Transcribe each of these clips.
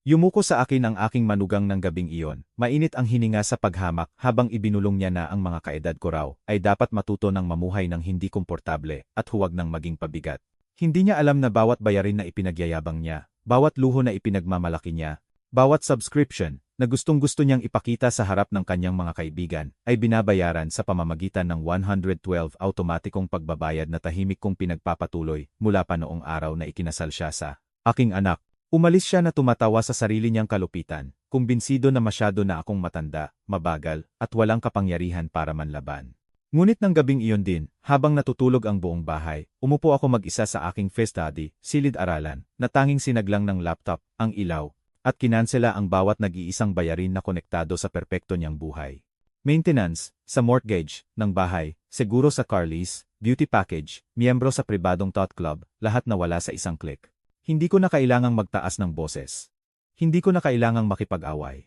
Yumuko sa akin ang aking manugang ng gabing iyon, mainit ang hininga sa paghamak habang ibinulong niya na ang mga kaedad ko raw ay dapat matuto ng mamuhay ng hindi komportable at huwag ng maging pabigat. Hindi niya alam na bawat bayarin na ipinagyayabang niya, bawat luho na ipinagmamalaki niya, bawat subscription na gustong-gusto niyang ipakita sa harap ng kanyang mga kaibigan ay binabayaran sa pamamagitan ng 112 automatikong pagbabayad na tahimik kong pinagpapatuloy mula pa noong araw na ikinasal siya sa aking anak. Umalis siya na tumatawa sa sarili niyang kalupitan, kumbinsido na masyado na akong matanda, mabagal, at walang kapangyarihan para manlaban. Ngunit ng gabing iyon din, habang natutulog ang buong bahay, umupo ako mag-isa sa aking study, silid-aralan, na tanging sinaglang ng laptop, ang ilaw, at kinansela ang bawat nag-iisang bayarin na konektado sa perpekto niyang buhay. Maintenance, sa mortgage, ng bahay, seguro sa car lease, beauty package, miyembro sa pribadong thought club, lahat nawala sa isang click. Hindi ko na kailangang magtaas ng boses. Hindi ko na kailangang makipag-away.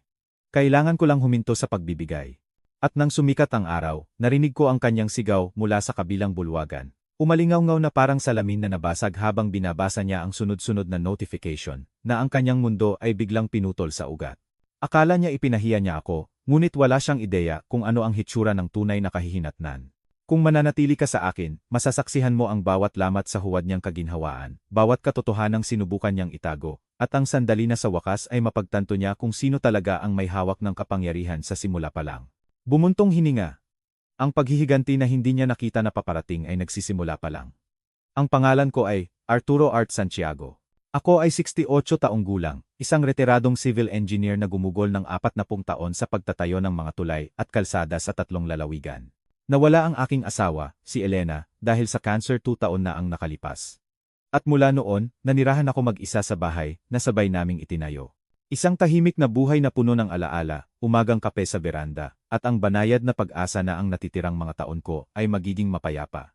Kailangan ko lang huminto sa pagbibigay. At nang sumikat ang araw, narinig ko ang kanyang sigaw mula sa kabilang bulwagan. Umalingaw-ngaw na parang salamin na nabasag habang binabasa niya ang sunod-sunod na notification, na ang kanyang mundo ay biglang pinutol sa ugat. Akala niya ipinahiya niya ako, ngunit wala siyang ideya kung ano ang hitsura ng tunay na kahihinatnan. Kung mananatili ka sa akin, masasaksihan mo ang bawat lamat sa huwad niyang kaginhawaan, bawat katotohanang sinubukan niyang itago, at ang sandali na sa wakas ay mapagtanto niya kung sino talaga ang may hawak ng kapangyarihan sa simula pa lang. Bumuntong hininga. Ang paghihiganti na hindi niya nakita na paparating ay nagsisimula pa lang. Ang pangalan ko ay Arturo Art Santiago. Ako ay 68 taong gulang, isang retiradong civil engineer na gumugol ng 40 taon sa pagtatayo ng mga tulay at kalsada sa 3 lalawigan. Nawala ang aking asawa, si Elena, dahil sa cancer 2 taon na ang nakalipas. At mula noon, nanirahan ako mag-isa sa bahay na sabay naming itinayo. Isang tahimik na buhay na puno ng alaala, umagang kape sa beranda, at ang banayad na pag-asa na ang natitirang mga taon ko ay magiging mapayapa.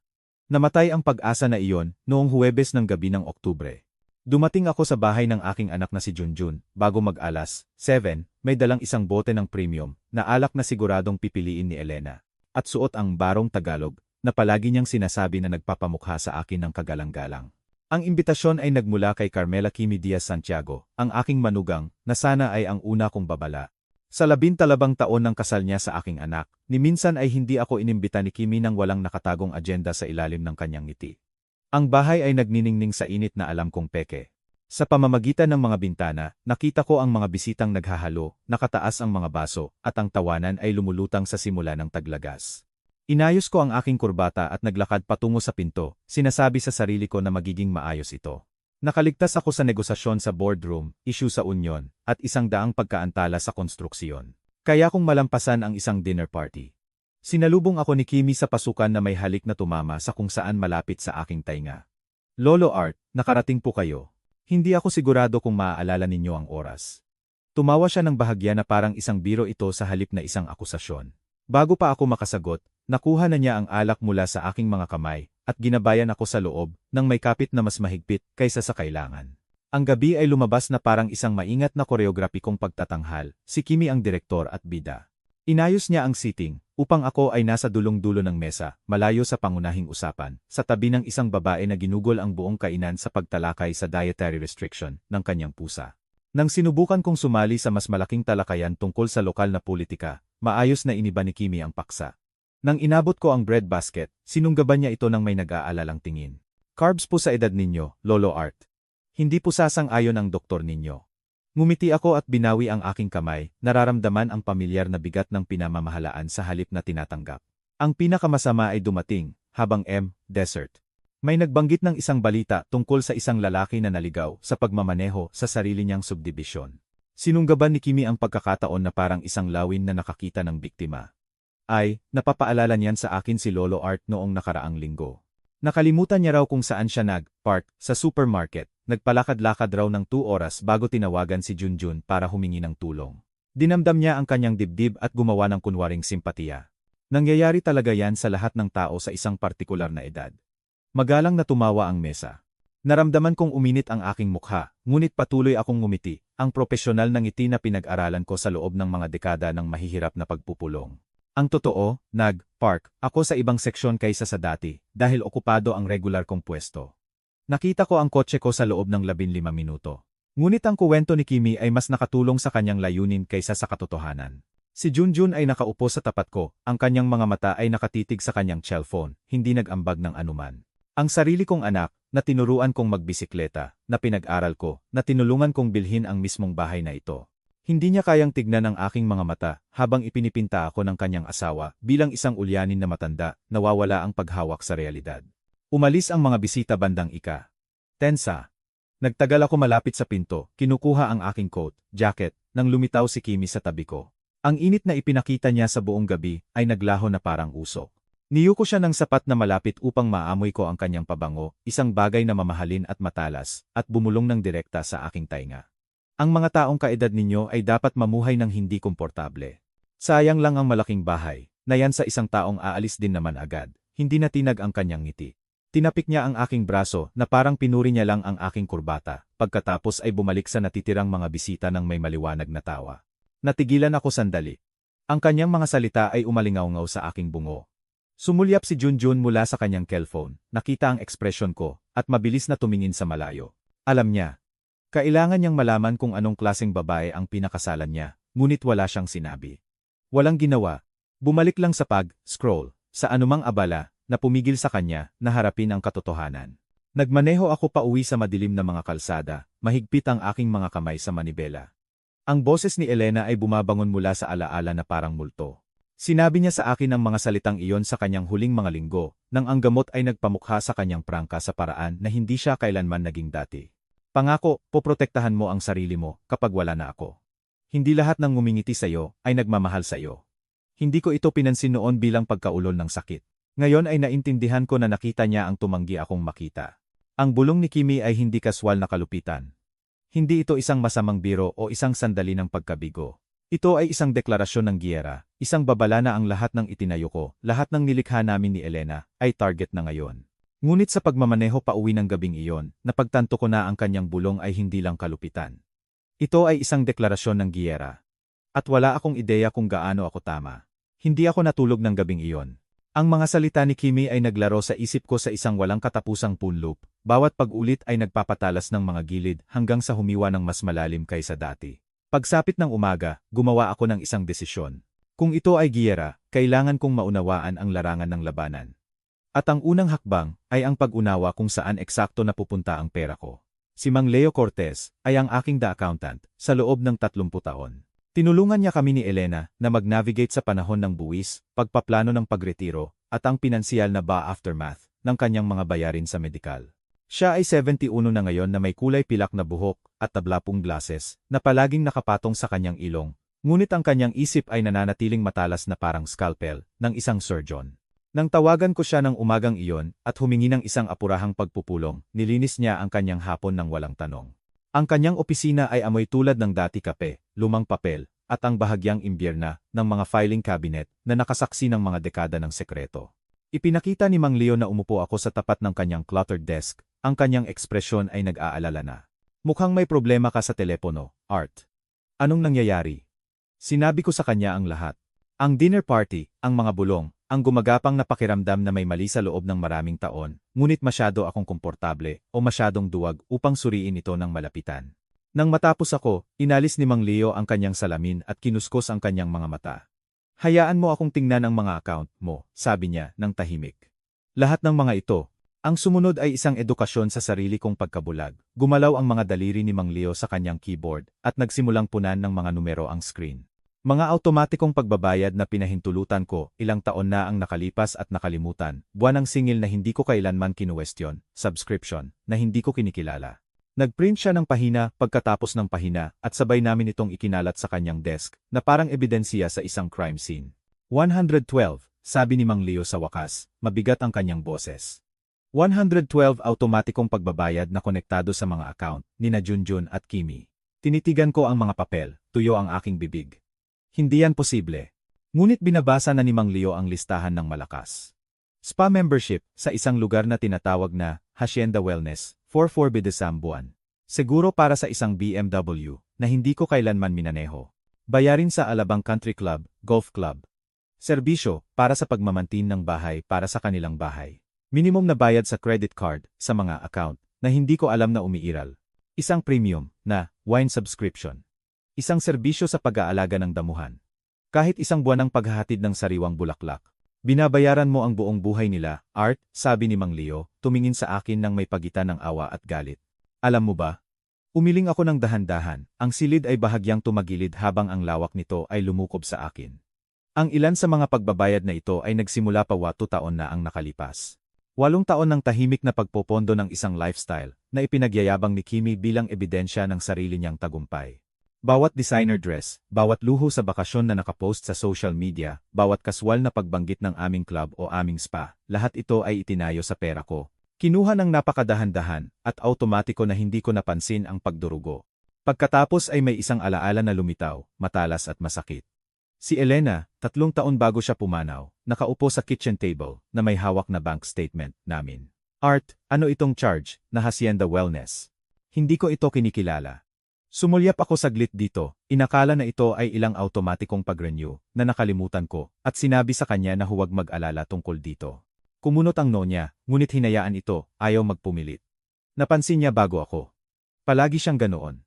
Namatay ang pag-asa na iyon noong Huwebes ng gabi ng Oktubre. Dumating ako sa bahay ng aking anak na si Junjun, bago mag-alas 7, may dalang isang bote ng premium, na alak na siguradong pipiliin ni Elena. At suot ang barong Tagalog, na palagi niyang sinasabi na nagpapamukha sa akin ng kagalang-galang. Ang imbitasyon ay nagmula kay Carmela Kimi Diaz Santiago, ang aking manugang, na sana ay ang una kong babala. Sa 12 taon ng kasal niya sa aking anak, ni minsan ay hindi ako inimbita ni Kimi nang walang nakatagong agenda sa ilalim ng kanyang ngiti. Ang bahay ay nagniningning sa init na alam kong peke. Sa pamamagitan ng mga bintana, nakita ko ang mga bisitang naghahalo, nakataas ang mga baso, at ang tawanan ay lumulutang sa simula ng taglagas. Inayos ko ang aking kurbata at naglakad patungo sa pinto, sinasabi sa sarili ko na magiging maayos ito. Nakaligtas ako sa negosasyon sa boardroom, issue sa union, at 100 pagkaantala sa konstruksyon. Kaya kong malampasan ang isang dinner party. Sinalubong ako ni Kimi sa pasukan na may halik na tumama sa kung saan malapit sa aking tainga. Lolo Art, nakarating po kayo. Hindi ako sigurado kung maaalala ninyo ang oras. Tumawa siya ng bahagya na parang isang biro ito sa halip na isang akusasyon. Bago pa ako makasagot, nakuha na niya ang alak mula sa aking mga kamay, at ginabayan ako sa loob, nang may kapit na mas mahigpit kaysa sa kailangan. Ang gabi ay lumabas na parang isang maingat na koreograpikong pagtatanghal, si Kimi ang direktor at bida. Inayos niya ang seating, upang ako ay nasa dulong-dulo ng mesa, malayo sa pangunahing usapan, sa tabi ng isang babae na ginugol ang buong kainan sa pagtalakay sa dietary restriction ng kanyang pusa. Nang sinubukan kong sumali sa mas malaking talakayan tungkol sa lokal na politika, maayos na iniba ni Kimi ang paksa. Nang inabot ko ang bread basket, sinunggaban niya ito ng may nag-aalalang tingin. Carbs po sa edad ninyo, Lolo Art. Hindi po sasang-ayon ang doktor ninyo. Ngumiti ako at binawi ang aking kamay, nararamdaman ang pamilyar na bigat ng pinamamahalaan sa halip na tinatanggap. Ang pinakamasama ay dumating, habang desert. May nagbanggit ng isang balita tungkol sa isang lalaki na naligaw sa pagmamaneho sa sarili niyang subdibisyon. Sinunggaban ni Kimi ang pagkakataon na parang isang lawin na nakakita ng biktima. Napapaalala niyan sa akin si Lolo Art noong nakaraang linggo. Nakalimutan niya raw kung saan siya nag-park sa supermarket. Nagpalakad-lakad raw ng 2 oras bago tinawagan si Junjun para humingi ng tulong. Dinamdam niya ang kanyang dibdib at gumawa ng kunwaring simpatiya. Nangyayari talaga yan sa lahat ng tao sa isang partikular na edad. Magalang na tumawa ang mesa. Naramdaman kong uminit ang aking mukha, ngunit patuloy akong ngumiti, ang propesyonal na ngiti na pinag-aralan ko sa loob ng mga dekada ng mahihirap na pagpupulong. Ang totoo, nag-park ako sa ibang seksyon kaysa sa dati, dahil okupado ang regular kong pwesto. Nakita ko ang kotse ko sa loob ng 15 minuto. Ngunit ang kuwento ni Kimi ay mas nakatulong sa kanyang layunin kaysa sa katotohanan. Si Junjun ay nakaupo sa tapat ko, ang kanyang mga mata ay nakatitig sa kanyang cellphone, hindi nag-ambag ng anuman. Ang sarili kong anak, na tinuruan kong magbisikleta, na pinag-aral ko, na tinulungan kong bilhin ang mismong bahay na ito. Hindi niya kayang tignan ang aking mga mata habang ipinipinta ako ng kanyang asawa bilang isang ulyanin na matanda, nawawala ang paghawak sa realidad. Umalis ang mga bisita bandang ika. Tensa. Nagtagal ako malapit sa pinto, kinukuha ang aking coat, jacket, nang lumitaw si Kimi sa tabi ko. Ang init na ipinakita niya sa buong gabi ay naglaho na parang usok. Niyuko siya ng sapat na malapit upang maamoy ko ang kanyang pabango, isang bagay na mamahalin at matalas, at bumulong ng direkta sa aking tainga. Ang mga taong kaedad ninyo ay dapat mamuhay ng hindi komportable. Sayang lang ang malaking bahay, na yan sa isang taong aalis din naman agad, hindi natinag ang kanyang ngiti. Tinapik niya ang aking braso na parang pinuri niya lang ang aking kurbata, pagkatapos ay bumalik sa natitirang mga bisita ng may maliwanag na tawa. Natigilan ako sandali. Ang kanyang mga salita ay umalingaw-ngaw sa aking bungo. Sumulyap si Junjun mula sa kanyang cellphone, nakita ang ekspresyon ko, at mabilis na tumingin sa malayo. Alam niya. Kailangan niyang malaman kung anong klaseng babae ang pinakasalan niya, ngunit wala siyang sinabi. Walang ginawa. Bumalik lang sa pag-scroll, sa anumang abala, na pumigil sa kanya, na harapin ang katotohanan. Nagmaneho ako pa uwi sa madilim na mga kalsada, mahigpit ang aking mga kamay sa manibela. Ang boses ni Elena ay bumabangon mula sa alaala na parang multo. Sinabi niya sa akin ang mga salitang iyon sa kanyang huling mga linggo, nang ang gamot ay nagpamukha sa kanyang prangka sa paraan na hindi siya kailanman naging dati. Pangako, poprotektahan mo ang sarili mo kapag wala na ako. Hindi lahat ng ngumingiti sa iyo ay nagmamahal sa iyo. Hindi ko ito pinansin noon bilang pagkaulol ng sakit. Ngayon ay naintindihan ko na nakita niya ang tumanggi akong makita. Ang bulong ni Kimi ay hindi kaswal na kalupitan. Hindi ito isang masamang biro o isang sandali ng pagkabigo. Ito ay isang deklarasyon ng giyera, isang babala na ang lahat ng itinayo ko, lahat ng nilikha namin ni Elena, ay target na ngayon. Ngunit sa pagmamaneho pa uwi ng gabing iyon, napagtanto ko na ang kanyang bulong ay hindi lang kalupitan. Ito ay isang deklarasyon ng giyera. At wala akong ideya kung gaano ako tama. Hindi ako natulog ng gabing iyon. Ang mga salita ni Kimi ay naglaro sa isip ko sa isang walang katapusang phone loop. Bawat pag-ulit ay nagpapatalas ng mga gilid hanggang sa humiwa ng mas malalim kaysa dati. Pagsapit ng umaga, gumawa ako ng isang desisyon. Kung ito ay giyera, kailangan kong maunawaan ang larangan ng labanan. At ang unang hakbang ay ang pag-unawa kung saan eksakto napupunta ang pera ko. Si Mang Leo Cortez ay ang aking the accountant sa loob ng 30 taon. Tinulungan niya kami ni Elena na mag-navigate sa panahon ng buwis, pagpaplano ng pagretiro, at ang pinansyal na aftermath ng kanyang mga bayarin sa medikal. Siya ay 71 na ngayon na may kulay pilak na buhok at tablapong glasses na palaging nakapatong sa kanyang ilong, ngunit ang kanyang isip ay nananatiling matalas na parang scalpel ng isang surgeon. Nang tawagan ko siya ng umagang iyon at humingi ng isang apurahang pagpupulong, nilinis niya ang kanyang hapon ng walang tanong. Ang kanyang opisina ay amoy tulad ng dati kape, lumang papel, at ang bahagyang imbierna ng mga filing cabinet na nakasaksi ng mga dekada ng sekreto. Ipinakita ni Mang Leo na umupo ako sa tapat ng kanyang cluttered desk, ang kanyang ekspresyon ay nag-aalala na. Mukhang may problema ka sa telepono, Art. Anong nangyayari? Sinabi ko sa kanya ang lahat. Ang dinner party, ang mga bulong, ang gumagapang na pakiramdam na may mali sa loob ng maraming taon, ngunit masyado akong komportable o masyadong duwag upang suriin ito ng malapitan. Nang matapos ako, inalis ni Mang Leo ang kanyang salamin at kinuskos ang kanyang mga mata. Hayaan mo akong tingnan ang mga account mo, sabi niya ng tahimik. Lahat ng mga ito. Ang sumunod ay isang edukasyon sa sarili kong pagkabulag. Gumalaw ang mga daliri ni Mang Leo sa kanyang keyboard at nagsimulang punan ng mga numero ang screen. Mga automatikong pagbabayad na pinahintulutan ko, ilang taon na ang nakalipas at nakalimutan, buwan ng singil na hindi ko kailanman kinuwestiyon, subscription, na hindi ko kinikilala. Nagprint siya ng pahina pagkatapos ng pahina at sabay namin itong ikinalat sa kanyang desk na parang ebidensiya sa isang crime scene. 112, sabi ni Mang Leo sa wakas, mabigat ang kanyang boses. 112 automatikong pagbabayad na konektado sa mga account nina Junjun at Kimi. Tinitigan ko ang mga papel, tuyo ang aking bibig. Hindi yan posible. Ngunit binabasa na ni Mang Leo ang listahan ng malakas. Spa membership sa isang lugar na tinatawag na Hacienda Wellness, 44 Bidesam buwan. Siguro para sa isang BMW na hindi ko kailanman minaneho. Bayarin sa Alabang Country Club, Golf Club. Serbisyo para sa pagmamantin ng bahay para sa kanilang bahay. Minimum na bayad sa credit card sa mga account na hindi ko alam na umiiral. Isang premium na wine subscription. Isang serbisyo sa pag-aalaga ng damuhan. Kahit isang buwan ng paghahatid ng sariwang bulaklak. Binabayaran mo ang buong buhay nila, Art, sabi ni Mang Leo, tumingin sa akin ng may pagitan ng awa at galit. Alam mo ba? Umiling ako ng dahan-dahan, ang silid ay bahagyang tumagilid habang ang lawak nito ay lumukob sa akin. Ang ilan sa mga pagbabayad na ito ay nagsimula pa 8 taon na ang nakalipas. 8 taon ng tahimik na pagpopondo ng isang lifestyle na ipinagyayabang ni Kimi bilang ebidensya ng sarili niyang tagumpay. Bawat designer dress, bawat luho sa bakasyon na nakapost sa social media, bawat kaswal na pagbanggit ng aming club o aming spa, lahat ito ay itinayo sa pera ko. Kinuha ng napakadahan-dahan at automatiko na hindi ko napansin ang pagdurugo. Pagkatapos ay may isang alaala na lumitaw, matalas at masakit. Si Elena, 3 taon bago siya pumanaw, nakaupo sa kitchen table na may hawak na bank statement namin. Art, ano itong charge na Hacienda Wellness? Hindi ko ito kinikilala. Sumulyap ako saglit dito, inakala na ito ay ilang automatikong pag-renew na nakalimutan ko at sinabi sa kanya na huwag mag-alala tungkol dito. Kumunot ang no niya, ngunit hinayaan ito, ayaw magpumilit. Napansin niya bago ako. Palagi siyang ganoon.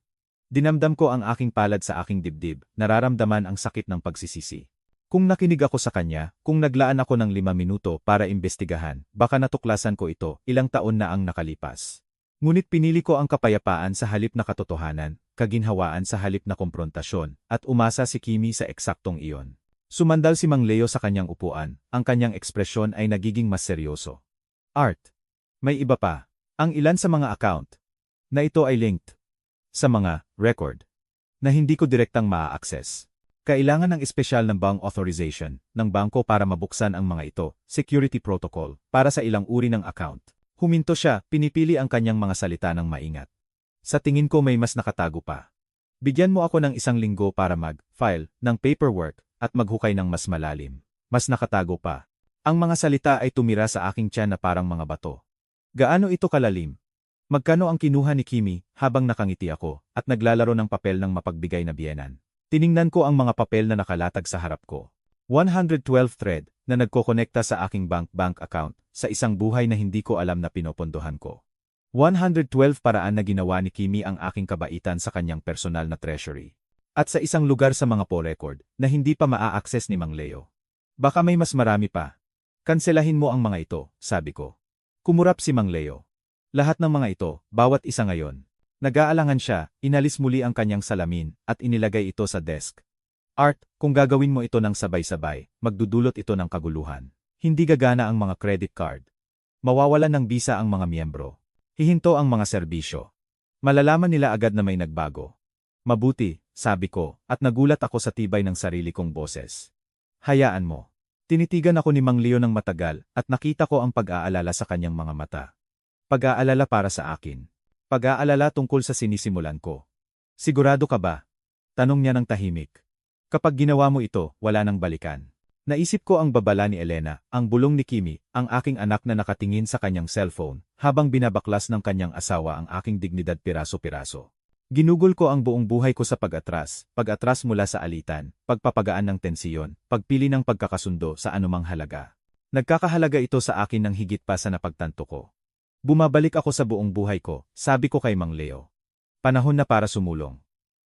Dinamdam ko ang aking palad sa aking dibdib, nararamdaman ang sakit ng pagsisisi. Kung nakinig ako sa kanya, kung naglaan ako ng 5 minuto para imbestigahan, baka natuklasan ko ito, ilang taon na ang nakalipas. Ngunit pinili ko ang kapayapaan sa halip na katotohanan, kaginhawaan sa halip na komprontasyon, at umasa si Kimi sa eksaktong iyon. Sumandal si Mang Leo sa kanyang upuan, ang kanyang ekspresyon ay nagiging mas seryoso. Art. May iba pa. Ang ilan sa mga account na ito ay linked sa mga record na hindi ko direktang maa-access. Kailangan ng espesyal ng bank authorization ng bangko para mabuksan ang mga ito, security protocol, para sa ilang uri ng account. Huminto siya, pinipili ang kanyang mga salita ng maingat. Sa tingin ko may mas nakatago pa. Bigyan mo ako ng 1 linggo para mag-file ng paperwork at maghukay ng mas malalim. Mas nakatago pa. Ang mga salita ay tumira sa aking tiyan na parang mga bato. Gaano ito kalalim? Magkano ang kinuha ni Kimi habang nakangiti ako at naglalaro ng papel ng mapagbigay na biyenan? Tiningnan ko ang mga papel na nakalatag sa harap ko. 112 thread na nagkokonekta sa aking bank account sa isang buhay na hindi ko alam na pinopondohan ko. 112 paraan na ginawa ni Kimi ang aking kabaitan sa kanyang personal na treasury. At sa isang lugar sa mga po-record na hindi pa maa-access ni Mang Leo. Baka may mas marami pa. Kanselahin mo ang mga ito, sabi ko. Kumurap si Mang Leo. Lahat ng mga ito, bawat isa ngayon. Nag-aalangan siya, inalis muli ang kanyang salamin at inilagay ito sa desk. Art, kung gagawin mo ito ng sabay-sabay, magdudulot ito ng kaguluhan. Hindi gagana ang mga credit card. Mawawalan ng visa ang mga miyembro. Hihinto ang mga serbisyo. Malalaman nila agad na may nagbago. Mabuti, sabi ko, at nagulat ako sa tibay ng sarili kong boses. Hayaan mo. Tinitigan ako ni Mang Leo ng matagal at nakita ko ang pag-aalala sa kanyang mga mata. Pag-aalala para sa akin. Pag-aalala tungkol sa sinisimulan ko. Sigurado ka ba? Tanong niya ng tahimik. Kapag ginawa mo ito, wala nang balikan. Naisip ko ang babala ni Elena, ang bulong ni Kimi, ang aking anak na nakatingin sa kanyang cellphone, habang binabaklas ng kanyang asawa ang aking dignidad piraso-piraso. Ginugol ko ang buong buhay ko sa pag-atras mula sa alitan, pagpapagaan ng tensiyon, pagpili ng pagkakasundo sa anumang halaga. Nagkakahalaga ito sa akin ng higit pa sa napagtanto ko. Bumabalik ako sa buong buhay ko, sabi ko kay Mang Leo. Panahon na para sumulong.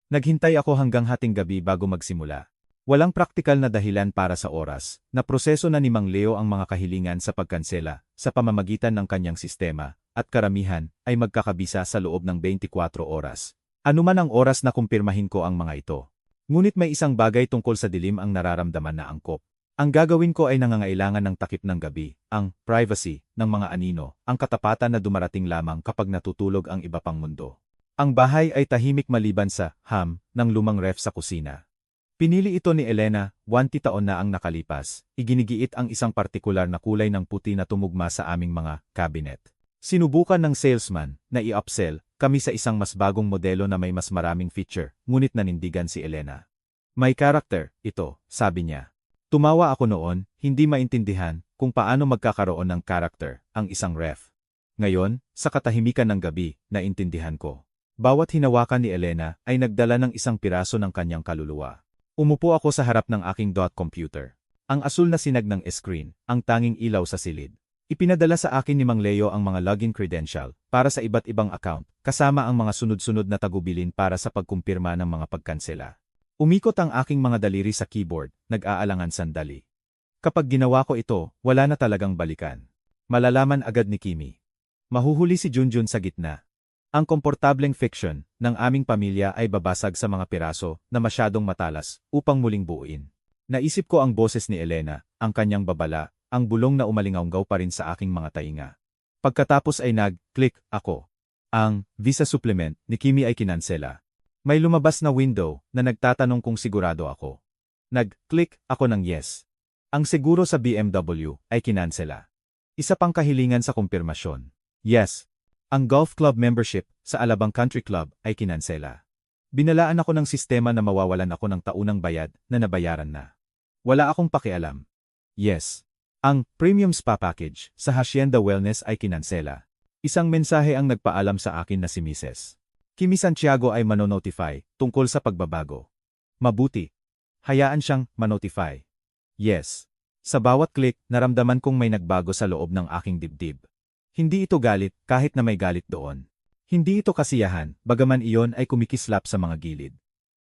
Naghintay ako hanggang hating gabi bago magsimula. Walang praktikal na dahilan para sa oras, na proseso na ni Mang Leo ang mga kahilingan sa pagkansela, sa pamamagitan ng kanyang sistema, at karamihan, ay magkakabisa sa loob ng 24 oras. Anuman ang oras na kumpirmahin ko ang mga ito. Ngunit may isang bagay tungkol sa dilim ang nararamdaman na angkop. Ang gagawin ko ay nangangailangan ng takip ng gabi, ang privacy ng mga anino, ang katapatan na dumarating lamang kapag natutulog ang iba pang mundo. Ang bahay ay tahimik maliban sa ng lumang ref sa kusina. Pinili ito ni Elena, 20 taon na ang nakalipas, iginigiit ang isang partikular na kulay ng puti na tumugma sa aming mga cabinet. Sinubukan ng salesman na i-upsell kami sa isang mas bagong modelo na may mas maraming feature, ngunit nanindigan si Elena. May character, ito, sabi niya. Tumawa ako noon, hindi maintindihan kung paano magkakaroon ng character ang isang ref. Ngayon, sa katahimikan ng gabi, naintindihan ko. Bawat hinawakan ni Elena ay nagdala ng isang piraso ng kanyang kaluluwa. Umupo ako sa harap ng aking computer. Ang asul na sinag ng screen, ang tanging ilaw sa silid. Ipinadala sa akin ni Mang Leo ang mga login credential para sa iba't ibang account, kasama ang mga sunod-sunod na tagubilin para sa pagkumpirma ng mga pagkansela. Umikot ang aking mga daliri sa keyboard, nag-aalangan sandali. Kapag ginawa ko ito, wala na talagang balikan. Malalaman agad ni Kimi. Mahuhuli si Junjun sa gitna. Ang komportableng fiction ng aming pamilya ay babasag sa mga piraso na masyadong matalas upang muling buuin. Naisip ko ang boses ni Elena, ang kanyang babala, ang bulong na umalingaw pa rin sa aking mga tainga. Pagkatapos ay nag-click ako. Ang visa supplement ni Kimi ay kinansela. May lumabas na window na nagtatanong kung sigurado ako. Nag-click ako ng yes. Ang seguro sa BMW ay kinansela. Isa pang kahilingan sa kumpirmasyon. Yes. Ang golf club membership sa Alabang Country Club ay kinansela. Binalaan ako ng sistema na mawawalan ako ng taunang bayad na nabayaran na. Wala akong pakialam. Yes. Ang premium spa package sa Hacienda Wellness ay kinansela. Isang mensahe ang nagpaalam sa akin na si Mrs. Kimi Santiago ay manonotify tungkol sa pagbabago. Mabuti. Hayaan siyang manotify. Yes. Sa bawat click, naramdaman kong may nagbago sa loob ng aking dibdib. Hindi ito galit kahit na may galit doon. Hindi ito kasiyahan, bagaman iyon ay kumikislap sa mga gilid.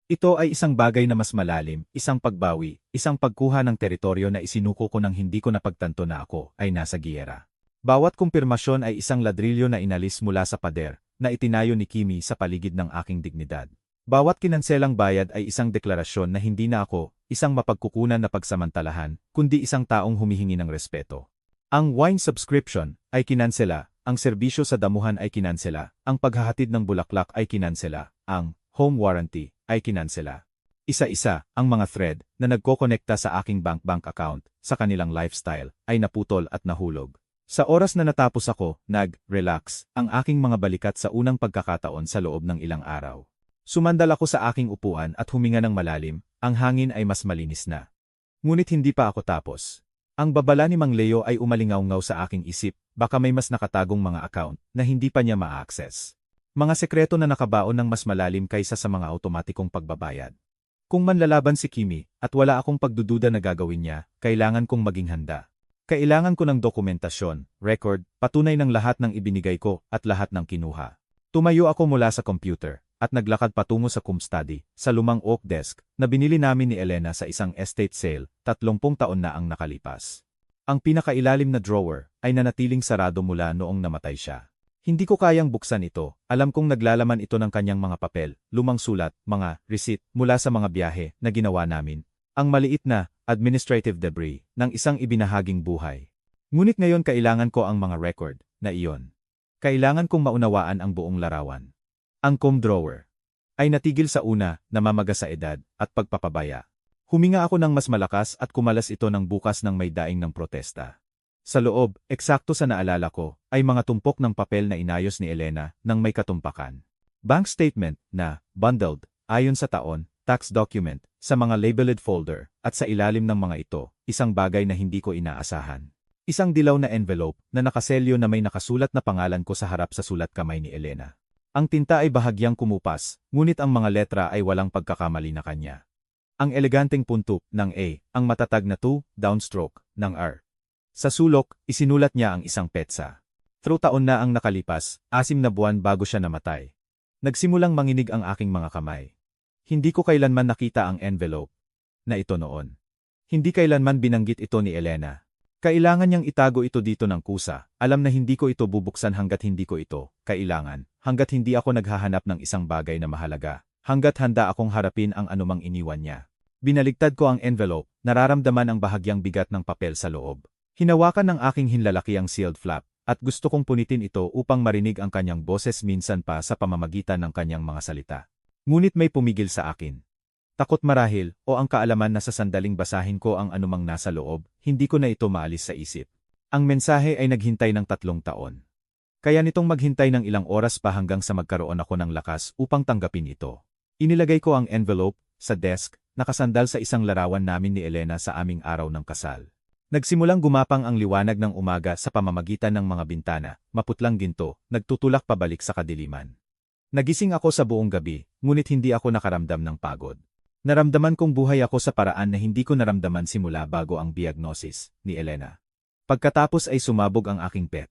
Ito ay isang bagay na mas malalim, isang pagbawi, isang pagkuha ng teritoryo na isinuko ko nang hindi ko napagtanto na ako ay nasa giyera. Bawat kumpirmasyon ay isang ladrilyo na inalis mula sa pader, na itinayo ni Kimi sa paligid ng aking dignidad. Bawat kinanselang bayad ay isang deklarasyon na hindi na ako, isang mapagkukunan na pagsamantalahan, kundi isang taong humihingi ng respeto. Ang wine subscription ay kinansela, ang serbisyo sa damuhan ay kinansela, ang paghahatid ng bulaklak ay kinansela, ang home warranty ay kinansela. Isa-isa, ang mga thread na nagkokonekta sa aking bank account, sa kanilang lifestyle, ay naputol at nahulog. Sa oras na natapos ako, nag-relax, ang aking mga balikat sa unang pagkakataon sa loob ng ilang araw. Sumandal ako sa aking upuan at huminga ng malalim, ang hangin ay mas malinis na. Ngunit hindi pa ako tapos. Ang babala ni Mang Leo ay umalingaw-ngaw sa aking isip, baka may mas nakatagong mga account na hindi pa niya ma-access. Mga sekreto na nakabaon ng mas malalim kaysa sa mga automatikong pagbabayad. Kung manlalaban si Kimi, at wala akong pagdududa na gagawin niya, kailangan kong maging handa. Kailangan ko ng dokumentasyon, record, patunay ng lahat ng ibinigay ko at lahat ng kinuha. Tumayo ako mula sa computer, at naglakad patungo sa study, sa lumang oak desk, na binili namin ni Elena sa isang estate sale, 30 taon na ang nakalipas. Ang pinakailalim na drawer, ay nanatiling sarado mula noong namatay siya. Hindi ko kayang buksan ito, alam kong naglalaman ito ng kanyang mga papel, lumang sulat, mga receipt, mula sa mga biyahe na ginawa namin. Ang maliit na, administrative debris, ng isang ibinahaging buhay. Ngunit ngayon kailangan ko ang mga record, na iyon. Kailangan kong maunawaan ang buong larawan. Ang drawer ay natigil sa una, namamaga sa edad, at pagpapabaya. Huminga ako ng mas malakas at kumalas ito ng bukas ng may daing ng protesta. Sa loob, eksakto sa naalala ko, ay mga tumpok ng papel na inayos ni Elena nang may katumpakan. Bank statement na, bundled, ayon sa taon, tax document, sa mga labeled folder, at sa ilalim ng mga ito, isang bagay na hindi ko inaasahan. Isang dilaw na envelope na nakaselyo na may nakasulat na pangalan ko sa harap sa sulat kamay ni Elena. Ang tinta ay bahagyang kumupas, ngunit ang mga letra ay walang pagkakamali na kanya. Ang eleganteng punto ng A, ang matatag na 2, downstroke, ng R. Sa sulok, isinulat niya ang isang petsa. 3 taon na ang nakalipas, 6 na buwan bago siya namatay. Nagsimulang manginig ang aking mga kamay. Hindi ko kailanman nakita ang envelope na ito noon. Hindi kailanman binanggit ito ni Elena. Kailangan niyang itago ito dito ng kusa. Alam na hindi ko ito bubuksan hanggat hindi ko ito kailangan, hanggat hindi ako naghahanap ng isang bagay na mahalaga, hanggat handa akong harapin ang anumang iniwan niya. Binaligtad ko ang envelope, nararamdaman ang bahagyang bigat ng papel sa loob. Hinawakan ng aking hinlalaki ang sealed flap, at gusto kong punitin ito upang marinig ang kanyang boses minsan pa sa pamamagitan ng kanyang mga salita. Ngunit may pumigil sa akin. Takot marahil, o ang kaalaman na sa sandaling basahin ko ang anumang nasa loob, hindi ko na ito maalis sa isip. Ang mensahe ay naghintay ng 3 taon. Kaya nitong maghintay ng ilang oras pa hanggang sa magkaroon ako ng lakas upang tanggapin ito. Inilagay ko ang envelope sa desk, nakasandal sa isang larawan namin ni Elena sa aming araw ng kasal. Nagsimulang gumapang ang liwanag ng umaga sa pamamagitan ng mga bintana, maputlang ginto, nagtutulak pabalik sa kadiliman. Nagising ako sa buong gabi, ngunit hindi ako nakaramdam ng pagod. Naramdaman kong buhay ako sa paraan na hindi ko naramdaman simula bago ang diagnosis ni Elena. Pagkatapos ay sumabog ang aking pet.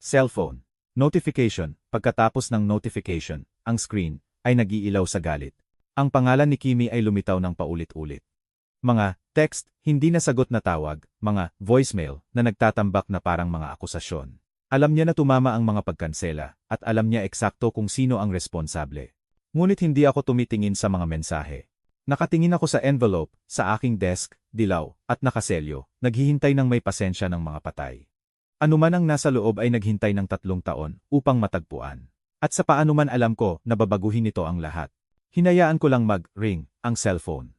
Cellphone. Notification. Pagkatapos ng notification, ang screen ay nag-iilaw sa galit. Ang pangalan ni Kimi ay lumitaw ng paulit-ulit. Mga text, hindi nasagot na tawag, mga voicemail na nagtatambak na parang mga akusasyon. Alam niya na tumama ang mga pagkansela, at alam niya eksakto kung sino ang responsable. Ngunit hindi ako tumitingin sa mga mensahe. Nakatingin ako sa envelope, sa aking desk, dilaw, at nakaselyo, naghihintay ng may pasensya ng mga patay. Anuman ang nasa loob ay naghintay ng 3 taon upang matagpuan. At sa paano man alam ko na babaguhin nito ang lahat. Hinayaan ko lang mag-ring ang cellphone.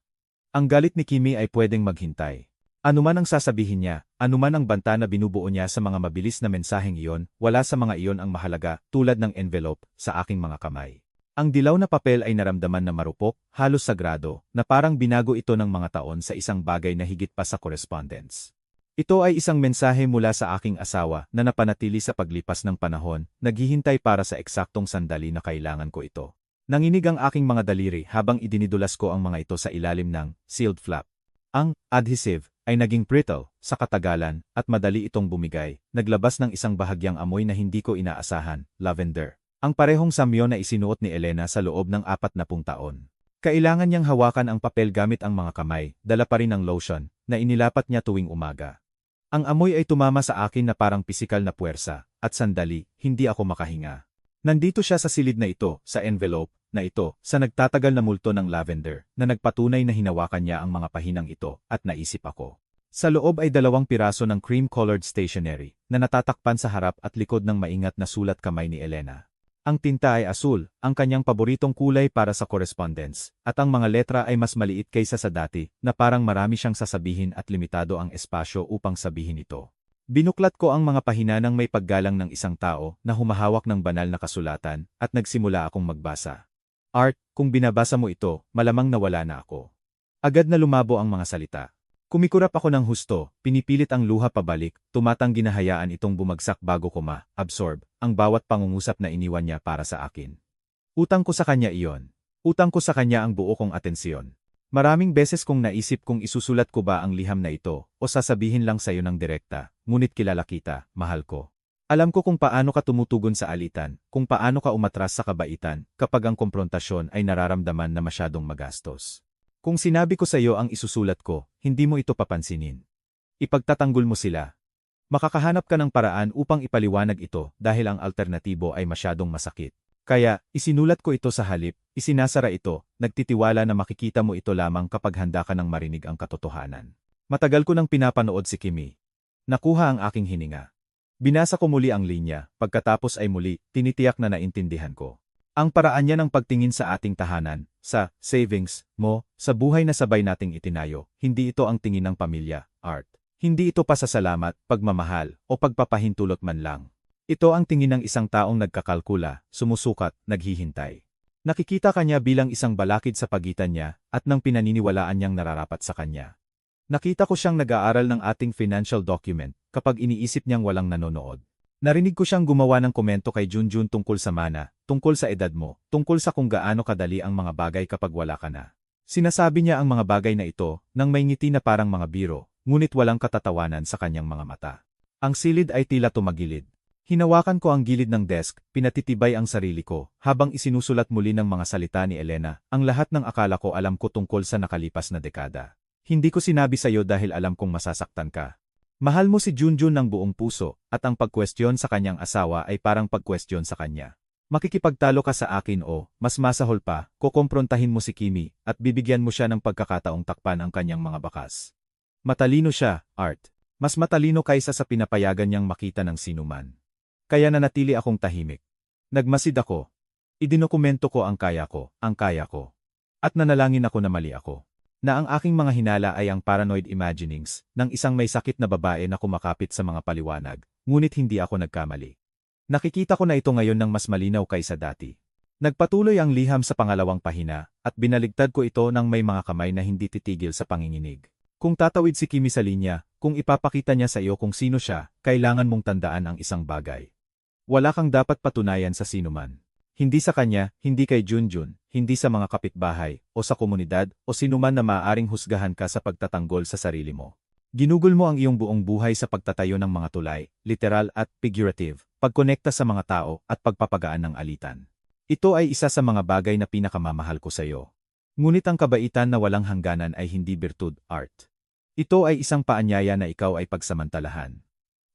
Ang galit ni Kimi ay pwedeng maghintay. Anuman ang sasabihin niya, anuman ang banta na binubuo niya sa mga mabilis na mensaheng iyon, wala sa mga iyon ang mahalaga tulad ng envelope sa aking mga kamay. Ang dilaw na papel ay naramdaman na marupok, halos sagrado, na parang binago ito ng mga taon sa isang bagay na higit pa sa correspondence. Ito ay isang mensahe mula sa aking asawa na napanatili sa paglipas ng panahon, naghihintay para sa eksaktong sandali na kailangan ko ito. Nanginig ang aking mga daliri habang idinidulas ko ang mga ito sa ilalim ng sealed flap. Ang adhesive ay naging brittle sa katagalan at madali itong bumigay, naglabas ng isang bahagyang amoy na hindi ko inaasahan, lavender. Ang parehong samyo na isinuot ni Elena sa loob ng 40 taon. Kailangan niyang hawakan ang papel gamit ang mga kamay, dala pa rin ang lotion, na inilapat niya tuwing umaga. Ang amoy ay tumama sa akin na parang pisikal na puwersa, at sandali, hindi ako makahinga. Nandito siya sa silid na ito, sa envelope, na ito, sa nagtatagal na multo ng lavender, na nagpatunay na hinawakan niya ang mga pahinang ito, at naisip ako. Sa loob ay 2 piraso ng cream-colored stationery, na natatakpan sa harap at likod ng maingat na sulat kamay ni Elena. Ang tinta ay asul, ang kanyang paboritong kulay para sa correspondence, at ang mga letra ay mas maliit kaysa sa dati, na parang marami siyang sasabihin at limitado ang espasyo upang sabihin ito. Binuklat ko ang mga pahina ng may paggalang ng isang tao na humahawak ng banal na kasulatan, at nagsimula akong magbasa. Art, kung binabasa mo ito, malamang nawala na ako. Agad na lumabo ang mga salita. Kumikurap ako ng husto, pinipilit ang luha pabalik, tumatang ginahayaan itong bumagsak bago ko ma-absorb ang bawat pangungusap na iniwan niya para sa akin. Utang ko sa kanya iyon. Utang ko sa kanya ang buo kong atensyon. Maraming beses kong naisip kung isusulat ko ba ang liham na ito o sasabihin lang sa iyo ng direkta, ngunit kilala kita, mahal ko. Alam ko kung paano ka tumutugon sa alitan, kung paano ka umatras sa kabaitan kapag ang komprontasyon ay nararamdaman na masyadong magastos. Kung sinabi ko sa iyo ang isusulat ko, hindi mo ito papansinin. Ipagtatanggol mo sila. Makakahanap ka ng paraan upang ipaliwanag ito dahil ang alternatibo ay masyadong masakit. Kaya, isinulat ko ito sa halip, isinasara ito, nagtitiwala na makikita mo ito lamang kapag handa ka ng marinig ang katotohanan. Matagal ko nang pinapanood si Kimi. Nakuha ang aking hininga. Binasa ko muli ang linya, pagkatapos ay muli, tinitiyak na naintindihan ko. Ang paraan niya ng pagtingin sa ating tahanan, sa savings mo, sa buhay na sabay nating itinayo, hindi ito ang tingin ng pamilya, Art. Hindi ito pasasalamat, pagmamahal, o pagpapahintulot man lang. Ito ang tingin ng isang taong nagkakalkula, sumusukat, naghihintay. Nakikita kanya bilang isang balakid sa pagitan niya, at ng pinaniniwalaan niyang nararapat sa kanya. Nakita ko siyang nag-aaral ng ating financial document, kapag iniisip niyang walang nanonood. Narinig ko siyang gumawa ng komento kay Junjun tungkol sa mana, tungkol sa edad mo, tungkol sa kung gaano kadali ang mga bagay kapag wala ka na. Sinasabi niya ang mga bagay na ito, nang may ngiti na parang mga biro, ngunit walang katatawanan sa kanyang mga mata. Ang silid ay tila tumagilid. Hinawakan ko ang gilid ng desk, pinatitibay ang sarili ko, habang isinusulat muli ng mga salita ni Elena, ang lahat ng akala ko alam ko tungkol sa nakalipas na dekada. Hindi ko sinabi sa iyo dahil alam kong masasaktan ka. Mahal mo si Junjun ng buong puso, at ang pagkwestiyon sa kanyang asawa ay parang pagkwestiyon sa kanya. Makikipagtalo ka sa akin o, mas masahol pa, kukomprontahin mo si Kimi, at bibigyan mo siya ng pagkakataong takpan ang kanyang mga bakas. Matalino siya, Art. Mas matalino kaysa sa pinapayagan niyang makita ng sinuman. Kaya nanatili akong tahimik. Nagmasid ako. Idinokumento ko ang kaya ko, ang kaya ko. At nanalangin ako na mali ako. Na ang aking mga hinala ay ang paranoid imaginings ng isang may sakit na babae na kumakapit sa mga paliwanag, ngunit hindi ako nagkamali. Nakikita ko na ito ngayon ng mas malinaw kaysa dati. Nagpatuloy ang liham sa pangalawang pahina, at binaligtad ko ito ng may mga kamay na hindi titigil sa panginginig. Kung tatawid si Kimi sa linya, kung ipapakita niya sa iyo kung sino siya, kailangan mong tandaan ang isang bagay. Wala kang dapat patunayan sa sinuman. Hindi sa kanya, hindi kay Junjun, hindi sa mga kapitbahay, o sa komunidad, o sinuman na maaaring husgahan ka sa pagtatanggol sa sarili mo. Ginugol mo ang iyong buong buhay sa pagtatayo ng mga tulay, literal at figurative, pagkonekta sa mga tao at pagpapagaan ng alitan. Ito ay isa sa mga bagay na pinakamamahal ko sa iyo. Ngunit ang kabaitan na walang hangganan ay hindi birtud, art. Ito ay isang paanyaya na ikaw ay pagsamantalahan.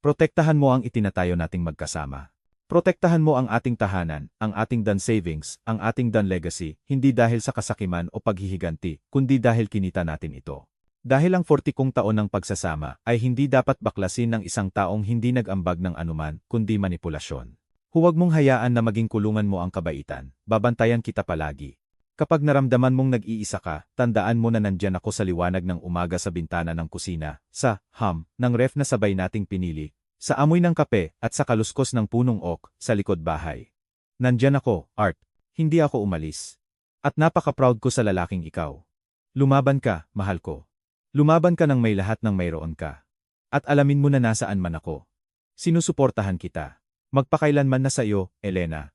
Protektahan mo ang itinatayo nating magkasama. Protektahan mo ang ating tahanan, ang ating done savings, ang ating done legacy, hindi dahil sa kasakiman o paghihiganti, kundi dahil kinita natin ito. Dahil ang 40 kong taon ng pagsasama ay hindi dapat baklasin ng isang taong hindi nag-ambag ng anuman, kundi manipulasyon. Huwag mong hayaan na maging kulungan mo ang kabaitan, babantayan kita palagi. Kapag naramdaman mong nag-iisa ka, tandaan mo na nandyan ako sa liwanag ng umaga sa bintana ng kusina, sa ng ref na sabay nating pinili, sa amoy ng kape at sa kaluskos ng punong oak sa likod bahay. Nandyan ako, Art. Hindi ako umalis. At napaka-proud ko sa lalaking ikaw. Lumaban ka, mahal ko. Lumaban ka ng may lahat ng mayroon ka. At alamin mo na nasaan man ako. Sinusuportahan kita. Magpakailanman na sa iyo, Elena.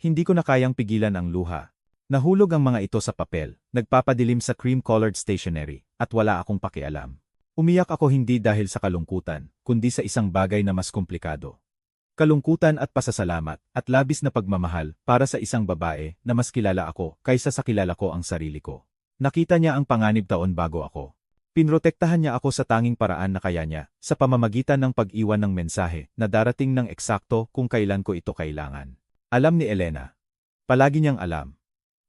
Hindi ko na kayang pigilan ang luha. Nahulog ang mga ito sa papel, nagpapadilim sa cream-colored stationery, at wala akong pakialam. Umiyak ako hindi dahil sa kalungkutan, kundi sa isang bagay na mas komplikado. Kalungkutan at pasasalamat, at labis na pagmamahal para sa isang babae na mas kilala ako kaysa sa kilala ko ang sarili ko. Nakita niya ang panganib taon bago ako. Pinrotektahan niya ako sa tanging paraan na kaya niya, sa pamamagitan ng pag-iwan ng mensahe na darating ng eksakto kung kailan ko ito kailangan. Alam ni Elena. Palagi niyang alam.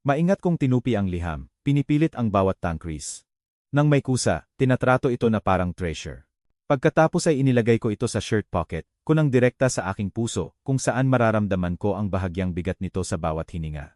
Maingat kong tinupi ang liham, pinipilit ang bawat tangkris. Nang may kusa, tinatrato ito na parang treasure. Pagkatapos ay inilagay ko ito sa shirt pocket, kunang direkta sa aking puso, kung saan mararamdaman ko ang bahagyang bigat nito sa bawat hininga.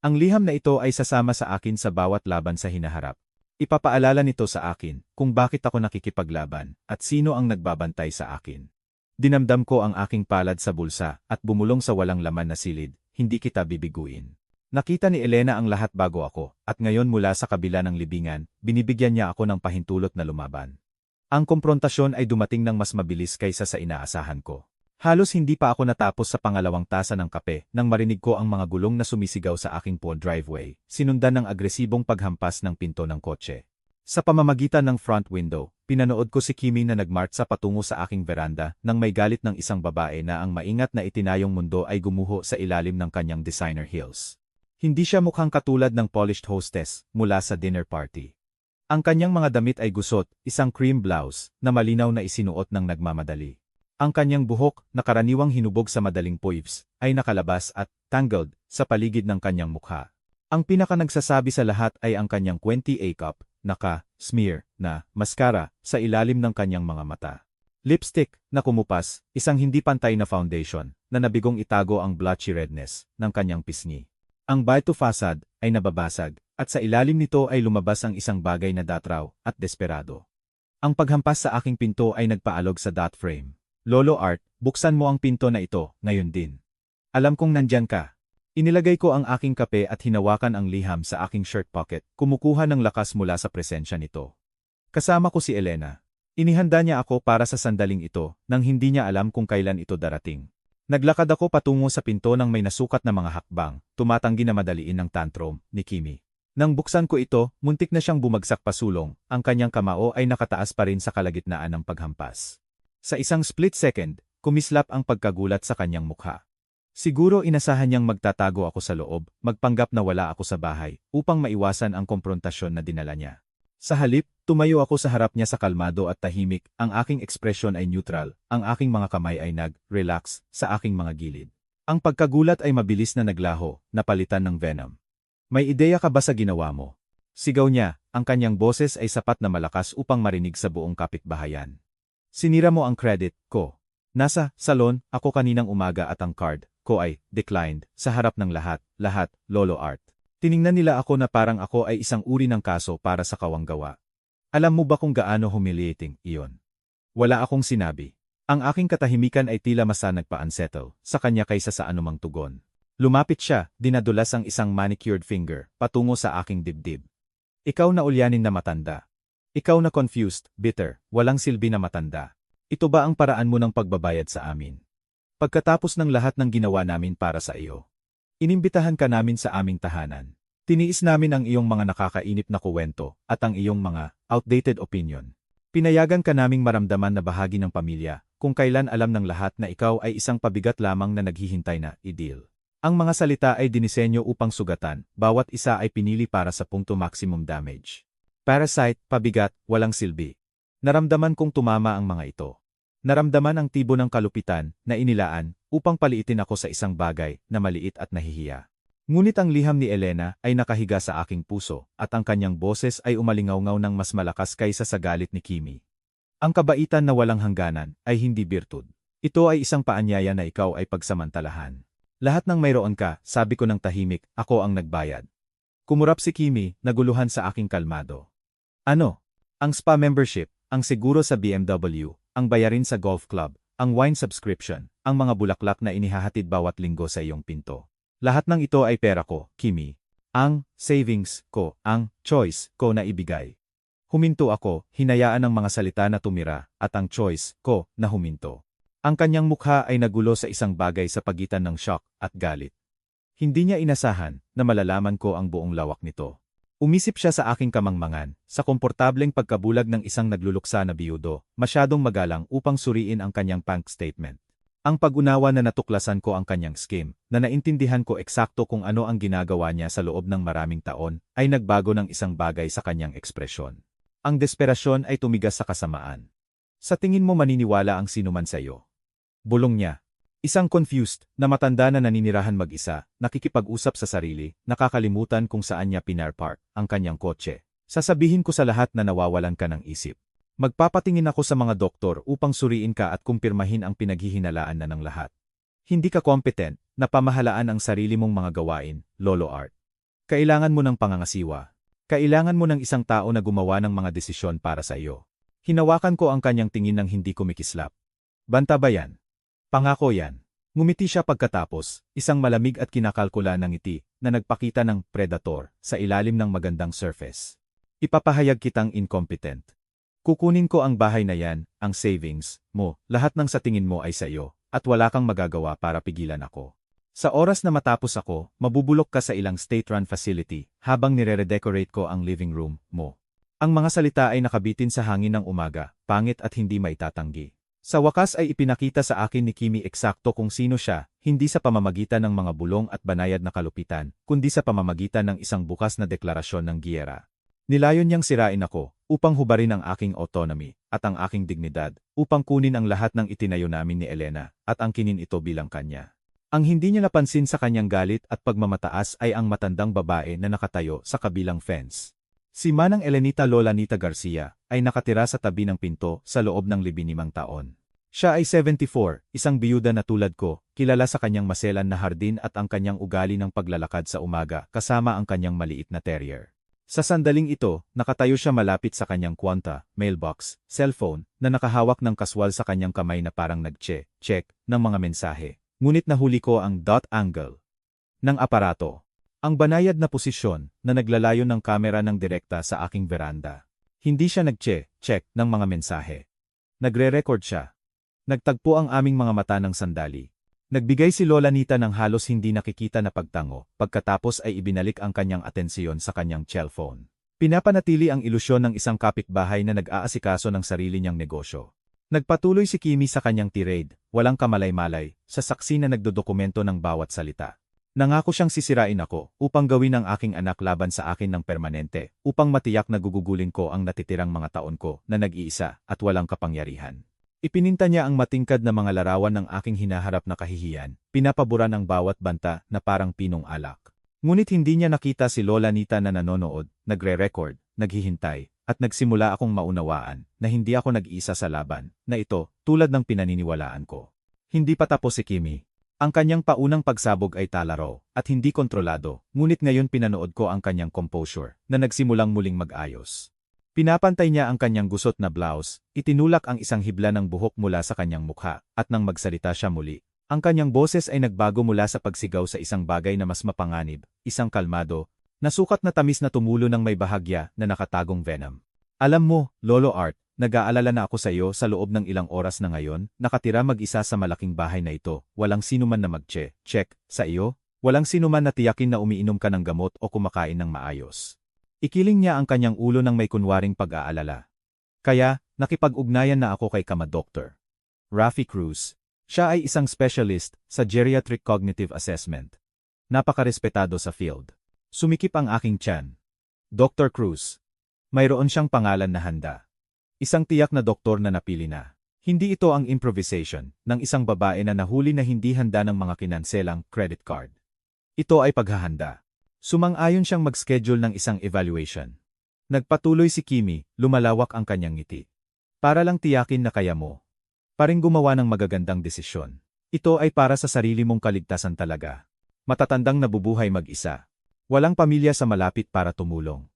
Ang liham na ito ay sasama sa akin sa bawat laban sa hinaharap. Ipapaalala nito sa akin kung bakit ako nakikipaglaban at sino ang nagbabantay sa akin. Dinamdam ko ang aking palad sa bulsa at bumulong sa walang laman na silid, hindi kita bibiguin. Nakita ni Elena ang lahat bago ako, at ngayon mula sa kabila ng libingan, binibigyan niya ako ng pahintulot na lumaban. Ang komprontasyon ay dumating ng mas mabilis kaysa sa inaasahan ko. Halos hindi pa ako natapos sa pangalawang tasa ng kape nang marinig ko ang mga gulong na sumisigaw sa aking driveway, sinundan ng agresibong paghampas ng pinto ng kotse. Sa pamamagitan ng front window, pinanood ko si Kimi na nagmartsa patungo sa aking veranda nang may galit ng isang babae na ang maingat na itinayong mundo ay gumuho sa ilalim ng kanyang designer heels. Hindi siya mukhang katulad ng polished hostess mula sa dinner party. Ang kanyang mga damit ay gusot, isang cream blouse na malinaw na isinuot ng nagmamadali. Ang kanyang buhok, na karaniwang hinubog sa madaling poifs, ay nakalabas at tangled sa paligid ng kanyang mukha. Ang pinaka-nagsasabi sa lahat ay ang kanyang 20A cup, naka-smear na mascara sa ilalim ng kanyang mga mata. Lipstick na kumupas, isang hindi pantay na foundation na nabigong itago ang blotchy redness ng kanyang pisngi. Ang baito facade ay nababasag, at sa ilalim nito ay lumabas ang isang bagay na datraw at desperado. Ang paghampas sa aking pinto ay nagpaalog sa dot frame. Lolo Art, buksan mo ang pinto na ito, ngayon din. Alam kong nandyan ka. Inilagay ko ang aking kape at hinawakan ang liham sa aking shirt pocket, kumukuha ng lakas mula sa presensya nito. Kasama ko si Elena. Inihanda niya ako para sa sandaling ito, nang hindi niya alam kung kailan ito darating. Naglakad ako patungo sa pinto ng may nasukat na mga hakbang, tumatanggi na madaliin ng tantrum ni Kimi. Nang buksan ko ito, muntik na siyang bumagsak pasulong, ang kanyang kamao ay nakataas pa rin sa kalagitnaan ng paghampas. Sa isang split second, kumislap ang pagkagulat sa kanyang mukha. Siguro inasahan niyang magtatago ako sa loob, magpanggap na wala ako sa bahay, upang maiwasan ang komprontasyon na dinala niya. Sa halip, tumayo ako sa harap niya sa kalmado at tahimik, ang aking ekspresyon ay neutral, ang aking mga kamay ay nag-relax sa aking mga gilid. Ang pagkagulat ay mabilis na naglaho, napalitan ng venom. May ideya ka ba sa ginawa mo? Sigaw niya, ang kanyang boses ay sapat na malakas upang marinig sa buong kapitbahayan. Sinira mo ang credit ko. Nasa salon ako kaninang umaga at ang card ko ay declined sa harap ng lahat, Lolo Art. Tiningnan nila ako na parang ako ay isang uri ng kaso para sa kawanggawa. Alam mo ba kung gaano humiliating iyon? Wala akong sinabi. Ang aking katahimikan ay tila mas nagpa-unsettle sa kanya kaysa sa anumang tugon. Lumapit siya, dinadulas ang isang manicured finger patungo sa aking dibdib. Ikaw na ulyanin na matanda. Ikaw na confused, bitter, walang silbi na matanda. Ito ba ang paraan mo ng pagbabayad sa amin? Pagkatapos ng lahat ng ginawa namin para sa iyo. Inimbitahan ka namin sa aming tahanan. Tiniis namin ang iyong mga nakakainip na kuwento at ang iyong mga outdated opinion. Pinayagan ka naming maramdaman na bahagi ng pamilya, kung kailan alam ng lahat na ikaw ay isang pabigat lamang na naghihintay na ideal. Ang mga salita ay dinisenyo upang sugatan, bawat isa ay pinili para sa punkto maximum damage. Parasite, pabigat, walang silbi. Naramdaman kong tumama ang mga ito. Naramdaman ang tibo ng kalupitan na inilaan upang paliitin ako sa isang bagay na maliit at nahihiya. Ngunit ang liham ni Elena ay nakahiga sa aking puso at ang kanyang boses ay umalingaw-ngaw ng mas malakas kaysa sa galit ni Kimi. Ang kabaitan na walang hangganan ay hindi birtud. Ito ay isang paanyaya na ikaw ay pagsamantalahan. Lahat ng mayroon ka, sabi ko ng tahimik, ako ang nagbayad. Kumurap si Kimi, naguluhan sa aking kalmado. Ano? Ang spa membership, ang seguro sa BMW, ang bayarin sa golf club, ang wine subscription, ang mga bulaklak na inihahatid bawat linggo sa iyong pinto. Lahat ng ito ay pera ko, Kimi. Ang savings ko, ang choice ko na ibigay. Huminto ako, hinayaan ang mga salita na tumira, at ang choice ko na huminto. Ang kanyang mukha ay nagulo sa isang bagay sa pagitan ng shock at galit. Hindi niya inasahan na malalaman ko ang buong lawak nito. Umisip siya sa aking kamangmangan, sa komportableng pagkabulag ng isang nagluluksa na biyudo, masyadong magalang upang suriin ang kanyang bank statement. Ang pag-unawa na natuklasan ko ang kanyang scheme, na naintindihan ko eksakto kung ano ang ginagawa niya sa loob ng maraming taon, ay nagbago ng isang bagay sa kanyang ekspresyon. Ang desperasyon ay tumigas sa kasamaan. Sa tingin mo maniniwala ang sinuman sa iyo? Bulong niya. Isang confused, na matanda na naninirahan mag-isa, nakikipag-usap sa sarili, nakakalimutan kung saan niya pinarpark ang kanyang kotse. Sasabihin ko sa lahat na nawawalan ka ng isip. Magpapatingin ako sa mga doktor upang suriin ka at kumpirmahin ang pinaghihinalaan na ng lahat. Hindi ka competent, na pamahalaan ang sarili mong mga gawain, Lolo Art. Kailangan mo ng pangangasiwa. Kailangan mo ng isang tao na gumawa ng mga desisyon para sa iyo. Hinawakan ko ang kanyang tingin ng hindi kumikislap. Banta ba yan? Pangako yan. Ngumiti siya pagkatapos, isang malamig at kinakalkula ng ngiti na nagpakita ng predator sa ilalim ng magandang surface. Ipapahayag kitang incompetent. Kukunin ko ang bahay na yan, ang savings mo, lahat ng sa tingin mo ay sa iyo, at wala kang magagawa para pigilan ako. Sa oras na matapos ako, mabubulok ka sa ilang state-run facility habang nire-redecorate ko ang living room mo. Ang mga salita ay nakabitin sa hangin ng umaga, pangit at hindi maitatanggi. Sa wakas ay ipinakita sa akin ni Kimi eksakto kung sino siya, hindi sa pamamagitan ng mga bulong at banayad na kalupitan, kundi sa pamamagitan ng isang bukas na deklarasyon ng giyera. Nilayon niyang sirain ako, upang hubarin ang aking autonomy, at ang aking dignidad, upang kunin ang lahat ng itinayo namin ni Elena, at angkinin ito bilang kanya. Ang hindi niya napansin sa kanyang galit at pagmamataas ay ang matandang babae na nakatayo sa kabilang fence. Si Manang Elenita Lola Nita Garcia ay nakatira sa tabi ng pinto sa loob ng 15 taon. Siya ay 74, isang biyuda na tulad ko, kilala sa kanyang maselan na hardin at ang kanyang ugali ng paglalakad sa umaga kasama ang kanyang maliit na terrier. Sa sandaling ito, nakatayo siya malapit sa kanyang kwanta, mailbox, cellphone, na nakahawak ng kaswal sa kanyang kamay na parang nag-check ng mga mensahe. Ngunit nahuli ko ang dot angle ng aparato. Ang banayad na posisyon na naglalayo ng kamera ng direkta sa aking veranda. Hindi siya nag-check ng mga mensahe. Nagre-record siya. Nagtagpo ang aming mga mata ng sandali. Nagbigay si Lola Nita ng halos hindi nakikita na pagtango, pagkatapos ay ibinalik ang kanyang atensiyon sa kanyang cellphone. Pinapanatili ang ilusyon ng isang kapitbahay na nag-aasikaso ng sarili niyang negosyo. Nagpatuloy si Kimi sa kanyang tirade, walang kamalay-malay, sa saksi na nagdodokumento ng bawat salita. Nangako siyang sisirain ako upang gawin ang aking anak laban sa akin ng permanente, upang matiyak na gugugulin ko ang natitirang mga taon ko na nag-iisa at walang kapangyarihan. Ipininta niya ang matingkad na mga larawan ng aking hinaharap na kahihiyan, pinapaboran ang bawat banta na parang pinong alak. Ngunit hindi niya nakita si Lola Nita na nanonood, nagre-record, naghihintay, at nagsimula akong maunawaan na hindi ako nag-iisa sa laban, na ito, tulad ng pinaniniwalaan ko. Hindi pa tapos si Kimi. Ang kanyang paunang pagsabog ay talaro, at hindi kontrolado, ngunit ngayon pinanood ko ang kanyang composure, na nagsimulang muling mag-ayos. Pinapantay niya ang kanyang gusot na blouse, itinulak ang isang hibla ng buhok mula sa kanyang mukha, at nang magsalita siya muli, ang kanyang boses ay nagbago mula sa pagsigaw sa isang bagay na mas mapanganib, isang kalmado, nasukat na tamis na tumulo ng may bahagya na nakatagong venom. Alam mo, Lolo Art, nag-aalala na ako sa iyo sa loob ng ilang oras na ngayon, nakatira mag-isa sa malaking bahay na ito, walang sinuman na mag-check sa iyo, walang sinuman na tiyakin na umiinom ka ng gamot o kumakain ng maayos. Ikiling niya ang kanyang ulo ng may kunwaring pag-aalala. Kaya, Nakipag-ugnayan na ako kay Dr. Rafi Cruz. Siya ay isang specialist sa geriatric cognitive assessment. Napakarespetado sa field. Sumikip ang aking tiyan. Dr. Cruz. Mayroon siyang pangalan na handa. Isang tiyak na doktor na napili na. Hindi ito ang improvisation ng isang babae na nahuli na hindi handa ng mga kinanselang credit card. Ito ay paghahanda. Sumang-ayon siyang mag-schedule ng isang evaluation. Nagpatuloy si Kimi, lumalawak ang kanyang ngiti. Para lang tiyakin na kaya mo. Paring gumawa ng magagandang desisyon. Ito ay para sa sarili mong kaligtasan talaga. Matatandang nabubuhay mag-isa. Walang pamilya sa malapit para tumulong.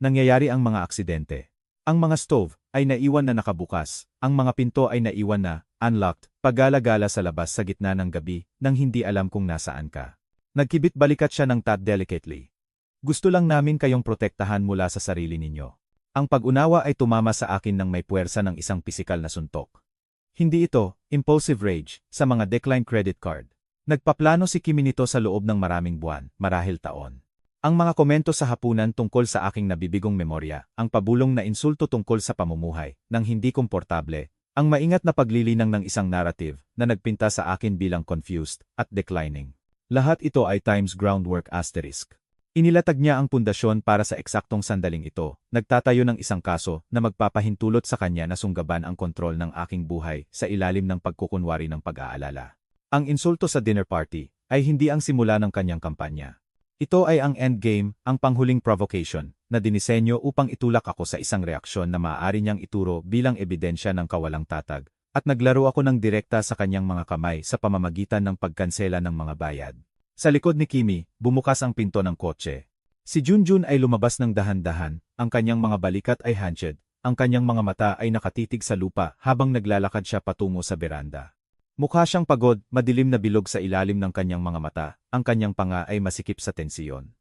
Nangyayari ang mga aksidente. Ang mga stove ay naiwan na nakabukas, ang mga pinto ay naiwan na, unlocked, paggala-gala sa labas sa gitna ng gabi, nang hindi alam kung nasaan ka. Nagkibit balikat siya ng tat delicately. Gusto lang namin kayong protektahan mula sa sarili ninyo. Ang pag-unawa ay tumama sa akin ng may puwersa ng isang pisikal na suntok. Hindi ito, impulsive rage, sa mga declined credit card. Nagpaplano si Kimi nito sa loob ng maraming buwan, marahil taon. Ang mga komento sa hapunan tungkol sa aking nabibigong memorya, ang pabulong na insulto tungkol sa pamumuhay, ng hindi komportable, ang maingat na paglilinang ng isang narrative na nagpinta sa akin bilang confused at declining. Lahat ito ay Times groundwork asterisk. Inilatag niya ang pundasyon para sa eksaktong sandaling ito, nagtatayo ng isang kaso na magpapahintulot sa kanya na sunggaban ang kontrol ng aking buhay sa ilalim ng pagkukunwari ng pag-aalala. Ang insulto sa dinner party ay hindi ang simula ng kanyang kampanya. Ito ay ang endgame, ang panghuling provocation, na dinisenyo upang itulak ako sa isang reaksyon na maaari niyang ituro bilang ebidensya ng kawalang tatag, at naglaro ako ng direkta sa kanyang mga kamay sa pamamagitan ng pagkansela ng mga bayad. Sa likod ni Kimi, bumukas ang pinto ng kotse. Si Junjun ay lumabas ng dahan-dahan, ang kanyang mga balikat ay handshake, ang kanyang mga mata ay nakatitig sa lupa habang naglalakad siya patungo sa beranda. Mukha siyang pagod, madilim na bilog sa ilalim ng kanyang mga mata, ang kanyang panga ay masikip sa tensiyon.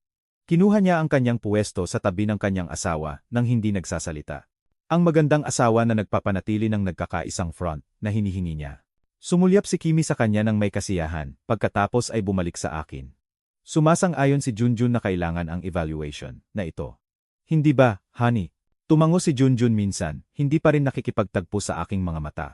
Kinuha niya ang kanyang puwesto sa tabi ng kanyang asawa nang hindi nagsasalita. Ang magandang asawa na nagpapanatili ng nagkakaisang front na hinihingi niya. Sumulyap si Kimi sa kanya ng may kasiyahan, pagkatapos ay bumalik sa akin. Sumasang-ayon si Junjun na kailangan ang evaluation na ito. Hindi ba, honey? Tumango si Junjun minsan, hindi pa rin nakikipagtagpo sa aking mga mata.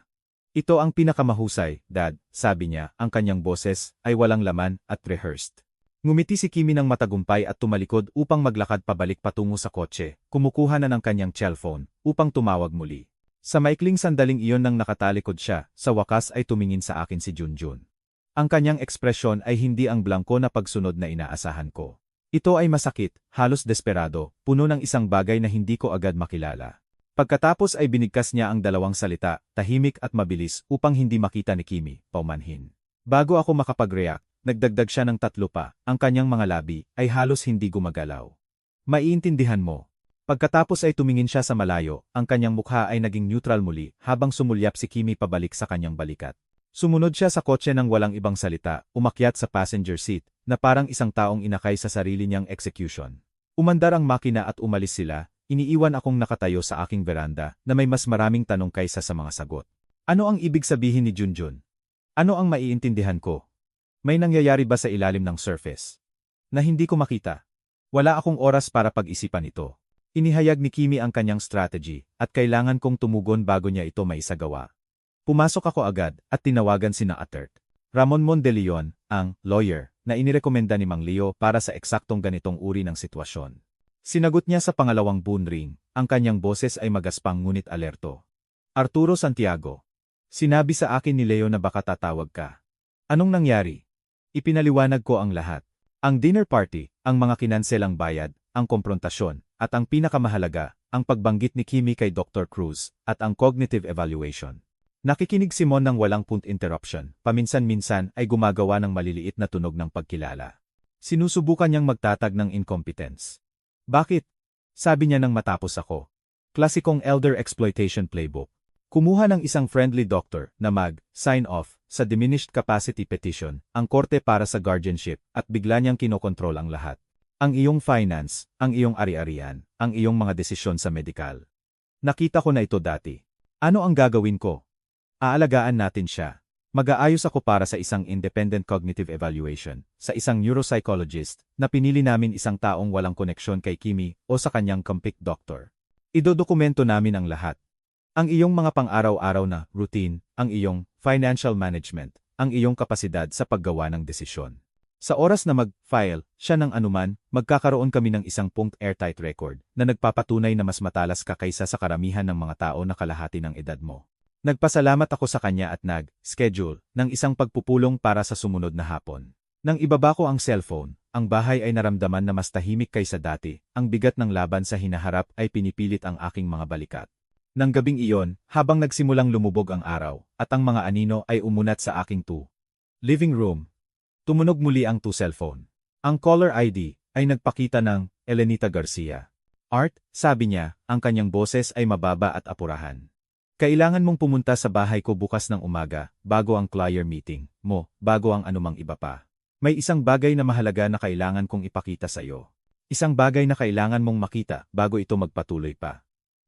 Ito ang pinakamahusay, Dad, sabi niya, ang kanyang boses ay walang laman at rehearsed. Ngumiti si Kimi ng matagumpay at tumalikod upang maglakad pabalik patungo sa kotse, kumukuha na ng kanyang cellphone upang tumawag muli. Sa maikling sandaling iyon nang nakatalikod siya, sa wakas ay tumingin sa akin si Junjun. Ang kanyang ekspresyon ay hindi ang blangko na pagsunod na inaasahan ko. Ito ay masakit, halos desperado, puno ng isang bagay na hindi ko agad makilala. Pagkatapos ay binigkas niya ang dalawang salita, tahimik at mabilis, upang hindi makita ni Kimi, paumanhin. Bago ako makapag-react, nagdagdag siya ng 3 pa, ang kanyang mga labi ay halos hindi gumagalaw. Maiintindihan mo. Pagkatapos ay tumingin siya sa malayo, ang kanyang mukha ay naging neutral muli habang sumulyap si Kimi pabalik sa kanyang balikat. Sumunod siya sa kotse nang walang ibang salita, umakyat sa passenger seat, na parang isang taong inakay sa sarili niyang execution. Umandar ang makina at umalis sila, iniiwan akong nakatayo sa aking veranda na may mas maraming tanong kaysa sa mga sagot. Ano ang ibig sabihin ni Junjun? Ano ang maiintindihan ko? May nangyayari ba sa ilalim ng surface? Na hindi ko makita. Wala akong oras para pag-isipan ito. Inihayag ni Kimi ang kanyang strategy, at kailangan kong tumugon bago niya ito maisagawa. Pumasok ako agad, at tinawagan sina Atert. Ramon Mondeleon, ang lawyer, na inirekomenda ni Mang Leo para sa eksaktong ganitong uri ng sitwasyon. Sinagot niya sa pangalawang phone ring, ang kanyang boses ay magaspang ngunit alerto. Arturo Santiago. Sinabi sa akin ni Leo na baka tatawag ka. Anong nangyari? Ipinaliwanag ko ang lahat. Ang dinner party, ang mga kinanselang bayad, ang komprontasyon, at ang pinakamahalaga, ang pagbanggit ni Kimi kay Dr. Cruz, at ang cognitive evaluation. Nakikinig si Mon ng walang punt interruption, paminsan-minsan ay gumagawa ng maliliit na tunog ng pagkilala. Sinusubukan niyang magtatag ng incompetence. Bakit? Sabi niya nang matapos ako. Klasikong elder exploitation playbook. Kumuha ng isang friendly doctor na mag-sign off sa diminished capacity petition, ang korte para sa guardianship, at bigla niyang kinokontrol ang lahat. Ang iyong finance, ang iyong ari-arian, ang iyong mga desisyon sa medikal. Nakita ko na ito dati. Ano ang gagawin ko? Aalagaan natin siya. Mag-aayos ako para sa isang independent cognitive evaluation, sa isang neuropsychologist, na pinili namin isang taong walang koneksyon kay Kimi o sa kanyang compik doctor. Idodokumento namin ang lahat. Ang iyong mga pang-araw-araw na routine, ang iyong financial management, ang iyong kapasidad sa paggawa ng desisyon. Sa oras na mag-file siya ng anuman, magkakaroon kami ng isang airtight record na nagpapatunay na mas matalas ka kaysa sa karamihan ng mga tao na kalahati ng edad mo. Nagpasalamat ako sa kanya at nag-schedule ng isang pagpupulong para sa sumunod na hapon. Nang ibaba ko ang cellphone, ang bahay ay naramdaman na mas tahimik kaysa dati, ang bigat ng laban sa hinaharap ay pinipilit ang aking mga balikat. Nang gabing iyon, habang nagsimulang lumubog ang araw, at ang mga anino ay umunat sa aking living room, tumunog muli ang cellphone. Ang caller ID ay nagpakita ng Elenita Garcia. Art, sabi niya, ang kanyang boses ay mababa at apurahan. Kailangan mong pumunta sa bahay ko bukas ng umaga, bago ang client meeting mo, bago ang anumang iba pa. May isang bagay na mahalaga na kailangan kong ipakita sa iyo. Isang bagay na kailangan mong makita bago ito magpatuloy pa.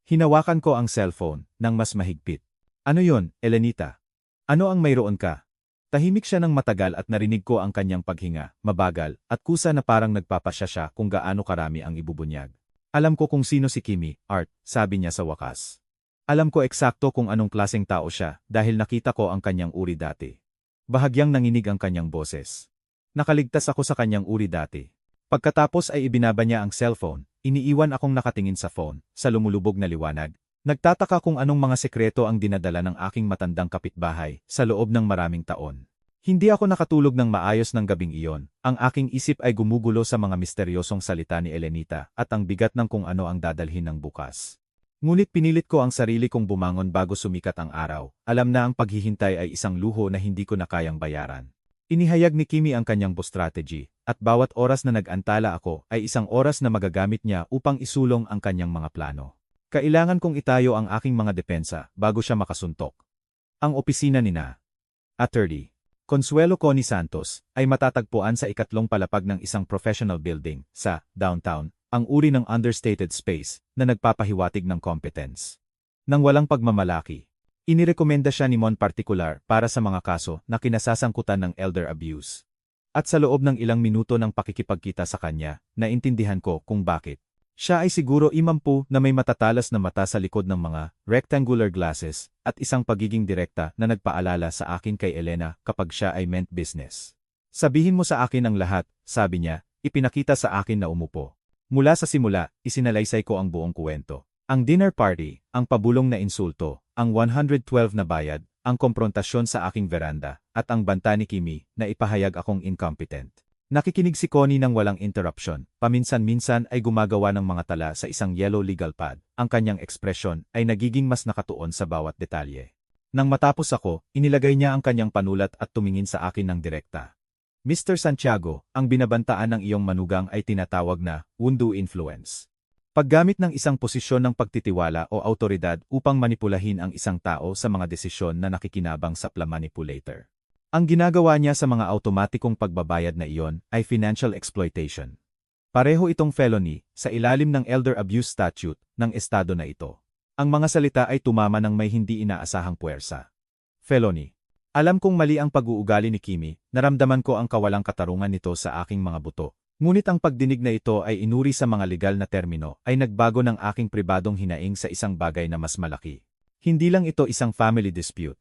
Hinawakan ko ang cellphone nang mas mahigpit. Ano yon, Elenita? Ano ang mayroon ka? Tahimik siya ng matagal at narinig ko ang kanyang paghinga, mabagal, at kusa na parang nagpapasya siya kung gaano karami ang ibubunyag. Alam ko kung sino si Kimi, Art, sabi niya sa wakas. Alam ko eksakto kung anong klaseng tao siya dahil nakita ko ang kanyang uri dati. Bahagyang nanginig ang kanyang boses. Nakaligtas ako sa kanyang uri dati. Pagkatapos ay ibinaba niya ang cellphone, iniiwan akong nakatingin sa phone, sa lumulubog na liwanag. Nagtataka kung anong mga sekreto ang dinadala ng aking matandang kapitbahay sa loob ng maraming taon. Hindi ako nakatulog ng maayos ng gabing iyon, ang aking isip ay gumugulo sa mga misteryosong salita ni Elenita at ang bigat ng kung ano ang dadalhin ng bukas. Ngunit pinilit ko ang sarili kong bumangon bago sumikat ang araw, alam na ang paghihintay ay isang luho na hindi ko na kayang bayaran. Inihayag ni Kimi ang kanyang strategy, at bawat oras na nag-antala ako ay isang oras na magagamit niya upang isulong ang kanyang mga plano. Kailangan kong itayo ang aking mga depensa bago siya makasuntok. Ang opisina ni Attorney Consuelo Connie Santos ay matatagpuan sa ikatlong palapag ng isang professional building sa downtown, ang uri ng understated space na nagpapahiwatig ng competence. Nang walang pagmamalaki, inirekomenda siya ni Mon partikular para sa mga kaso na kinasasangkutan ng elder abuse. At sa loob ng ilang minuto ng pakikipagkita sa kanya, naintindihan ko kung bakit. Siya ay siguro imampu na may matatalas na mata sa likod ng mga rectangular glasses at isang pagiging direkta na nagpaalala sa akin kay Elena kapag siya ay meant business. Sabihin mo sa akin ang lahat, sabi niya, ipinakita sa akin na umupo. Mula sa simula, isinalaysay ko ang buong kwento. Ang dinner party, ang pabulong na insulto, ang 112 na bayad, ang komprontasyon sa aking veranda, at ang banta ni Kimi na ipahayag akong incompetent. Nakikinig si Connie ng walang interruption, paminsan-minsan ay gumagawa ng mga tala sa isang yellow legal pad, ang kanyang ekspresyon ay nagiging mas nakatuon sa bawat detalye. Nang matapos ako, inilagay niya ang kanyang panulat at tumingin sa akin ng direkta. Mr. Santiago, ang binabantaan ng iyong manugang ay tinatawag na undue influence. Paggamit ng isang posisyon ng pagtitiwala o autoridad upang manipulahin ang isang tao sa mga desisyon na nakikinabang sa manipulator. Ang ginagawa niya sa mga automatikong pagbabayad na iyon ay financial exploitation. Pareho itong felony sa ilalim ng Elder Abuse Statute ng estado na ito. Ang mga salita ay tumama ng may hindi inaasahang puwersa. Felony. Alam kong mali ang pag-uugali ni Kimi, naramdaman ko ang kawalang katarungan nito sa aking mga buto. Ngunit ang pagdinig na ito ay inuri sa mga legal na termino ay nagbago ng aking pribadong hinaing sa isang bagay na mas malaki. Hindi lang ito isang family dispute.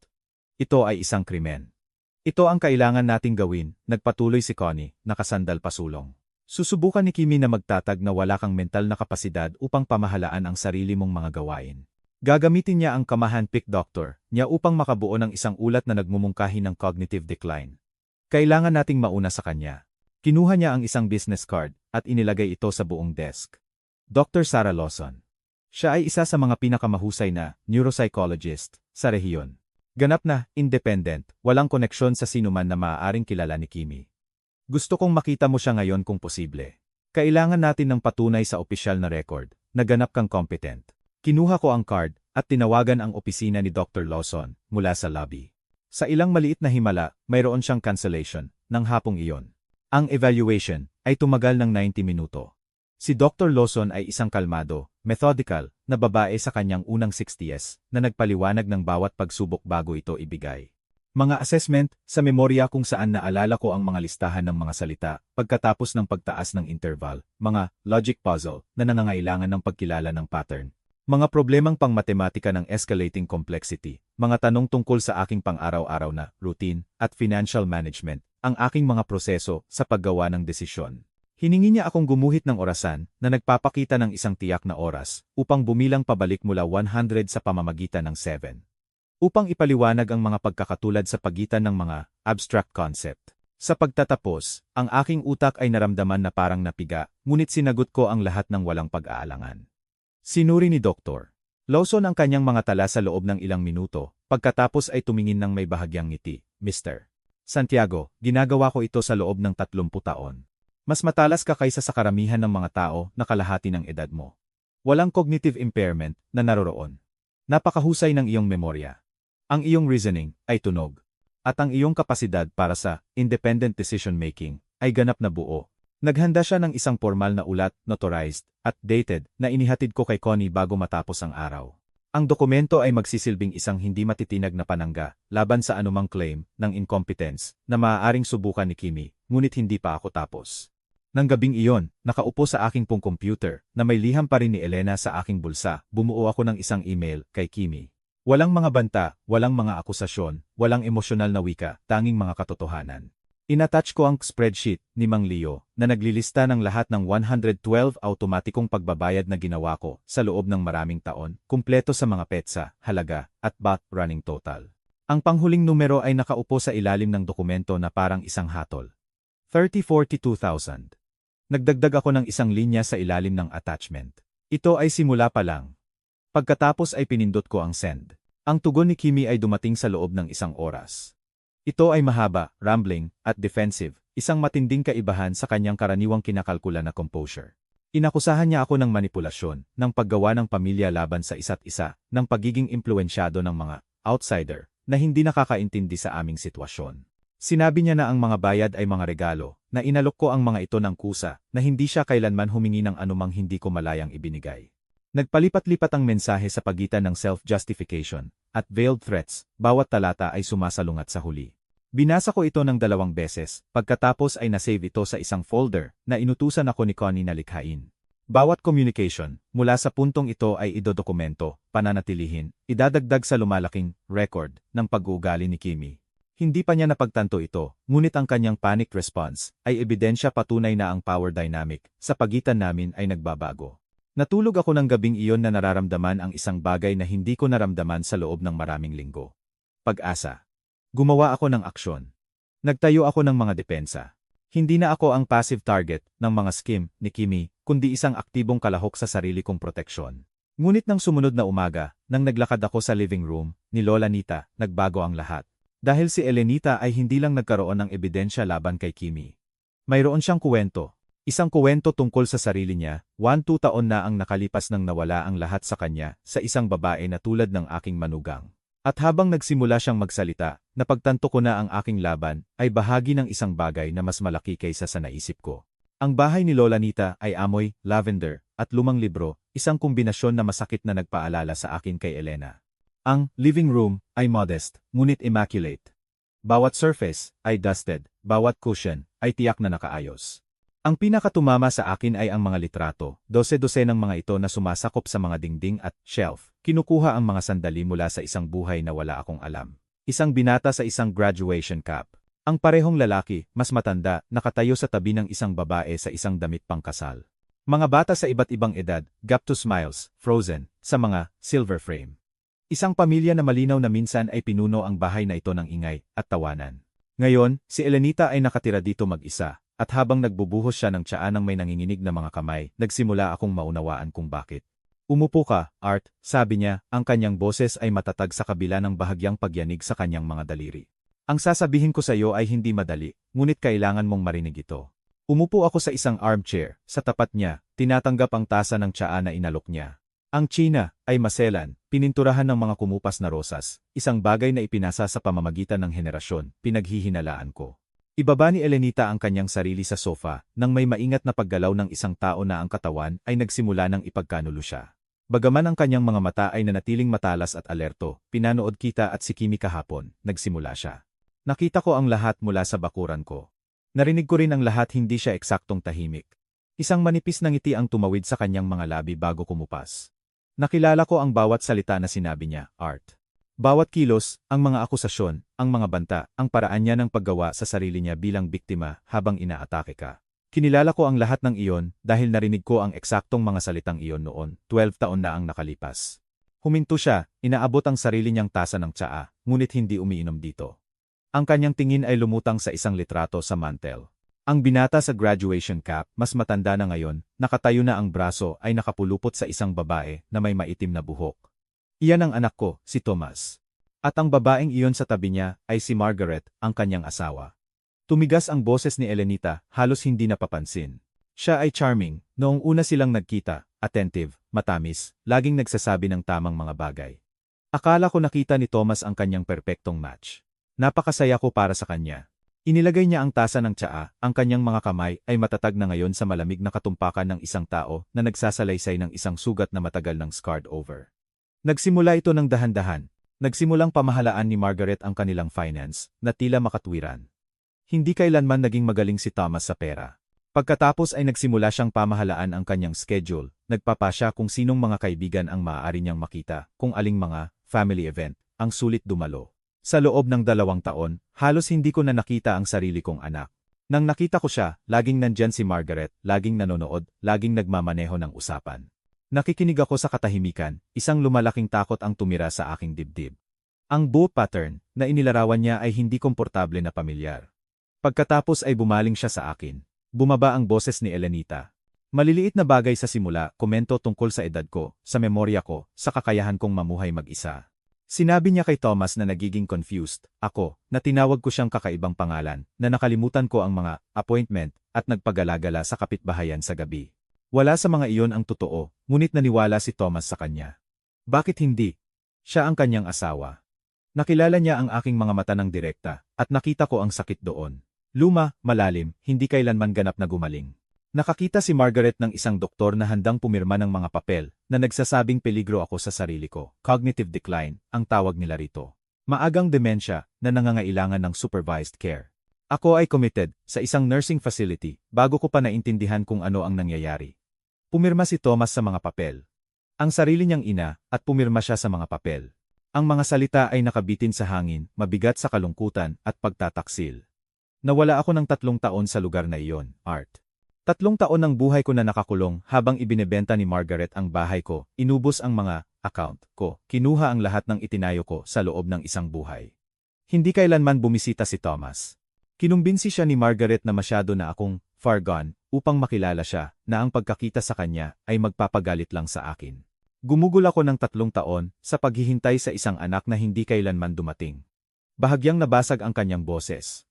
Ito ay isang krimen. Ito ang kailangan nating gawin, nagpatuloy si Connie, nakasandal pasulong. Susubukan ni Kimi na magtatag na wala kang mental na kapasidad upang pamahalaan ang sarili mong mga gawain. Gagamitin niya ang kamahan-pick doctor niya upang makabuo ng isang ulat na nagmumungkahi ng cognitive decline. Kailangan nating mauna sa kanya. Kinuha niya ang isang business card at inilagay ito sa buong desk. Dr. Sarah Lawson. Siya ay isa sa mga pinakamahusay na neuropsychologist sa rehiyon. Ganap na, independent, walang koneksyon sa sinuman na maaaring kilala ni Kimi. Gusto kong makita mo siya ngayon kung posible. Kailangan natin ng patunay sa opisyal na record na ganap kang competent. Kinuha ko ang card at tinawagan ang opisina ni Dr. Lawson mula sa lobby. Sa ilang maliit na himala, mayroon siyang cancellation ng hapong iyon. Ang evaluation ay tumagal ng 90 minuto. Si Dr. Lawson ay isang kalmado, methodical, na babae sa kanyang unang 60s na nagpaliwanag ng bawat pagsubok bago ito ibigay. Mga assessment sa memorya kung saan naalala ko ang mga listahan ng mga salita pagkatapos ng pagtaas ng interval, mga logic puzzle na nangangailangan ng pagkilala ng pattern. Mga problemang pang-matematika ng escalating complexity, mga tanong tungkol sa aking pang-araw-araw na routine at financial management, ang aking mga proseso sa paggawa ng desisyon. Hiningi niya akong gumuhit ng orasan na nagpapakita ng isang tiyak na oras upang bumilang pabalik mula 100 sa pamamagitan ng 7. Upang ipaliwanag ang mga pagkakatulad sa pagitan ng mga abstract concept. Sa pagtatapos, ang aking utak ay naramdaman na parang napiga, ngunit sinagot ko ang lahat ng walang pag-aalangan. Sinuri ni Dr. Lawson ang kanyang mga tala sa loob ng ilang minuto, pagkatapos ay tumingin ng may bahagyang ngiti. Mr. Santiago, ginagawa ko ito sa loob ng 30 taon. Mas matalas ka kaysa sa karamihan ng mga tao na kalahati ng edad mo. Walang cognitive impairment na naroroon. Napakahusay ng iyong memorya. Ang iyong reasoning ay tunog. At ang iyong kapasidad para sa independent decision-making ay ganap na buo. Naghanda siya ng isang formal na ulat, notarized, at dated, na inihatid ko kay Connie bago matapos ang araw. Ang dokumento ay magsisilbing isang hindi matitinag na panangga laban sa anumang claim ng incompetence na maaaring subukan ni Kimi, ngunit hindi pa ako tapos. Nang gabing iyon, nakaupo sa aking pong computer na may liham pa rin ni Elena sa aking bulsa, bumuo ako ng isang email kay Kimi. Walang mga banta, walang mga akusasyon, walang emosyonal na wika, tanging mga katotohanan. Inattach ko ang spreadsheet ni Mang Leo na naglilista ng lahat ng 112 automatikong pagbabayad na ginawa ko sa loob ng maraming taon, kumpleto sa mga petsa, halaga, at baht running total. Ang panghuling numero ay nakaupo sa ilalim ng dokumento na parang isang hatol. 3042,000. Nagdagdag ako ng isang linya sa ilalim ng attachment. Ito ay simula pa lang. Pagkatapos ay pinindot ko ang send. Ang tugon ni Kimi ay dumating sa loob ng isang oras. Ito ay mahaba, rambling, at defensive, isang matinding kaibahan sa kanyang karaniwang kinakalkula na composure. Inakusahan niya ako ng manipulasyon, ng paggawa ng pamilya laban sa isa't isa, ng pagiging impluensyado ng mga outsider na hindi nakakaintindi sa aming sitwasyon. Sinabi niya na ang mga bayad ay mga regalo, na inalok ko ang mga ito ng kusa, na hindi siya kailanman humingi ng anumang hindi ko malayang ibinigay. Nagpalipat-lipat ang mensahe sa pagitan ng self-justification at veiled threats, bawat talata ay sumasalungat sa huli. Binasa ko ito ng 2 beses, pagkatapos ay nasave ito sa isang folder na inutusan ako ni Connie na likhain. Bawat communication, mula sa puntong ito ay idodokumento, pananatilihin, idadagdag sa lumalaking record ng pag-uugali ni Kimi. Hindi pa niya napagtanto ito, ngunit ang kanyang panic response ay ebidensya patunay na ang power dynamic sa pagitan namin ay nagbabago. Natulog ako ng gabing iyon na nararamdaman ang isang bagay na hindi ko naramdaman sa loob ng maraming linggo. Pag-asa. Gumawa ako ng aksyon. Nagtayo ako ng mga depensa. Hindi na ako ang passive target ng mga scheme ni Kimi, kundi isang aktibong kalahok sa sarili kong proteksyon. Ngunit nang sumunod na umaga, nang naglakad ako sa living room ni Lola Nita, nagbago ang lahat. Dahil si Elenita ay hindi lang nagkaroon ng ebidensya laban kay Kimi. Mayroon siyang kuwento. Isang kuwento tungkol sa sarili niya, 1-2 taon na ang nakalipas nang nawala ang lahat sa kanya sa isang babae na tulad ng aking manugang. At habang nagsimula siyang magsalita, napagtanto ko na ang aking laban ay bahagi ng isang bagay na mas malaki kaysa sa naisip ko. Ang bahay ni Lola Nita ay amoy, lavender, at lumang libro, isang kombinasyon na masakit na nagpaalala sa akin kay Elena. Ang living room ay modest, ngunit immaculate. Bawat surface ay dusted, bawat cushion ay tiyak na nakaayos. Ang pinakatumama sa akin ay ang mga litrato, 12 ng mga ito na sumasakop sa mga dingding at shelf. Kinukuha ang mga sandali mula sa isang buhay na wala akong alam. Isang binata sa isang graduation cap. Ang parehong lalaki, mas matanda, nakatayo sa tabi ng isang babae sa isang damit pangkasal. Mga bata sa iba't ibang edad, gap to smiles, frozen, sa mga silver frame. Isang pamilya na malinaw na minsan ay pinuno ang bahay na ito ng ingay at tawanan. Ngayon, si Elenita ay nakatira dito mag-isa, at habang nagbubuhos siya ng tsaa ng may nanginginig na mga kamay, nagsimula akong maunawaan kung bakit. Umupo ka, Art, sabi niya, ang kanyang boses ay matatag sa kabila ng bahagyang pagyanig sa kanyang mga daliri. Ang sasabihin ko sa iyo ay hindi madali, ngunit kailangan mong marinig ito. Umupo ako sa isang armchair, sa tapat niya, tinatanggap ang tasa ng tsaa na inalok niya. Ang tsina ay maselan, pininturahan ng mga kumupas na rosas, isang bagay na ipinasa sa pamamagitan ng henerasyon, pinaghihinalaan ko. Ibaba ni Elenita ang kanyang sarili sa sofa, nang may maingat na paggalaw ng isang tao na ang katawan ay nagsimula ng ipagkanulo siya. Bagaman ang kanyang mga mata ay nanatiling matalas at alerto, pinanood kita at si Kimi kahapon, nagsimula siya. Nakita ko ang lahat mula sa bakuran ko. Narinig ko rin ang lahat, hindi siya eksaktong tahimik. Isang manipis na ngiti ang tumawid sa kanyang mga labi bago kumupas. Nakilala ko ang bawat salita na sinabi niya, Art. Bawat kilos, ang mga akusasyon, ang mga banta, ang paraan niya ng paggawa sa sarili niya bilang biktima habang inaatake ka. Kinilala ko ang lahat ng iyon dahil narinig ko ang eksaktong mga salitang iyon noon, 12 taon na ang nakalipas. Huminto siya, inaabot ang sarili niyang tasa ng tsaa, ngunit hindi umiinom dito. Ang kanyang tingin ay lumutang sa isang litrato sa mantel. Ang binata sa graduation cap, mas matanda na ngayon, nakatayo na ang braso ay nakapulupot sa isang babae na may maitim na buhok. Iyan ang anak ko, si Thomas. At ang babaeng iyon sa tabi niya ay si Margaret, ang kanyang asawa. Tumigas ang boses ni Elenita, halos hindi napapansin. Siya ay charming, noong una silang nagkita, attentive, matamis, laging nagsasabi ng tamang mga bagay. Akala ko nakita ni Thomas ang kanyang perpektong match. Napakasaya ko para sa kanya. Inilagay niya ang tasa ng tsaa, ang kanyang mga kamay ay matatag na ngayon sa malamig na katumpakan ng isang tao na nagsasalaysay ng isang sugat na matagal ng scarred over. Nagsimula ito ng dahan-dahan. Nagsimulang pamahalaan ni Margaret ang kanilang finance, na tila makatwiran. Hindi kailanman naging magaling si Thomas sa pera. Pagkatapos ay nagsimula siyang pamahalaan ang kanyang schedule, nagpapasya kung sinong mga kaibigan ang maaari niyang makita, kung aling mga family event, ang sulit dumalo. Sa loob ng 2 taon, halos hindi ko na nakita ang sarili kong anak. Nang nakita ko siya, laging nandyan si Margaret, laging nanonood, laging nagmamaneho ng usapan. Nakikinig ako sa katahimikan, isang lumalaking takot ang tumira sa aking dibdib. Ang buo pattern na inilarawan niya ay hindi komportable na pamilyar. Pagkatapos ay bumaling siya sa akin. Bumaba ang boses ni Elenita. Maliliit na bagay sa simula, komento tungkol sa edad ko, sa memorya ko, sa kakayahan kong mamuhay mag-isa. Sinabi niya kay Thomas na nagiging confused, ako, na tinawag ko siyang kakaibang pangalan, na nakalimutan ko ang mga appointment at nagpagalagala sa kapitbahayan sa gabi. Wala sa mga iyon ang totoo, ngunit naniwala si Thomas sa kanya. Bakit hindi? Siya ang kanyang asawa. Nakilala niya ang aking mga mata ng direkta, at nakita ko ang sakit doon. Luma, malalim, hindi kailanman ganap na gumaling. Nakakita si Margaret ng isang doktor na handang pumirma ng mga papel, na nagsasabing peligro ako sa sarili ko. Cognitive decline, ang tawag nila rito. Maagang demensya, na nangangailangan ng supervised care. Ako ay committed, sa isang nursing facility, bago ko pa naintindihan kung ano ang nangyayari. Pumirma si Thomas sa mga papel. Ang sarili niyang ina, at pumirma siya sa mga papel. Ang mga salita ay nakabitin sa hangin, mabigat sa kalungkutan, at pagtataksil. Nawala ako ng 3 taon sa lugar na iyon, Art. 3 taon ng buhay ko na nakakulong habang ibinebenta ni Margaret ang bahay ko, inubos ang mga account ko, kinuha ang lahat ng itinayo ko sa loob ng isang buhay. Hindi kailanman bumisita si Thomas. Kinumbinsi siya ni Margaret na masyado na akong far gone upang makilala siya na ang pagkakita sa kanya ay magpapagalit lang sa akin. Gumugol ako ng 3 taon sa paghihintay sa isang anak na hindi kailanman dumating. Bahagyang nabasag ang kanyang boses.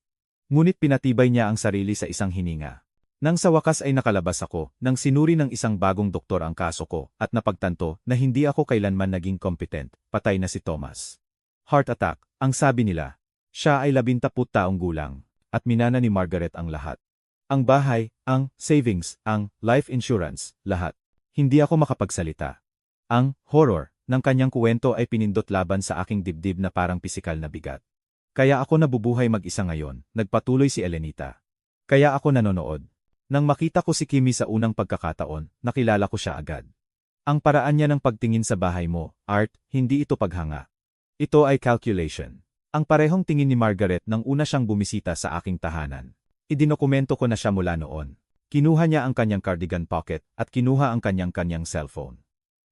Ngunit pinatibay niya ang sarili sa isang hininga. Nang sa wakas ay nakalabas ako, nang sinuri ng isang bagong doktor ang kaso ko at napagtanto na hindi ako kailanman naging competent, patay na si Thomas. Heart attack, ang sabi nila. Siya ay 10 taong gulang, at minana ni Margaret ang lahat. Ang bahay, ang savings, ang life insurance, lahat. Hindi ako makapagsalita. Ang horror ng kanyang kuwento ay pinindot laban sa aking dibdib na parang pisikal na bigat. Kaya ako nabubuhay mag-isa ngayon, nagpatuloy si Elenita. Kaya ako nanonood. Nang makita ko si Kimi sa unang pagkakataon, nakilala ko siya agad. Ang paraan niya ng pagtingin sa bahay mo, Art, hindi ito paghanga. Ito ay calculation. Ang parehong tingin ni Margaret nang una siyang bumisita sa aking tahanan. Idinokumento ko na siya mula noon. Kinuha niya ang kanyang cardigan pocket at kinuha ang kanyang cellphone.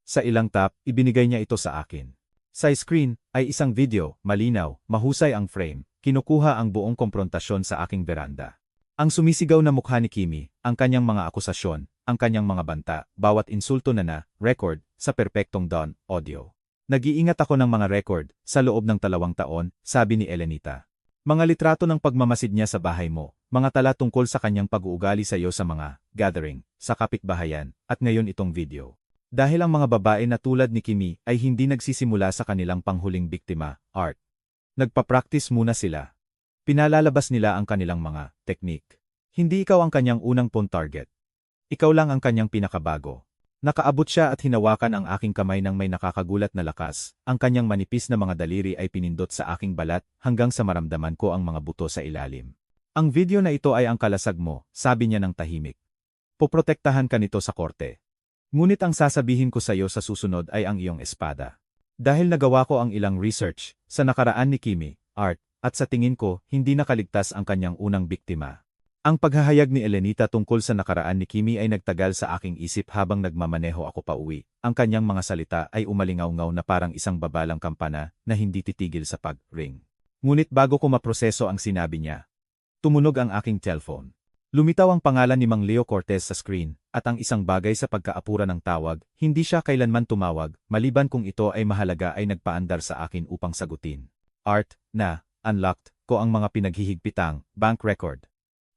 Sa ilang tap, ibinigay niya ito sa akin. Sa screen, ay isang video, malinaw, mahusay ang frame, kinukuha ang buong komprontasyon sa aking veranda. Ang sumisigaw na mukha ni Kimi, ang kanyang mga akusasyon, ang kanyang mga banta, bawat insulto na record, sa perpektong Dawn audio. Nag-iingat ako ng mga record, sa loob ng 2 taon, sabi ni Elenita. Mga litrato ng pagmamasid niya sa bahay mo, mga tala tungkol sa kanyang pag-uugali sa iyo sa mga gathering, sa kapitbahayan, at ngayon itong video. Dahil ang mga babae na tulad ni Kimi ay hindi nagsisimula sa kanilang panghuling biktima, Art. Nagpa-practice muna sila. Pinalalabas nila ang kanilang mga technique. Hindi ikaw ang kanyang unang pawn target. Ikaw lang ang kanyang pinakabago. Nakaabot siya at hinawakan ang aking kamay ng may nakakagulat na lakas. Ang kanyang manipis na mga daliri ay pinindot sa aking balat hanggang sa maramdaman ko ang mga buto sa ilalim. Ang video na ito ay ang kalasag mo, sabi niya ng tahimik. Poprotektahan ka nito sa korte. Ngunit ang sasabihin ko sa iyo sa susunod ay ang iyong espada. Dahil nagawa ko ang ilang research sa nakaraan ni Kimi, Art, at sa tingin ko, hindi nakaligtas ang kanyang unang biktima. Ang paghahayag ni Elenita tungkol sa nakaraan ni Kimi ay nagtagal sa aking isip habang nagmamaneho ako pauwi. Ang kanyang mga salita ay umalingaw-ngaw na parang isang babalang kampana na hindi titigil sa pag-ring. Ngunit bago ko maproseso ang sinabi niya, tumunog ang aking cellphone. Lumitaw ang pangalan ni Mang Leo Cortez sa screen, at ang isang bagay sa pagkaapura ng tawag, hindi siya kailanman tumawag, maliban kung ito ay mahalaga ay nagpaandar sa akin upang sagutin. Art, na, unlocked ko ang mga pinaghihigpitang bank record.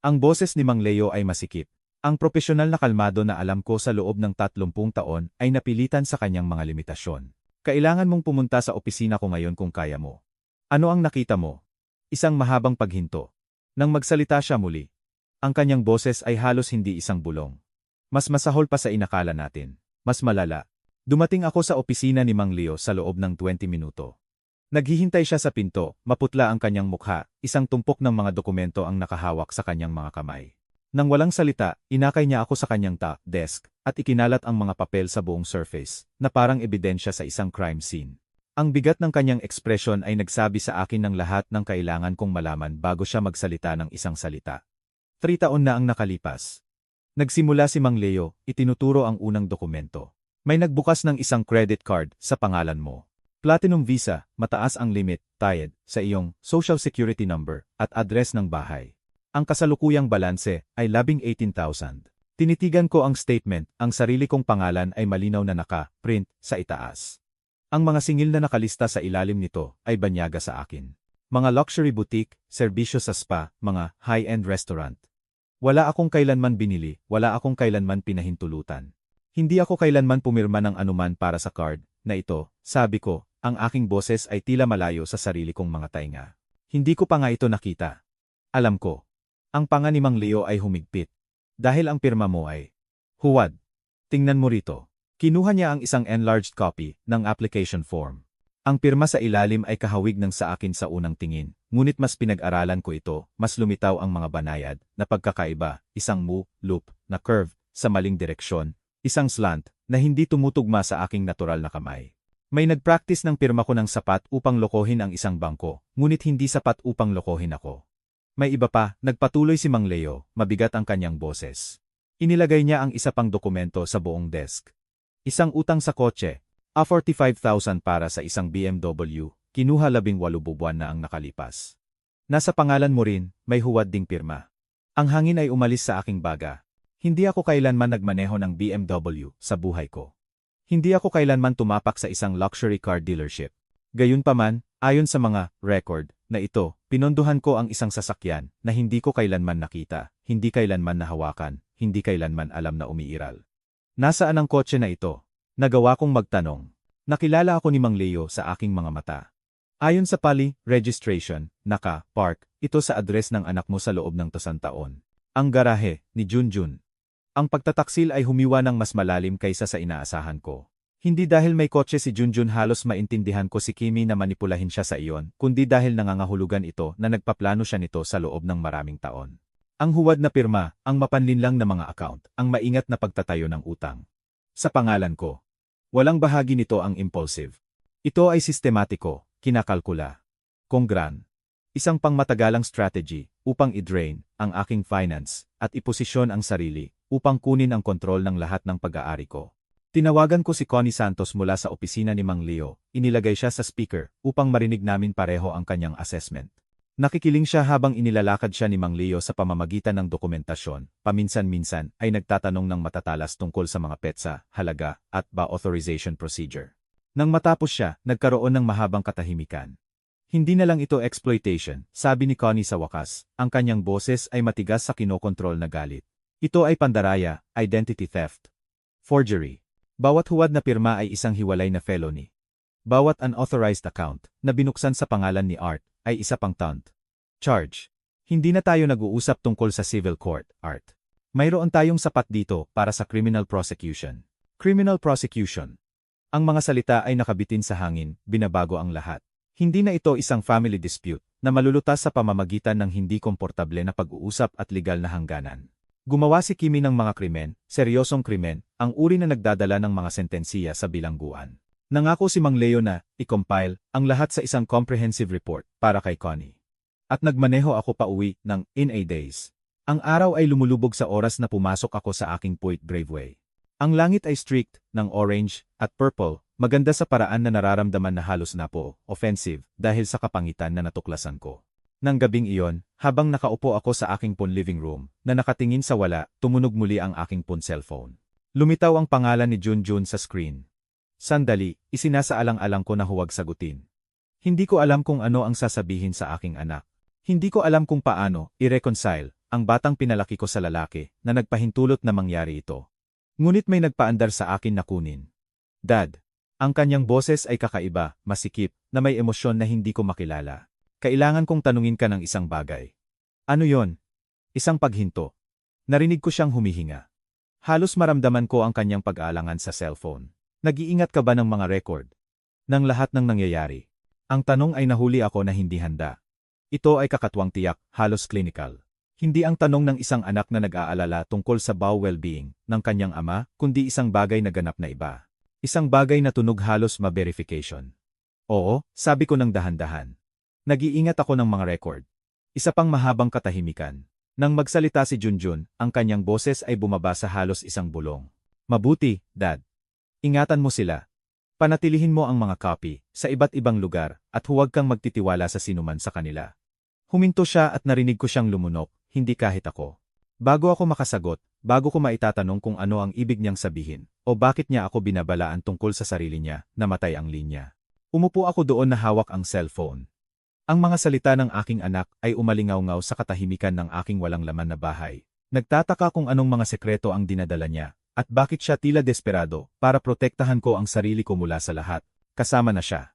Ang boses ni Mang Leo ay masikip. Ang propesyonal na kalmado na alam ko sa loob ng 30 taon ay napilitan sa kanyang mga limitasyon. Kailangan mong pumunta sa opisina ko ngayon kung kaya mo. Ano ang nakita mo? Isang mahabang paghinto. Nang magsalita siya muli, ang kanyang boses ay halos hindi isang bulong. Mas masahol pa sa inakala natin. Mas malala. Dumating ako sa opisina ni Mang Leo sa loob ng 20 minuto. Naghihintay siya sa pinto, maputla ang kanyang mukha, isang tumpok ng mga dokumento ang nakahawak sa kanyang mga kamay. Nang walang salita, inakay niya ako sa kanyang desk, at ikinalat ang mga papel sa buong surface, na parang ebidensya sa isang crime scene. Ang bigat ng kanyang ekspresyon ay nagsabi sa akin ng lahat ng kailangan kong malaman bago siya magsalita ng isang salita. 3 taon na ang nakalipas. Nagsimula si Mang Leo, itinuturo ang unang dokumento. May nagbukas ng isang credit card sa pangalan mo. Platinum Visa, mataas ang limit, tied, sa iyong Social Security number at address ng bahay. Ang kasalukuyang balanse ay 18,000. Tinitigan ko ang statement, ang sarili kong pangalan ay malinaw na naka-print sa itaas. Ang mga singil na nakalista sa ilalim nito ay banyaga sa akin. Mga luxury boutique, serbisyo sa spa, mga high-end restaurant. Wala akong kailanman binili, wala akong kailanman pinahintulutan. Hindi ako kailanman pumirma ng anuman para sa card na ito, sabi ko. Ang aking boses ay tila malayo sa sarili kong mga tainga. Hindi ko pa nga ito nakita. Alam ko. Ang panga ni Mang Leo ay humigpit. Dahil ang pirma mo ay huwad. Tingnan mo rito. Kinuha niya ang isang enlarged copy ng application form. Ang pirma sa ilalim ay kahawig ng sa akin sa unang tingin, ngunit mas pinag-aralan ko ito, mas lumitaw ang mga banayad na pagkakaiba, isang loop, na curve, sa maling direksyon, isang slant, na hindi tumutugma sa aking natural na kamay. May nagpractice ng pirma ko ng sapat upang lokohin ang isang bangko, ngunit hindi sapat upang lokohin ako. May iba pa, nagpatuloy si Mang Leo, mabigat ang kanyang boses. Inilagay niya ang isa pang dokumento sa buong desk. Isang utang sa kotse, a 45,000 para sa isang BMW, kinuha 18 buwan na ang nakalipas. Nasa pangalan mo rin, may huwad ding pirma. Ang hangin ay umalis sa aking baga. Hindi ako kailanman nagmaneho ng BMW sa buhay ko. Hindi ako kailanman tumapak sa isang luxury car dealership. Gayunpaman, ayon sa mga record na ito, pinondohan ko ang isang sasakyan na hindi ko kailanman nakita, hindi kailanman nahawakan, hindi kailanman alam na umiiral. Nasaan ang kotse na ito? Nagawa kong magtanong. Nakilala ako ni Mang Leo sa aking mga mata. Ayon sa pali, registration, naka-park, ito sa address ng anak mo sa loob ng 2 taon. Ang garahe, ni Junjun. Ang pagtataksil ay humiwa ng mas malalim kaysa sa inaasahan ko. Hindi dahil may kotse si Junjun halos maintindihan ko si Kimi na manipulahin siya sa iyon, kundi dahil nangangahulugan ito na nagpaplano siya nito sa loob ng maraming taon. Ang huwad na pirma, ang mapanlinlang na mga account, ang maingat na pagtatayo ng utang. Sa pangalan ko. Walang bahagi nito ang impulsive. Ito ay sistematiko, kinakalkula. Kongran. Isang pangmatagalang strategy upang i-drain ang aking finance at iposisyon ang sarili upang kunin ang kontrol ng lahat ng pag-aari ko. Tinawagan ko si Connie Santos mula sa opisina ni Mang Leo, inilagay siya sa speaker upang marinig namin pareho ang kanyang assessment. Nakikiling siya habang inilalakad siya ni Mang Leo sa pamamagitan ng dokumentasyon, paminsan-minsan ay nagtatanong ng matatalas tungkol sa mga petsa, halaga, at authorization procedure. Nang matapos siya, nagkaroon ng mahabang katahimikan. Hindi na lang ito exploitation, sabi ni Connie sa wakas, ang kanyang boses ay matigas sa kinokontrol na galit. Ito ay pandaraya, identity theft, forgery. Bawat huwad na pirma ay isang hiwalay na felony. Bawat unauthorized account na binuksan sa pangalan ni Art ay isa pang taunt charge. Hindi na tayo nag-uusap tungkol sa civil court, Art. Mayroon tayong sapat dito para sa criminal prosecution. Criminal prosecution. Ang mga salita ay nakabitin sa hangin, binabago ang lahat. Hindi na ito isang family dispute na malulutas sa pamamagitan ng hindi komportable na pag-uusap at legal na hangganan. Gumawa si Kimi ng mga krimen, seryosong krimen, ang uri na nagdadala ng mga sentensiya sa bilangguan. Nangako si Mang Leo na i-compile ang lahat sa isang comprehensive report para kay Connie. At nagmaneho ako pa uwi ng in a days. Ang araw ay lumulubog sa oras na pumasok ako sa aking Point Braveway. Ang langit ay streaked ng orange at purple, maganda sa paraan na nararamdaman na halos na po offensive dahil sa kapangitan na natuklasan ko. Nang gabing iyon, habang nakaupo ako sa aking phone living room, na nakatingin sa wala, tumunog muli ang aking phone cellphone. Lumitaw ang pangalan ni Junjun sa screen. Sandali, isinasaalang-alang ko na huwag sagutin. Hindi ko alam kung ano ang sasabihin sa aking anak. Hindi ko alam kung paano i-reconcile ang batang pinalaki ko sa lalaki na nagpahintulot na mangyari ito. Ngunit may nagpaandar sa akin na kunin. Dad, ang kanyang boses ay kakaiba, masikip, na may emosyon na hindi ko makilala. Kailangan kong tanungin ka ng isang bagay. Ano yon? Isang paghinto. Narinig ko siyang humihinga. Halos maramdaman ko ang kanyang pag-aalangan sa cellphone. Nag-iingat ka ba ng mga record? Ng lahat ng nangyayari. Ang tanong ay nahuli ako na hindi handa. Ito ay kakatwang tiyak, halos clinical. Hindi ang tanong ng isang anak na nag-aalala tungkol sa well-being ng kanyang ama, kundi isang bagay na ganap na iba. Isang bagay na tunog halos ma-verification. Oo, sabi ko ng dahan-dahan. Nag-iingat ako ng mga record. Isa pang mahabang katahimikan. Nang magsalita si Junjun, ang kanyang boses ay bumaba sa halos isang bulong. Mabuti, Dad. Ingatan mo sila. Panatilihin mo ang mga copy sa iba't ibang lugar at huwag kang magtitiwala sa sinuman sa kanila. Huminto siya at narinig ko siyang lumunok, hindi kahit ako. Bago ako makasagot, bago ko maitatanong kung ano ang ibig niyang sabihin, o bakit niya ako binabalaan tungkol sa sarili niya, namatay ang linya. Umupo ako doon na hawak ang cellphone. Ang mga salita ng aking anak ay umalingaw-ngaw sa katahimikan ng aking walang laman na bahay. Nagtataka kung anong mga sekreto ang dinadala niya, at bakit siya tila desperado para protektahan ko ang sarili ko mula sa lahat, kasama na siya.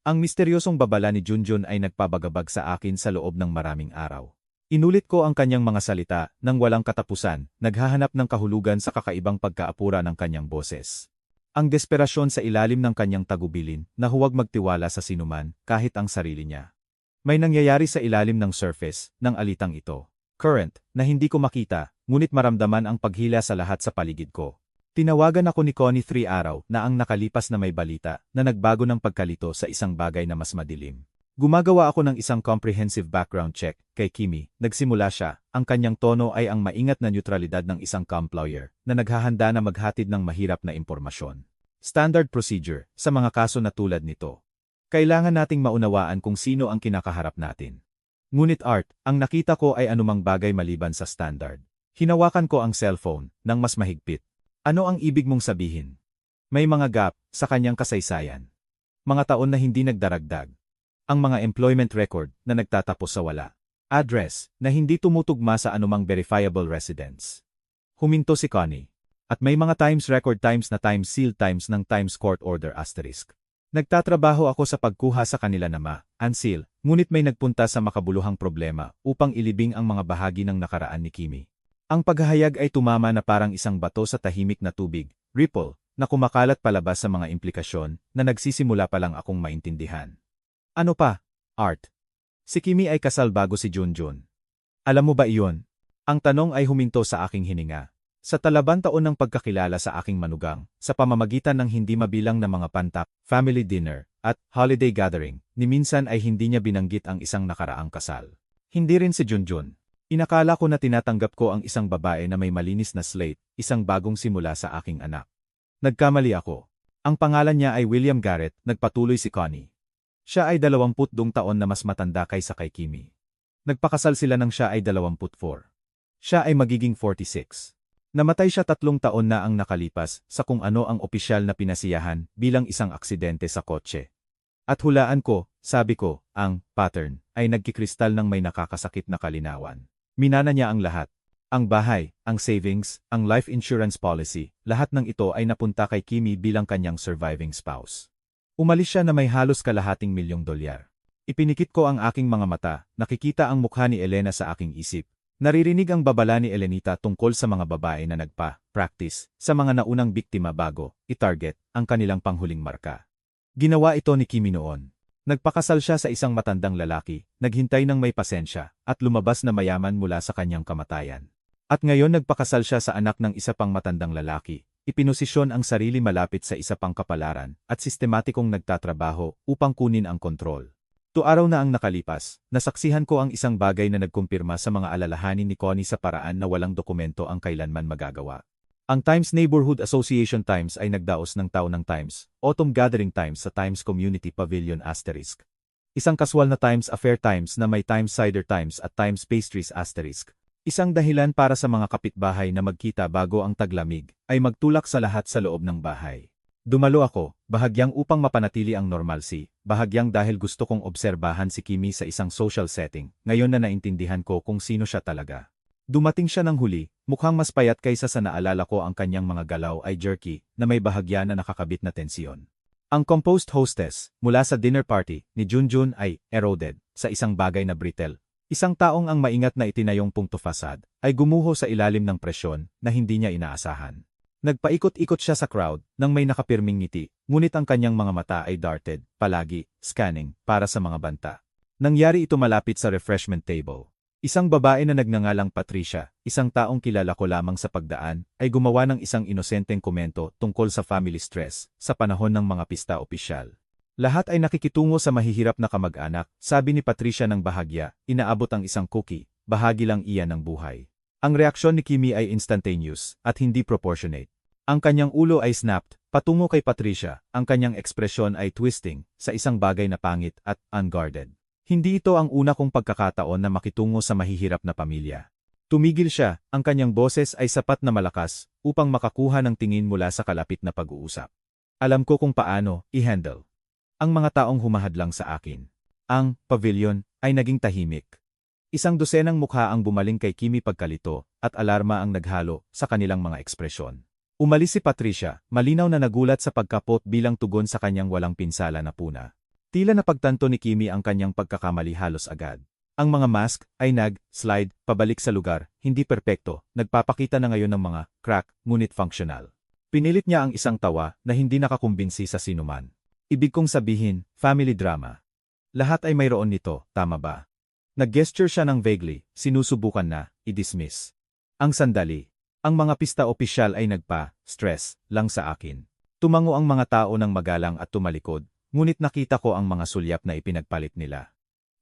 Ang misteryosong babala ni Junjun ay nagpabagabag sa akin sa loob ng maraming araw. Inulit ko ang kanyang mga salita nang walang katapusan, naghahanap ng kahulugan sa kakaibang pagkaapura ng kanyang boses. Ang desperasyon sa ilalim ng kanyang tagubilin na huwag magtiwala sa sinuman kahit ang sarili niya. May nangyayari sa ilalim ng surface ng alitang ito. Current, na hindi ko makita, ngunit maramdaman ang paghila sa lahat sa paligid ko. Tinawagan ako ni Connie 3 araw na ang nakalipas na may balita na nagbago ng pagkalito sa isang bagay na mas madilim. Gumagawa ako ng isang comprehensive background check kay Kimi. Nagsimula siya, ang kanyang tono ay ang maingat na neutralidad ng isang camp lawyer na naghahanda na maghatid ng mahirap na impormasyon. Standard procedure sa mga kaso na tulad nito. Kailangan nating maunawaan kung sino ang kinakaharap natin. Ngunit Art, ang nakita ko ay anumang bagay maliban sa standard. Hinawakan ko ang cellphone nang mas mahigpit. Ano ang ibig mong sabihin? May mga gap sa kanyang kasaysayan. Mga taon na hindi nagdaragdag. Ang mga employment record na nagtatapos sa wala. Address na hindi tumutugma sa anumang verifiable residence. Huminto si Connie. At may mga times record times na times seal times ng times court order asterisk. Nagtatrabaho ako sa pagkuha sa kanila na unseal, ngunit may nagpunta sa makabuluhang problema upang ilibing ang mga bahagi ng nakaraan ni Kimi. Ang paghahayag ay tumama na parang isang bato sa tahimik na tubig, ripple, na kumakalat palabas sa mga implikasyon na nagsisimula pa lang akong maintindihan. Ano pa, Art? Si Kimi ay kasal bago si Junjun. Alam mo ba iyon? Ang tanong ay huminto sa aking hininga. Sa talabang taon ng pagkakilala sa aking manugang, sa pamamagitan ng hindi mabilang na mga pantak, family dinner, at holiday gathering, ni minsan ay hindi niya binanggit ang isang nakaraang kasal. Hindi rin si Junjun. Inakala ko na tinatanggap ko ang isang babae na may malinis na slate, isang bagong simula sa aking anak. Nagkamali ako. Ang pangalan niya ay William Garrett, nagpatuloy si Connie. Siya ay 22 taon na mas matanda kaysa kay Kimi. Nagpakasal sila nang siya ay 24. Siya ay magiging 46. Namatay siya 3 taon na ang nakalipas sa kung ano ang opisyal na pinasiyahan bilang isang aksidente sa kotse. At hulaan ko, sabi ko, ang pattern ay nagkikristal ng may nakakasakit na kalinawan. Minana niya ang lahat. Ang bahay, ang savings, ang life insurance policy, lahat ng ito ay napunta kay Kimi bilang kanyang surviving spouse. Umalis siya na may halos kalahating $1,000,000. Ipinikit ko ang aking mga mata, nakikita ang mukha ni Elena sa aking isip. Naririnig ang babala ni Elenita tungkol sa mga babae na nagpa-practice sa mga naunang biktima bago i-target ang kanilang panghuling marka. Ginawa ito ni Kimi noon. Nagpakasal siya sa isang matandang lalaki, naghintay ng may pasensya, at lumabas na mayaman mula sa kanyang kamatayan. At ngayon nagpakasal siya sa anak ng isa pang matandang lalaki. Ipinosisyon ang sarili malapit sa isa pang kapalaran at sistematikong nagtatrabaho upang kunin ang kontrol. 2 araw na ang nakalipas, nasaksihan ko ang isang bagay na nagkumpirma sa mga alalahanin ni Connie sa paraan na walang dokumento ang kailanman magagawa. Ang Times Neighborhood Association Times ay nagdaos ng taon ng Times, Autumn Gathering Times sa Times Community Pavilion *. Isang kaswal na Times Affair Times na may Times Cider Times at Times Pastries *. Isang dahilan para sa mga kapitbahay na magkita bago ang taglamig, ay magtulak sa lahat sa loob ng bahay. Dumalo ako, bahagyang upang mapanatili ang normalcy, bahagyang dahil gusto kong obserbahan si Kimi sa isang social setting, ngayon na naintindihan ko kung sino siya talaga. Dumating siya ng huli, mukhang mas payat kaysa sa naalala ko ang kanyang mga galaw ay jerky, na may bahagya na nakakabit na tensyon. Ang composed hostess, mula sa dinner party, ni Junjun ay eroded, sa isang bagay na brittle. Isang taong ang maingat na itinayong pungto fasad, ay gumuho sa ilalim ng presyon na hindi niya inaasahan. Nagpaikot-ikot siya sa crowd nang may nakapirming ngiti, ngunit ang kanyang mga mata ay darted, palagi, scanning, para sa mga banta. Nangyari ito malapit sa refreshment table. Isang babae na nagngangalang Patricia, isang taong kilala ko lamang sa pagdaan, ay gumawa ng isang inosenteng komento tungkol sa family stress sa panahon ng mga pista opisyal. Lahat ay nakikitungo sa mahihirap na kamag-anak, sabi ni Patricia ng bahagya, inaabot ang isang cookie, bahagi lang iyan ng buhay. Ang reaksyon ni Kimi ay instantaneous at hindi proportionate. Ang kanyang ulo ay snapped, patungo kay Patricia, ang kanyang ekspresyon ay twisting, sa isang bagay na pangit at unguarded. Hindi ito ang una kong pagkakataon na makitungo sa mahihirap na pamilya. Tumigil siya, ang kanyang boses ay sapat na malakas, upang makakuha ng tingin mula sa kalapit na pag-uusap. Alam ko kung paano i-handle ang mga taong humahadlang sa akin. Ang pavilion ay naging tahimik. Isang dosenang mukha ang bumaling kay Kimi pagkalito, at alarma ang naghalo sa kanilang mga ekspresyon. Umalis si Patricia, malinaw na nagulat sa pagkapot bilang tugon sa kanyang walang pinsala na puna. Tila napagtanto ni Kimi ang kanyang pagkakamali halos agad. Ang mga mask ay nag-slide pabalik sa lugar, hindi perpekto, nagpapakita na ngayon ng mga crack, ngunit functional. Pinilit niya ang isang tawa na hindi nakakumbinsi sa sinuman. Ibig kong sabihin, family drama. Lahat ay mayroon nito, tama ba? Nag-gesture siya ng vaguely, sinusubukan na, i-dismiss. Ang sandali. Ang mga pista opisyal ay nagpa-stress lang sa akin. Tumango ang mga tao ng magalang at tumalikod, ngunit nakita ko ang mga sulyap na ipinagpalit nila.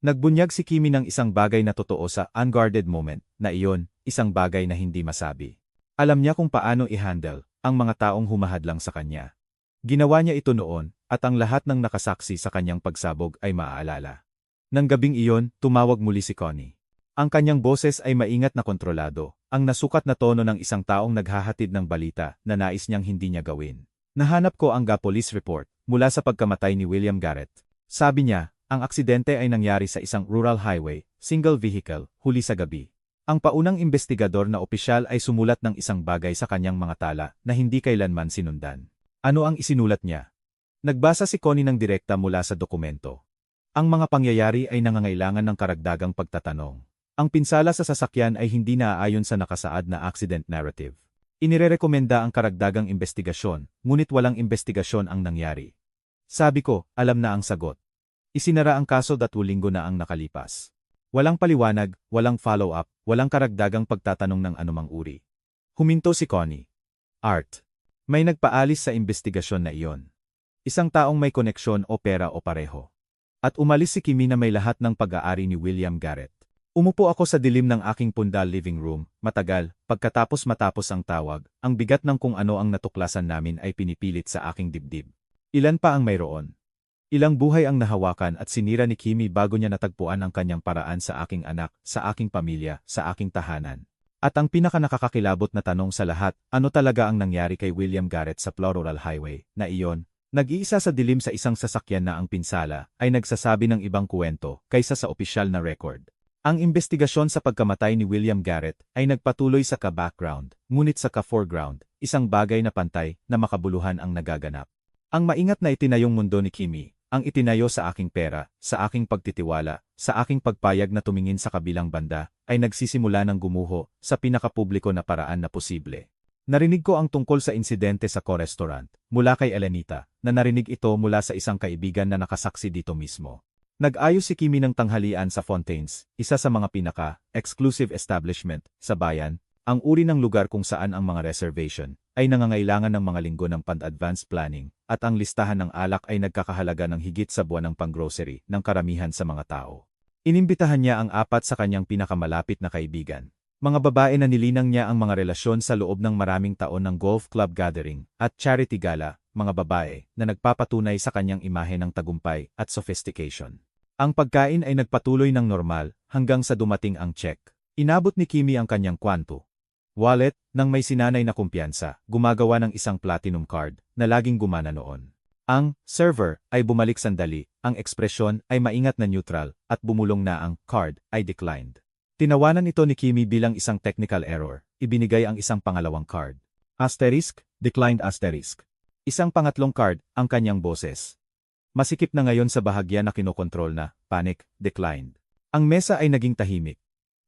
Nagbunyag si Kimi ng isang bagay na totoo sa unguarded moment, na iyon, isang bagay na hindi masabi. Alam niya kung paano i-handle ang mga taong humahadlang sa kanya. Ginawa niya ito noon, at ang lahat ng nakasaksi sa kanyang pagsabog ay maaalala. Nang gabing iyon, tumawag muli si Connie. Ang kanyang boses ay maingat na kontrolado, ang nasukat na tono ng isang taong naghahatid ng balita na nais niyang hindi niya gawin. Nahanap ko ang police report mula sa pagkamatay ni William Garrett. Sabi niya, ang aksidente ay nangyari sa isang rural highway, single vehicle, huli sa gabi. Ang paunang investigador na opisyal ay sumulat ng isang bagay sa kanyang mga tala na hindi kailanman sinundan. Ano ang isinulat niya? Nagbasa si Connie ng direkta mula sa dokumento. Ang mga pangyayari ay nangangailangan ng karagdagang pagtatanong. Ang pinsala sa sasakyan ay hindi naaayon sa nakasaad na accident narrative. Inirerekomenda ang karagdagang investigasyon, ngunit walang investigasyon ang nangyari. Sabi ko, alam na ang sagot. Isinara ang kaso 2 linggo na ang nakalipas. Walang paliwanag, walang follow-up, walang karagdagang pagtatanong ng anumang uri. Huminto si Connie. Art. May nagpaalis sa investigasyon na iyon. Isang taong may koneksyon o pera o pareho. At umalis si Kimi na may lahat ng pag-aari ni William Garrett. Umupo ako sa dilim ng aking pundal living room, matagal, matapos ang tawag, ang bigat ng kung ano ang natuklasan namin ay pinipilit sa aking dibdib. Ilan pa ang mayroon? Ilang buhay ang nahawakan at sinira ni Kimi bago niya natagpuan ang kanyang paraan sa aking anak, sa aking pamilya, sa aking tahanan. At ang pinaka-nakakakilabot na tanong sa lahat, ano talaga ang nangyari kay William Garrett sa Floral Highway, na iyon, nag-iisa sa dilim sa isang sasakyan na ang pinsala, ay nagsasabi ng ibang kwento, kaysa sa opisyal na record. Ang investigasyon sa pagkamatay ni William Garrett ay nagpatuloy sa ka-background, ngunit sa ka-foreground, isang bagay na pantay na makabuluhan ang nagaganap. Ang maingat na itinayong mundo ni Kimi, ang itinayo sa aking pera, sa aking pagtitiwala, sa aking pagpayag na tumingin sa kabilang banda, ay nagsisimula ng gumuho sa pinakapubliko na paraan na posible. Narinig ko ang tungkol sa insidente sa co-restaurant, mula kay Elenita, na narinig ito mula sa isang kaibigan na nakasaksi dito mismo. Nag-ayos si Kimi ng tanghalian sa Fontaines, isa sa mga pinaka-exclusive establishment sa bayan. Ang uri ng lugar kung saan ang mga reservation ay nangangailangan ng mga linggo ng pan-advance planning at ang listahan ng alak ay nagkakahalaga ng higit sa buwan ng panggrocery ng karamihan sa mga tao. Inimbitahan niya ang 4 sa kanyang pinakamalapit na kaibigan. Mga babae na nilinang niya ang mga relasyon sa loob ng maraming taon ng golf club gathering at charity gala, mga babae na nagpapatunay sa kanyang imahe ng tagumpay at sophistication. Ang pagkain ay nagpatuloy ng normal hanggang sa dumating ang check. Inabot ni Kimi ang kanyang kwanto. Wallet, nang may sinanay na kumpiyansa, gumagawa ng isang platinum card na laging gumana noon. Ang server ay bumalik sandali, ang ekspresyon ay maingat na neutral at bumulong na ang card ay declined. Tinawanan ito ni Kimi bilang isang technical error, ibinigay ang isang pangalawang card. Asterisk, declined asterisk. Isang pangatlong card, ang kanyang boses. Masikip na ngayon sa bahagya na kinokontrol na, panic, declined. Ang mesa ay naging tahimik.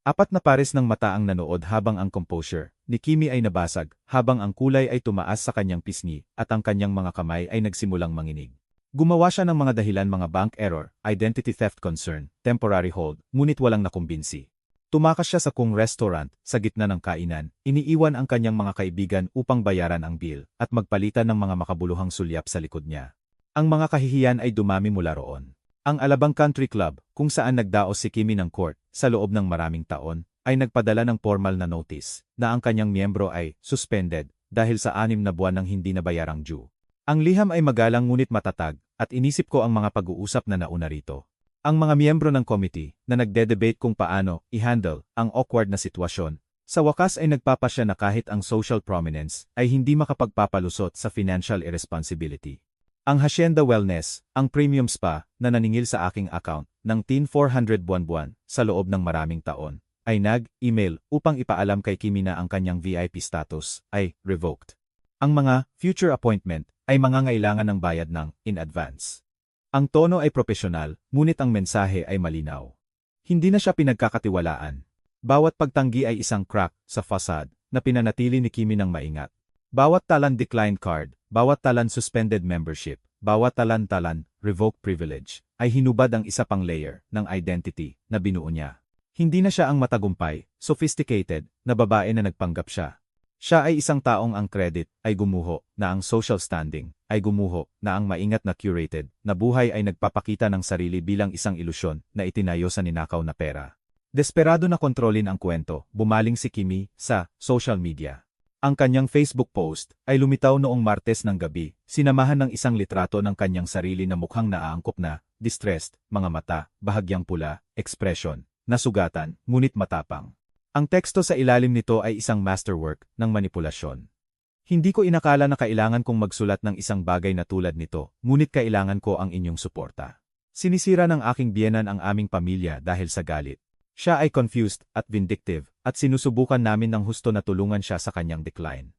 4 na pares ng mata ang nanood habang ang composure ni Kimi ay nabasag, habang ang kulay ay tumaas sa kanyang pisngi at ang kanyang mga kamay ay nagsimulang manginig. Gumawa siya ng mga dahilan, mga bank error, identity theft concern, temporary hold, ngunit walang nakumbinsi. Tumakas siya sa kung restaurant, sa gitna ng kainan, iniiwan ang kanyang mga kaibigan upang bayaran ang bill at magpalitan ng mga makabuluhang sulyap sa likod niya. Ang mga kahihiyan ay dumami mula roon. Ang Alabang Country Club, kung saan nagdaos si Kimi ng court sa loob ng maraming taon, ay nagpadala ng formal na notice na ang kanyang miyembro ay suspended dahil sa 6 na buwan ng hindi nabayarang due. Ang liham ay magalang ngunit matatag at inisip ko ang mga pag-uusap na nauna rito. Ang mga miyembro ng committee na nagde-debate kung paano i-handle ang awkward na sitwasyon, sa wakas ay nagpapasya na kahit ang social prominence ay hindi makapagpapalusot sa financial irresponsibility. Ang Hacienda Wellness, ang premium spa na naningil sa aking account ng $400 buwan-buwan sa loob ng maraming taon, ay nag-email upang ipaalam kay Kimi na ang kanyang VIP status ay revoked. Ang mga future appointment ay mangangailangan ng bayad ng in advance. Ang tono ay propesyonal, ngunit ang mensahe ay malinaw. Hindi na siya pinagkakatiwalaan. Bawat pagtanggi ay isang crack sa facade na pinanatili ni Kimi ng maingat. Bawat talan declined card, bawat talan suspended membership, bawat talan revoked privilege, ay hinubad ang isa pang layer ng identity na binuo niya. Hindi na siya ang matagumpay, sophisticated, na babae na nagpanggap siya. Siya ay isang taong ang credit ay gumuho, na ang social standing ay gumuho, na ang maingat na curated na buhay ay nagpapakita ng sarili bilang isang ilusyon na itinayo sa ninakaw na pera. Desperado na kontrolin ang kwento, bumaling si Kimi sa social media. Ang kanyang Facebook post ay lumitaw noong Martes ng gabi, sinamahan ng isang litrato ng kanyang sarili na mukhang naaangkop na, distressed, mga mata, bahagyang pula, expression, nasugatan, ngunit matapang. Ang teksto sa ilalim nito ay isang masterwork ng manipulasyon. Hindi ko inakala na kailangan kong magsulat ng isang bagay na tulad nito, ngunit kailangan ko ang inyong suporta. Sinisira ng aking biyenan ang aming pamilya dahil sa galit. Siya ay confused at vindictive, at sinusubukan namin ng husto na tulungan siya sa kanyang decline.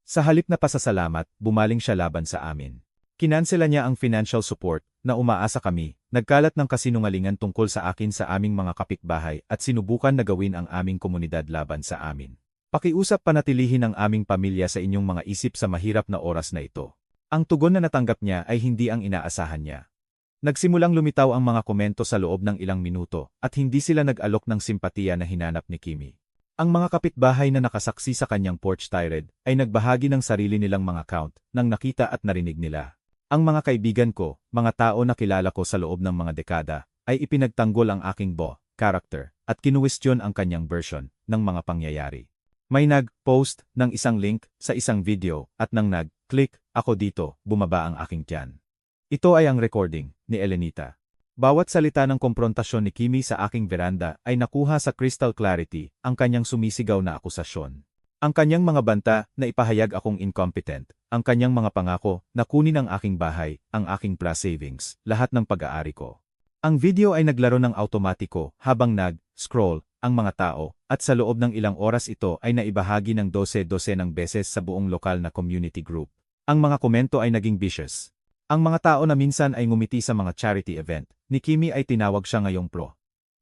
Sa halip na pasasalamat, bumaling siya laban sa amin. Kinansela niya ang financial support na umaasa kami, nagkalat ng kasinungalingan tungkol sa akin sa aming mga kapitbahay at sinubukan na gawin ang aming komunidad laban sa amin. Pakiusap panatilihin ang aming pamilya sa inyong mga isip sa mahirap na oras na ito. Ang tugon na natanggap niya ay hindi ang inaasahan niya. Nagsimulang lumitaw ang mga komento sa loob ng ilang minuto at hindi sila nag-alok ng simpatiya na hinanap ni Kimi. Ang mga kapitbahay na nakasaksi sa kanyang porch tirade ay nagbahagi ng sarili nilang mga account nang nakita at narinig nila. Ang mga kaibigan ko, mga tao na kilala ko sa loob ng mga dekada, ay ipinagtanggol ang aking character, at kinuwestiyon ang kanyang version ng mga pangyayari. May nag-post ng isang link sa isang video at nang nag-click ako dito, bumaba ang aking tiyan. Ito ay ang recording ni Elenita. Bawat salita ng komprontasyon ni Kimi sa aking veranda ay nakuha sa crystal clarity ang kanyang sumisigaw na akusasyon. Ang kanyang mga banta na ipahayag akong incompetent, ang kanyang mga pangako na kunin ang aking bahay, ang aking plus savings, lahat ng pag-aari ko. Ang video ay naglaro ng automatiko habang nag-scroll ang mga tao, at sa loob ng ilang oras ito ay naibahagi ng 12 ng beses sa buong lokal na community group. Ang mga komento ay naging vicious. Ang mga tao na minsan ay ngumiti sa mga charity event, ni Kimi ay tinawag siya ngayong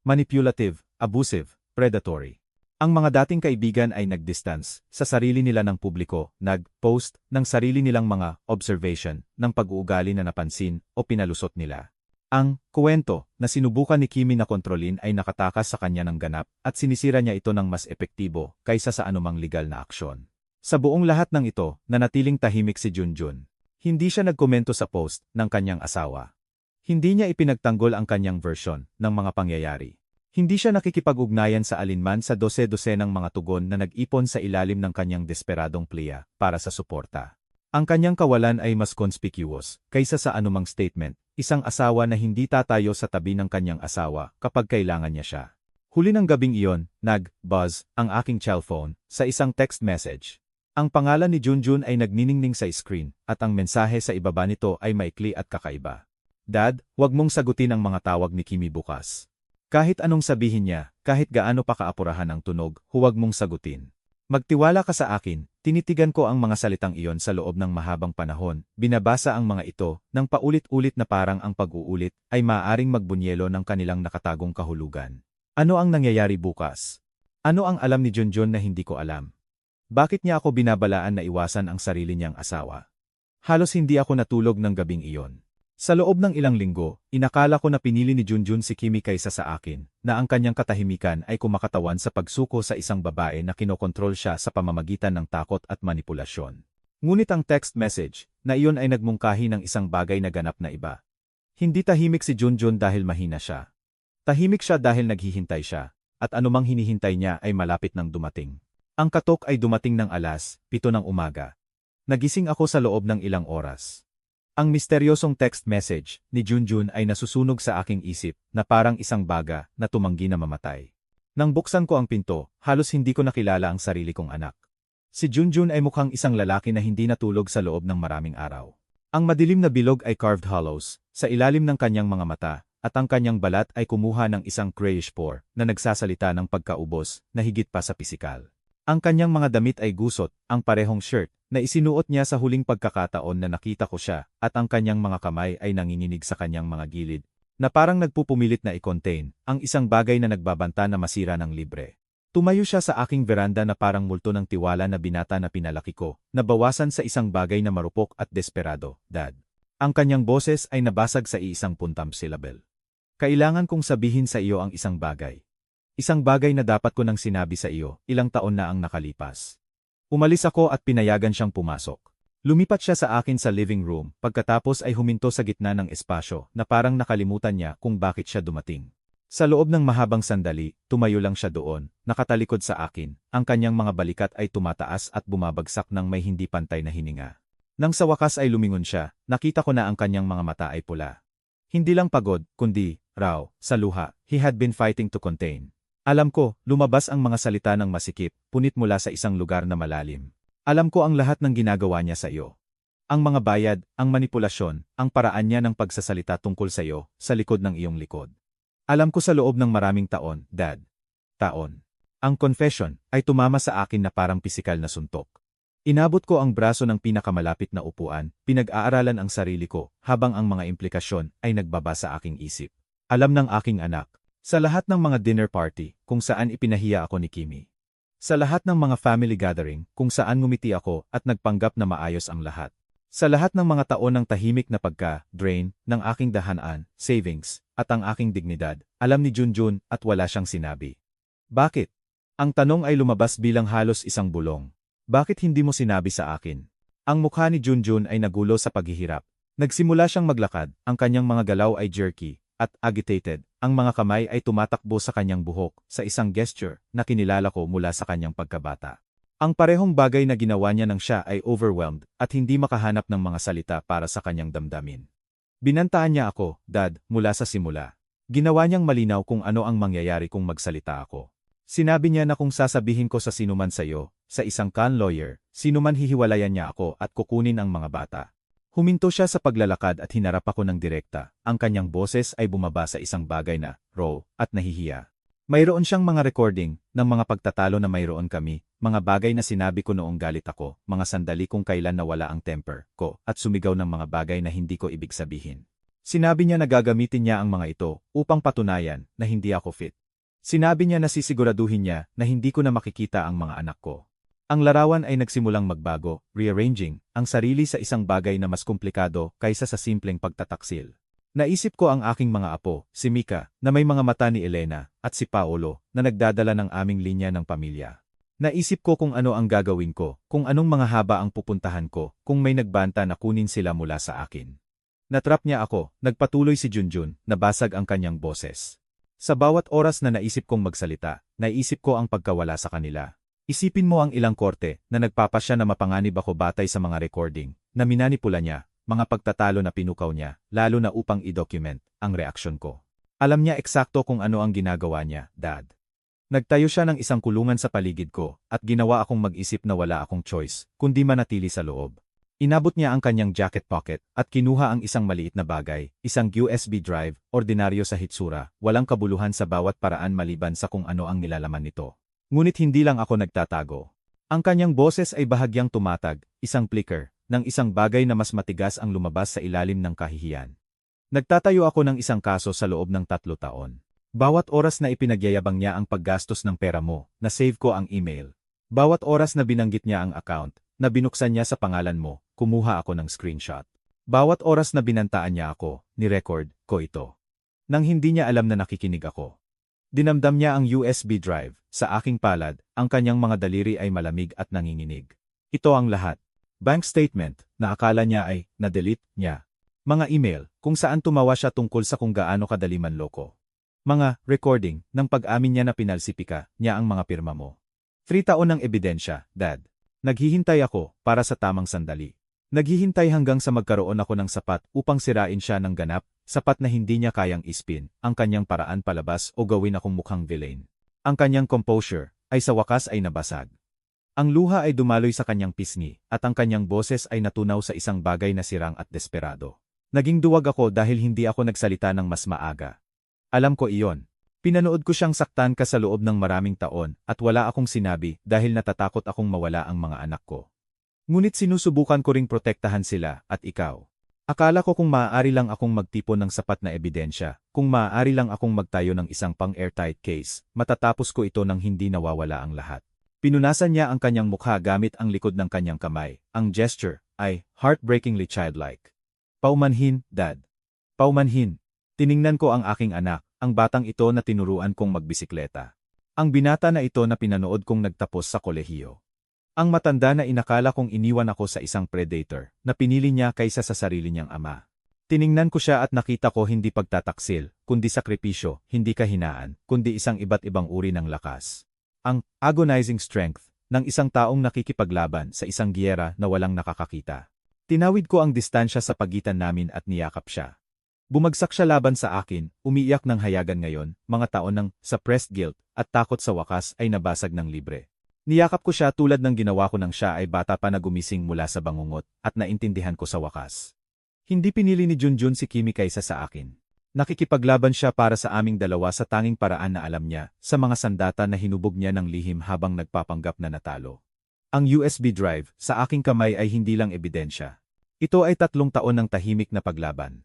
manipulative, abusive, predatory. Ang mga dating kaibigan ay nag-distance sa sarili nila ng publiko, nag-post ng sarili nilang mga observation ng pag-uugali na napansin o pinalusot nila. Ang kuwento na sinubukan ni Kimi na kontrolin ay nakatakas sa kanya ng ganap at sinisira niya ito ng mas epektibo kaysa sa anumang legal na aksyon. Sa buong lahat ng ito, nanatiling tahimik si Junjun. Hindi siya nagkomento sa post ng kanyang asawa. Hindi niya ipinagtanggol ang kanyang version ng mga pangyayari. Hindi siya nakikipag-ugnayan sa alinman sa dose-dosenang mga tugon na nag-ipon sa ilalim ng kanyang desperadong pleya para sa suporta. Ang kanyang kawalan ay mas conspicuous kaysa sa anumang statement, isang asawa na hindi tatayo sa tabi ng kanyang asawa kapag kailangan niya siya. Huli ng gabing iyon, nag-buzz ang aking cellphone sa isang text message. Ang pangalan ni Junjun ay nagniningning sa screen at ang mensahe sa ibaba nito ay maikli at kakaiba. Dad, wag mong sagutin ang mga tawag ni Kimi bukas. Kahit anong sabihin niya, kahit gaano pa kaapurahan ang tunog, huwag mong sagutin. Magtiwala ka sa akin, tinitigan ko ang mga salitang iyon sa loob ng mahabang panahon, binabasa ang mga ito, nang paulit-ulit na parang ang pag-uulit ay maaaring magbunyelo ng kanilang nakatagong kahulugan. Ano ang nangyayari bukas? Ano ang alam ni Junjun na hindi ko alam? Bakit niya ako binabalaan na iwasan ang sarili niyang asawa? Halos hindi ako natulog ng gabing iyon. Sa loob ng ilang linggo, inakala ko na pinili ni Junjun si Kimi kaysa sa akin, na ang kanyang katahimikan ay kumakatawan sa pagsuko sa isang babae na kinokontrol siya sa pamamagitan ng takot at manipulasyon. Ngunit ang text message na iyon ay nagmungkahi ng isang bagay na ganap na iba. Hindi tahimik si Junjun dahil mahina siya. Tahimik siya dahil naghihintay siya, at anumang hinihintay niya ay malapit nang dumating. Ang katok ay dumating ng 7:00 ng umaga. Nagising ako sa loob ng ilang oras. Ang misteryosong text message ni Junjun ay nasusunog sa aking isip na parang isang baga na tumanggi na mamatay. Nang buksan ko ang pinto, halos hindi ko nakilala ang sarili kong anak. Si Junjun ay mukhang isang lalaki na hindi natulog sa loob ng maraming araw. Ang madilim na bilog ay carved hollows sa ilalim ng kanyang mga mata at ang kanyang balat ay kumuha ng isang grayish pore na nagsasalita ng pagkaubos na higit pa sa pisikal. Ang kanyang mga damit ay gusot, ang parehong shirt na isinuot niya sa huling pagkakataon na nakita ko siya, at ang kanyang mga kamay ay nanginginig sa kanyang mga gilid, na parang nagpupumilit na i-contain ang isang bagay na nagbabanta na masira ng libre. Tumayo siya sa aking veranda na parang multo ng tiwala na binata na pinalaki ko, nabawasan sa isang bagay na marupok at desperado, Dad. Ang kanyang boses ay nabasag sa iisang puntam syllable. Kailangan kong sabihin sa iyo ang isang bagay. Isang bagay na dapat ko nang sinabi sa iyo, ilang taon na ang nakalipas. Umalis ako at pinayagan siyang pumasok. Lumipat siya sa akin sa living room, pagkatapos ay huminto sa gitna ng espasyo na parang nakalimutan niya kung bakit siya dumating. Sa loob ng mahabang sandali, tumayo lang siya doon, nakatalikod sa akin, ang kanyang mga balikat ay tumataas at bumabagsak ng may hindi pantay na hininga. Nang sa wakas ay lumingon siya, nakita ko na ang kanyang mga mata ay pula. Hindi lang pagod, kundi, raw, sa luha, he had been fighting to contain. Alam ko, lumabas ang mga salita ng masikip, punit mula sa isang lugar na malalim. Alam ko ang lahat ng ginagawa niya sa iyo. Ang mga bayad, ang manipulasyon, ang paraan niya ng pagsasalita tungkol sa iyo, sa likod ng iyong likod. Alam ko sa loob ng maraming taon, Dad. Taon. Ang confession ay tumama sa akin na parang pisikal na suntok. Inabot ko ang braso ng pinakamalapit na upuan, pinag-aaralan ang sarili ko, habang ang mga implikasyon ay nagbaba sa aking isip. Alam ng aking anak. Sa lahat ng mga dinner party, kung saan ipinahiya ako ni Kimi. Sa lahat ng mga family gathering, kung saan ngumiti ako at nagpanggap na maayos ang lahat. Sa lahat ng mga taon ng tahimik na pagka-drain ng aking dahanan, savings, at ang aking dignidad, alam ni Junjun at wala siyang sinabi. Bakit? Ang tanong ay lumabas bilang halos isang bulong. Bakit hindi mo sinabi sa akin? Ang mukha ni Junjun ay nagulo sa paghihirap. Nagsimula siyang maglakad, ang kanyang mga galaw ay jerky at agitated. Ang mga kamay ay tumatakbo sa kanyang buhok, sa isang gesture na kinilala ko mula sa kanyang pagkabata. Ang parehong bagay na ginawa niya nang siya ay overwhelmed at hindi makahanap ng mga salita para sa kanyang damdamin. Binantaan niya ako, Dad, mula sa simula. Ginawa niyang malinaw kung ano ang mangyayari kung magsalita ako. Sinabi niya na kung sasabihin ko sa sinuman sa iyo, sa isang con lawyer, sinuman hihiwalayan niya ako at kukunin ang mga bata. Huminto siya sa paglalakad at hinarap ako ng direkta. Ang kanyang boses ay bumaba sa isang bagay na raw at nahihiya. Mayroon siyang mga recording ng mga pagtatalo na mayroon kami, mga bagay na sinabi ko noong galit ako, mga sandali kung kailan nawala ang temper ko, at sumigaw ng mga bagay na hindi ko ibig sabihin. Sinabi niya na gagamitin niya ang mga ito upang patunayan na hindi ako fit. Sinabi niya na sisiguraduhin niya na hindi ko na makikita ang mga anak ko. Ang larawan ay nagsimulang magbago, rearranging ang sarili sa isang bagay na mas komplikado kaysa sa simpleng pagtataksil. Naisip ko ang aking mga apo, si Mika, na may mga mata ni Elena, at si Paolo, na nagdadala ng aming linya ng pamilya. Naisip ko kung ano ang gagawin ko, kung anong mga haba ang pupuntahan ko, kung may nagbanta na kunin sila mula sa akin. Natrap niya ako, nagpatuloy si Junjun, nabasag ang kanyang boses. Sa bawat oras na naisip kong magsalita, naisip ko ang pagkawala sa kanila. Isipin mo ang ilang korte na nagpapasya na mapanganib ako batay sa mga recording, na minanipula niya, mga pagtatalo na pinukaw niya, lalo na upang i-document ang reaksyon ko. Alam niya eksakto kung ano ang ginagawa niya, Dad. Nagtayo siya ng isang kulungan sa paligid ko, at ginawa akong mag-isip na wala akong choice, kundi manatili sa loob. Inabot niya ang kanyang jacket pocket, at kinuha ang isang maliit na bagay, isang USB drive, ordinaryo sa hitsura, walang kabuluhan sa bawat paraan maliban sa kung ano ang nilalaman nito. Ngunit hindi lang ako nagtatago. Ang kanyang boses ay bahagyang tumatag, isang flicker, ng isang bagay na mas matigas ang lumabas sa ilalim ng kahihiyan. Nagtatayo ako ng isang kaso sa loob ng 3 taon. Bawat oras na ipinagyayabang niya ang paggastos ng pera mo, na-save ko ang email. Bawat oras na binanggit niya ang account, na binuksan niya sa pangalan mo, kumuha ako ng screenshot. Bawat oras na binantaan niya ako, ni-record ko ito. Nang hindi niya alam na nakikinig ako. Dinamdam niya ang USB drive, sa aking palad, ang kanyang mga daliri ay malamig at nanginginig. Ito ang lahat. Bank statement, na akala niya ay, na-delete niya. Mga email, kung saan tumawa siya tungkol sa kung gaano kadali manloko. Mga recording, ng pag-amin niya na pinalsipika niya ang mga pirma mo. 3 taon ng ebidensya, Dad. Naghihintay ako, para sa tamang sandali. Naghihintay hanggang sa magkaroon ako ng sapat upang sirain siya ng ganap, sapat na hindi niya kayang ispin ang kanyang paraan palabas o gawin akong mukhang villain. Ang kanyang composure ay sa wakas ay nabasag. Ang luha ay dumaloy sa kanyang pisngi, at ang kanyang boses ay natunaw sa isang bagay na sirang at desperado. Naging duwag ako dahil hindi ako nagsalita ng mas maaga. Alam ko iyon. Pinanood ko siyang saktan ka sa loob ng maraming taon, at wala akong sinabi dahil natatakot akong mawala ang mga anak ko. Ngunit sinusubukan ko ring protektahan sila, at ikaw. Akala ko kung maaari lang akong magtipon ng sapat na ebidensya, kung maaari lang akong magtayo ng isang pang-airtight case, matatapos ko ito nang hindi nawawala ang lahat. Pinunasan niya ang kanyang mukha gamit ang likod ng kanyang kamay. Ang gesture ay heartbreakingly childlike. Paumanhin, Dad. Paumanhin. Tiningnan ko ang aking anak, ang batang ito na tinuruan kong magbisikleta. Ang binata na ito na pinanood kong nagtapos sa kolehiyo. Ang matanda na inakala kong iniwan ako sa isang predator, na pinili niya kaysa sa sarili niyang ama. Tiningnan ko siya at nakita ko hindi pagtataksil, kundi sakripisyo, hindi kahinaan, kundi isang iba't ibang uri ng lakas. Ang agonizing strength ng isang taong nakikipaglaban sa isang giyera na walang nakakakita. Tinawid ko ang distansya sa pagitan namin at niyakap siya. Bumagsak siya laban sa akin, umiiyak ng hayagan ngayon, mga taon ng suppressed guilt at takot sa wakas ay nabasag ng libre. Niyakap ko siya tulad ng ginawa ko nang siya ay bata pa na gumising mula sa bangungot at naintindihan ko sa wakas. Hindi pinili ni Junjun si Kimi kaysa sa akin. Nakikipaglaban siya para sa aming dalawa sa tanging paraan na alam niya, sa mga sandata na hinubog niya ng lihim habang nagpapanggap na natalo. Ang USB drive sa aking kamay ay hindi lang ebidensya. Ito ay 3 taon ng tahimik na paglaban.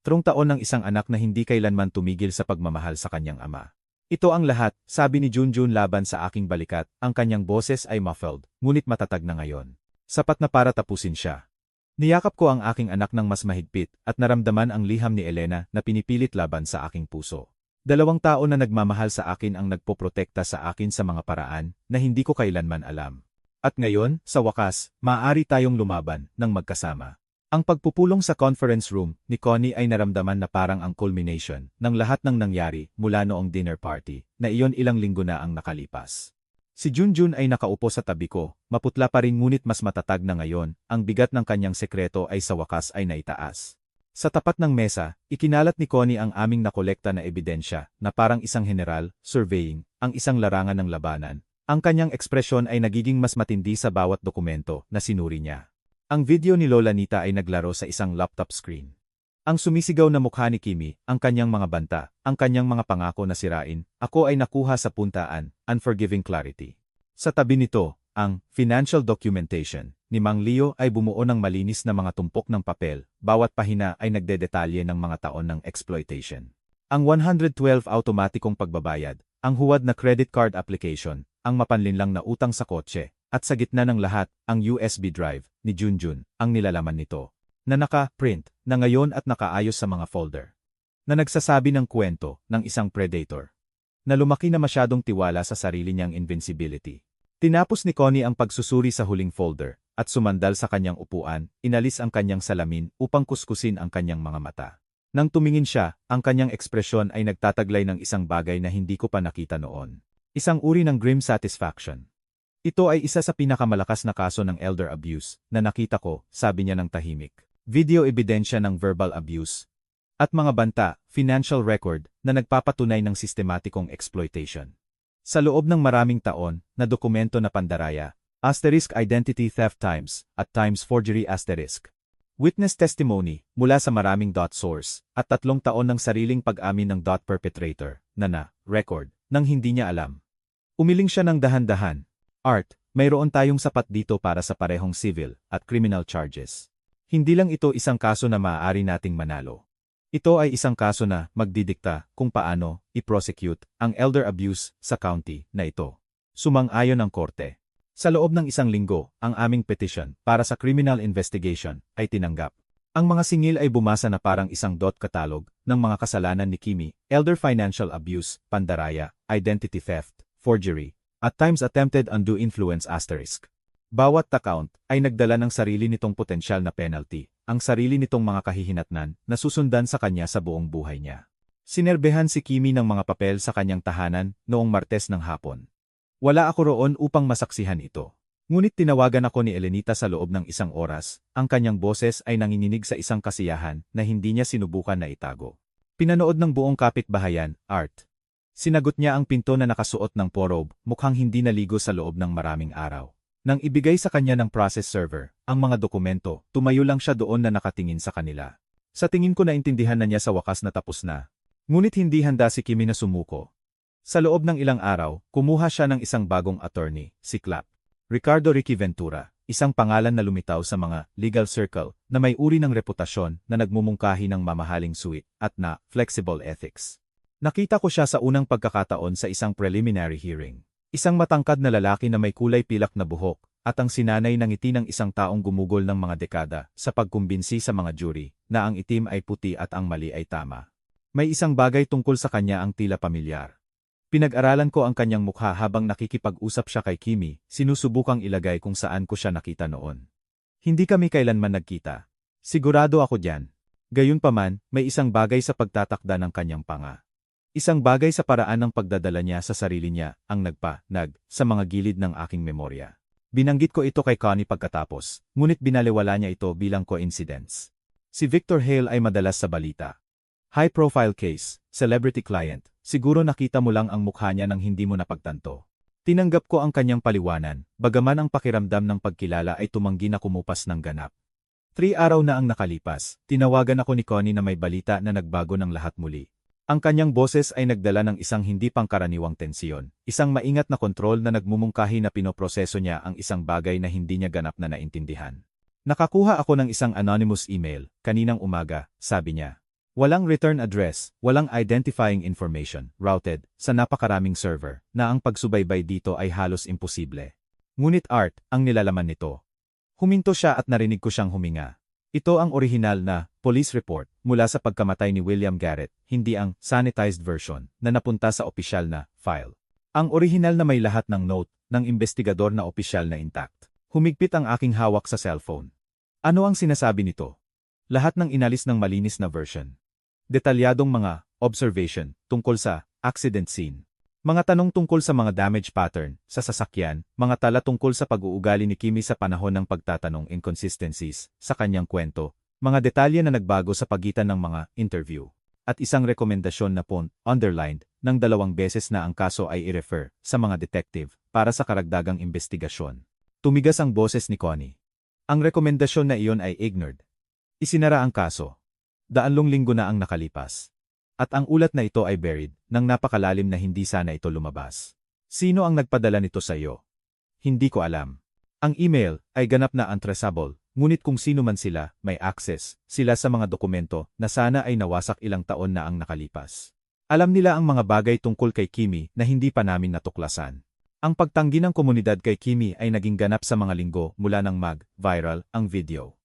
3 taon ng isang anak na hindi kailanman tumigil sa pagmamahal sa kanyang ama. Ito ang lahat, sabi ni Junjun laban sa aking balikat, ang kanyang boses ay muffled, ngunit matatag na ngayon. Sapat na para tapusin siya. Niyakap ko ang aking anak ng mas mahigpit, at naramdaman ang liham ni Elena na pinipilit laban sa aking puso. 2 taon na nagmamahal sa akin ang nagpoprotekta sa akin sa mga paraan na hindi ko kailanman alam. At ngayon, sa wakas, maaari tayong lumaban ng magkasama. Ang pagpupulong sa conference room ni Connie ay naramdaman na parang ang culmination ng lahat ng nangyari mula noong dinner party na iyon ilang linggo na ang nakalipas. Si Junjun ay nakaupo sa tabi ko, maputla pa rin ngunit mas matatag na ngayon, ang bigat ng kanyang sekreto ay sa wakas ay naitaas. Sa tapat ng mesa, ikinalat ni Connie ang aming nakolekta na ebidensya na parang isang general, surveying, ang isang larangan ng labanan. Ang kanyang ekspresyon ay nagiging mas matindi sa bawat dokumento na sinuri niya. Ang video ni Lola Nita ay naglaro sa isang laptop screen. Ang sumisigaw na mukha ni Kimi, ang kanyang mga banta, ang kanyang mga pangako na sirain, ako ay nakuha sa puntaan, unforgiving clarity. Sa tabi nito, ang financial documentation ni Mang Leo ay bumuo ng malinis na mga tumpok ng papel, bawat pahina ay nagdedetalye ng mga taon ng exploitation. Ang 112 automatikong pagbabayad, ang huwad na credit card application, ang mapanlinlang na utang sa kotse, at sa gitna ng lahat, ang USB drive ni Junjun, ang nilalaman nito. na naka-print na ngayon at nakaayos sa mga folder, na nagsasabi ng kwento ng isang predator, na lumaki na masyadong tiwala sa sarili niyang invincibility. Tinapos ni Connie ang pagsusuri sa huling folder, at sumandal sa kanyang upuan, inalis ang kanyang salamin upang kuskusin ang kanyang mga mata. Nang tumingin siya, ang kanyang ekspresyon ay nagtataglay ng isang bagay na hindi ko pa nakita noon. Isang uri ng grim satisfaction. Ito ay isa sa pinakamalakas na kaso ng elder abuse na nakita ko, sabi niya ng tahimik. Video ebidensya ng verbal abuse. At mga banta, financial record, na nagpapatunay ng sistematikong exploitation. Sa loob ng maraming taon, na dokumento na pandaraya, *identity theft times, at times forgery *. Witness testimony, mula sa maraming source, at 3 taon ng sariling pag-amin ng perpetrator, na record, nang hindi niya alam. Umiling siya ng dahan-dahan. Art, mayroon tayong sapat dito para sa parehong civil at criminal charges. Hindi lang ito isang kaso na maaari nating manalo. Ito ay isang kaso na magdidikta kung paano i-prosecute ang elder abuse sa county na ito. Sumang-ayon ang korte. Sa loob ng 1 linggo, ang aming petition para sa criminal investigation ay tinanggap. Ang mga singil ay bumasa na parang isang catalog ng mga kasalanan ni Kimmy, elder financial abuse, pandaraya, identity theft, forgery, at times attempted undue influence *. Bawat account ay nagdala ng sarili nitong potensyal na penalty, ang sarili nitong mga kahihinatnan na susundan sa kanya sa buong buhay niya. Sinerbehan si Kimmy ng mga papel sa kanyang tahanan noong Martes ng hapon. Wala ako roon upang masaksihan ito. Ngunit tinawagan ako ni Elenita sa loob ng 1 oras, ang kanyang boses ay nanginginig sa isang kasiyahan na hindi niya sinubukan na itago. Pinanood ng buong kapitbahayan, Art. Sinagot niya ang pinto na nakasuot ng porob, mukhang hindi naligo sa loob ng maraming araw. Nang ibigay sa kanya ng process server, ang mga dokumento, tumayo lang siya doon na nakatingin sa kanila. Sa tingin ko naintindihan na niya sa wakas na tapos na. Ngunit hindi handa si Kimmy na sumuko. Sa loob ng ilang araw, kumuha siya ng isang bagong attorney, si Clap. Ricardo Ricky Ventura, isang pangalan na lumitaw sa mga legal circle na may uri ng reputasyon na nagmumungkahi ng mamahaling suit at na flexible ethics. Nakita ko siya sa unang pagkakataon sa isang preliminary hearing. Isang matangkad na lalaki na may kulay pilak na buhok at ang sinanay ng ngiti ng isang taong gumugol ng mga dekada sa pagkumbinsi sa mga jury na ang itim ay puti at ang mali ay tama. May isang bagay tungkol sa kanya ang tila pamilyar. Pinag-aralan ko ang kanyang mukha habang nakikipag-usap siya kay Kimmy, sinusubukang ilagay kung saan ko siya nakita noon. Hindi kami kailanman nagkita. Sigurado ako diyan. Gayunpaman, may isang bagay sa pagtatakda ng kanyang panga. Isang bagay sa paraan ng pagdadala niya sa sarili niya ang sa mga gilid ng aking memorya. Binanggit ko ito kay Connie pagkatapos, ngunit binaliwala niya ito bilang coincidence. Si Victor Hale ay madalas sa balita. High-profile case, celebrity client, siguro nakita mo lang ang mukha niya nang hindi mo napagtanto. Tinanggap ko ang kanyang paliwanan, bagaman ang pakiramdam ng pagkilala ay tumanggi na kumupas ng ganap. 3 araw na ang nakalipas, tinawagan ako ni Connie na may balita na nagbago ng lahat muli. Ang kanyang boses ay nagdala ng isang hindi pangkaraniwang tensiyon, isang maingat na kontrol na nagmumungkahi na pinoproseso niya ang isang bagay na hindi niya ganap na naintindihan. Nakakuha ako ng isang anonymous email, kaninang umaga, sabi niya. Walang return address, walang identifying information, routed, sa napakaraming server, na ang pagsubaybay dito ay halos imposible. Ngunit Art, ang nilalaman nito. Huminto siya at narinig ko siyang huminga. Ito ang orihinal na police report mula sa pagkamatay ni William Garrett, hindi ang sanitized version na napunta sa opisyal na file. Ang orihinal na may lahat ng note ng investigador na opisyal na intact. Humigpit ang aking hawak sa cellphone. Ano ang sinasabi nito? Lahat ng inalis ng malinis na version. Detalyadong mga observation tungkol sa accident scene. Mga tanong tungkol sa mga damage pattern sa sasakyan, mga tala tungkol sa pag-uugali ni Kimmy sa panahon ng pagtatanong inconsistencies sa kanyang kwento, mga detalye na nagbago sa pagitan ng mga interview, at isang rekomendasyon na underlined ng 2 beses na ang kaso ay i-refer sa mga detective para sa karagdagang investigasyon. Tumigas ang boses ni Connie. Ang rekomendasyon na iyon ay ignored. Isinara ang kaso. 2 linggo na ang nakalipas. At ang ulat na ito ay buried, nang napakalalim na hindi sana ito lumabas. Sino ang nagpadala nito sa iyo? Hindi ko alam. Ang email ay ganap na untraceable, ngunit kung sino man sila, may access sila sa mga dokumento na sana ay nawasak ilang taon na ang nakalipas. Alam nila ang mga bagay tungkol kay Kimmy na hindi pa namin natuklasan. Ang pagtanggi ng komunidad kay Kimmy ay naging ganap sa mga linggo mula nang mag-viral ang video.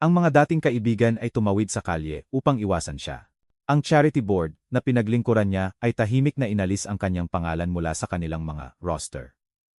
Ang mga dating kaibigan ay tumawid sa kalye upang iwasan siya. Ang charity board na pinaglingkuran niya ay tahimik na inalis ang kanyang pangalan mula sa kanilang mga roster.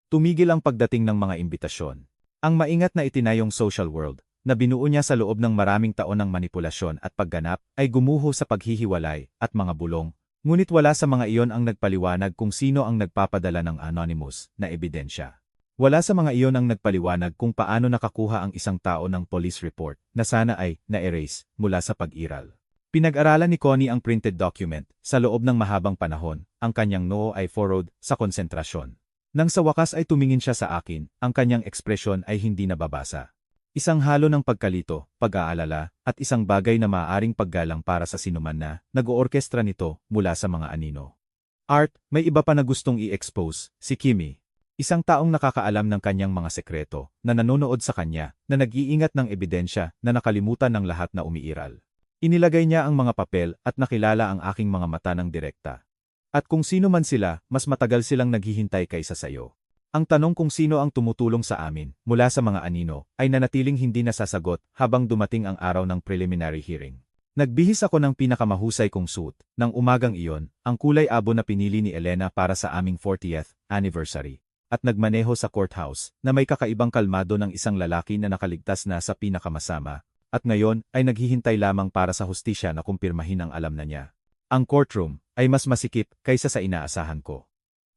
Tumigil ang pagdating ng mga imbitasyon. Ang maingat na itinayong social world, na binuo niya sa loob ng maraming taon ng manipulasyon at pagganap, ay gumuho sa paghihiwalay at mga bulong, ngunit wala sa mga iyon ang nagpaliwanag kung sino ang nagpapadala ng anonymous na ebidensya. Wala sa mga iyon ang nagpaliwanag kung paano nakakuha ang isang tao ng police report na sana ay na-erase mula sa pag-iral. Pinag-aralan ni Connie ang printed document. Sa loob ng mahabang panahon, ang kanyang noo ay furrowed sa konsentrasyon. Nang sa wakas ay tumingin siya sa akin, ang kanyang ekspresyon ay hindi nababasa. Isang halo ng pagkalito, pag-aalala, at isang bagay na maaaring paggalang para sa sinuman na nag-oorkestra nito mula sa mga anino. Art, may iba pa na gustong i-expose, si Kimmy. Isang taong nakakaalam ng kanyang mga sekreto, na nanonood sa kanya, na nag-iingat ng ebidensya, na nakalimutan ng lahat na umiiral. Inilagay niya ang mga papel at nakilala ang aking mga mata ng direkta. At kung sino man sila, mas matagal silang naghihintay kaysa sayo. Ang tanong kung sino ang tumutulong sa amin, mula sa mga anino, ay nanatiling hindi nasasagot habang dumating ang araw ng preliminary hearing. Nagbihis ako ng pinakamahusay kong suit. Nang umagang iyon, ang kulay abo na pinili ni Elena para sa aming 40th anniversary. At nagmaneho sa courthouse, na may kakaibang kalmado ng isang lalaki na nakaligtas na sa pinakamasama, at ngayon ay naghihintay lamang para sa hustisya na kumpirmahin ang alam na niya. Ang courtroom ay mas masikip kaysa sa inaasahan ko.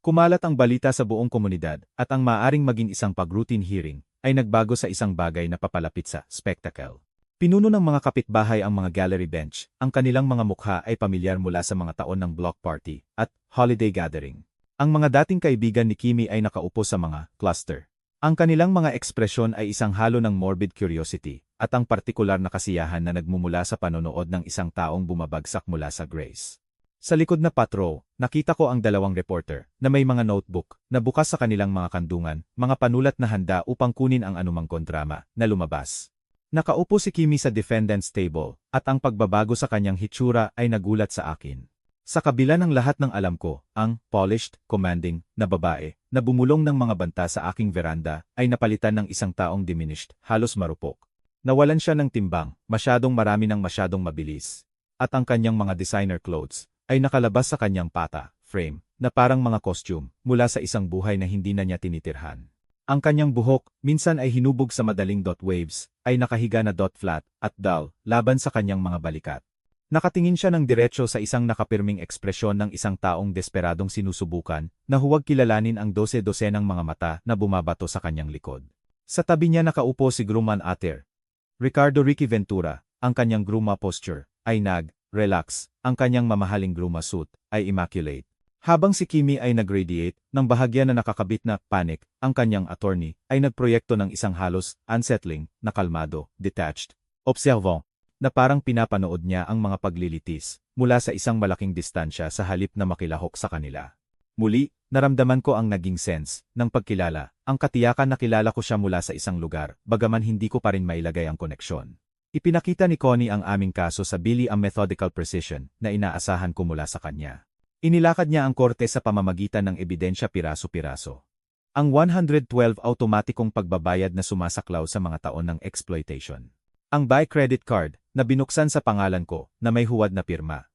Kumalat ang balita sa buong komunidad, at ang maaaring maging isang pag-routine hearing ay nagbago sa isang bagay na papalapit sa spectacle. Pinuno ng mga kapitbahay ang mga gallery bench, ang kanilang mga mukha ay pamilyar mula sa mga taon ng block party at holiday gathering. Ang mga dating kaibigan ni Kimmy ay nakaupo sa mga cluster. Ang kanilang mga ekspresyon ay isang halo ng morbid curiosity, at ang partikular na kasiyahan na nagmumula sa panonood ng isang taong bumabagsak mula sa grace. Sa likod na patrow, nakita ko ang dalawang reporter, na may mga notebook, na bukas sa kanilang mga kandungan, mga panulat na handa upang kunin ang anumang kontrama, na lumabas. Nakaupo si Kimmy sa defendant's table, at ang pagbabago sa kanyang hitsura ay nagulat sa akin. Sa kabila ng lahat ng alam ko, ang polished, commanding, na babae, na bumulong ng mga banta sa aking veranda, ay napalitan ng isang taong diminished, halos marupok. Nawalan siya ng timbang, masyadong marami ng masyadong mabilis. At ang kanyang mga designer clothes, ay nakalabas sa kanyang pata, frame, na parang mga costume, mula sa isang buhay na hindi na niya tinitirhan. Ang kanyang buhok, minsan ay hinubog sa madaling dot waves, ay nakahiga na dot flat, at dull, laban sa kanyang mga balikat. Nakatingin siya ng diretso sa isang nakapirming ekspresyon ng isang taong desperadong sinusubukan, na huwag kilalanin ang 12-dosenang mga mata na bumabato sa kanyang likod. Sa tabi niya nakaupo si Groomman Ater. Ricardo Ricky Ventura, ang kanyang gruma posture, ay relax, ang kanyang mamahaling gruma suit, ay immaculate. Habang si Kimmy ay nag-radiate, ng bahagya na nakakabit na panic, ang kanyang attorney, ay nagproyekto ng isang halos unsettling, na kalmado, detached, observant, na parang pinapanood niya ang mga paglilitis, mula sa isang malaking distansya sa halip na makilahok sa kanila. Muli, naramdaman ko ang naging sense ng pagkilala, ang katiyakan na kilala ko siya mula sa isang lugar, bagaman hindi ko pa rin mailagay ang koneksyon. Ipinakita ni Connie ang aming kaso sa Billy ang methodical precision na inaasahan ko mula sa kanya. Inilakad niya ang korte sa pamamagitan ng ebidensya piraso-piraso. Ang 112 automatikong pagbabayad na sumasaklaw sa mga taon ng exploitation. Ang buy credit card, na binuksan sa pangalan ko, na may huwad na pirma.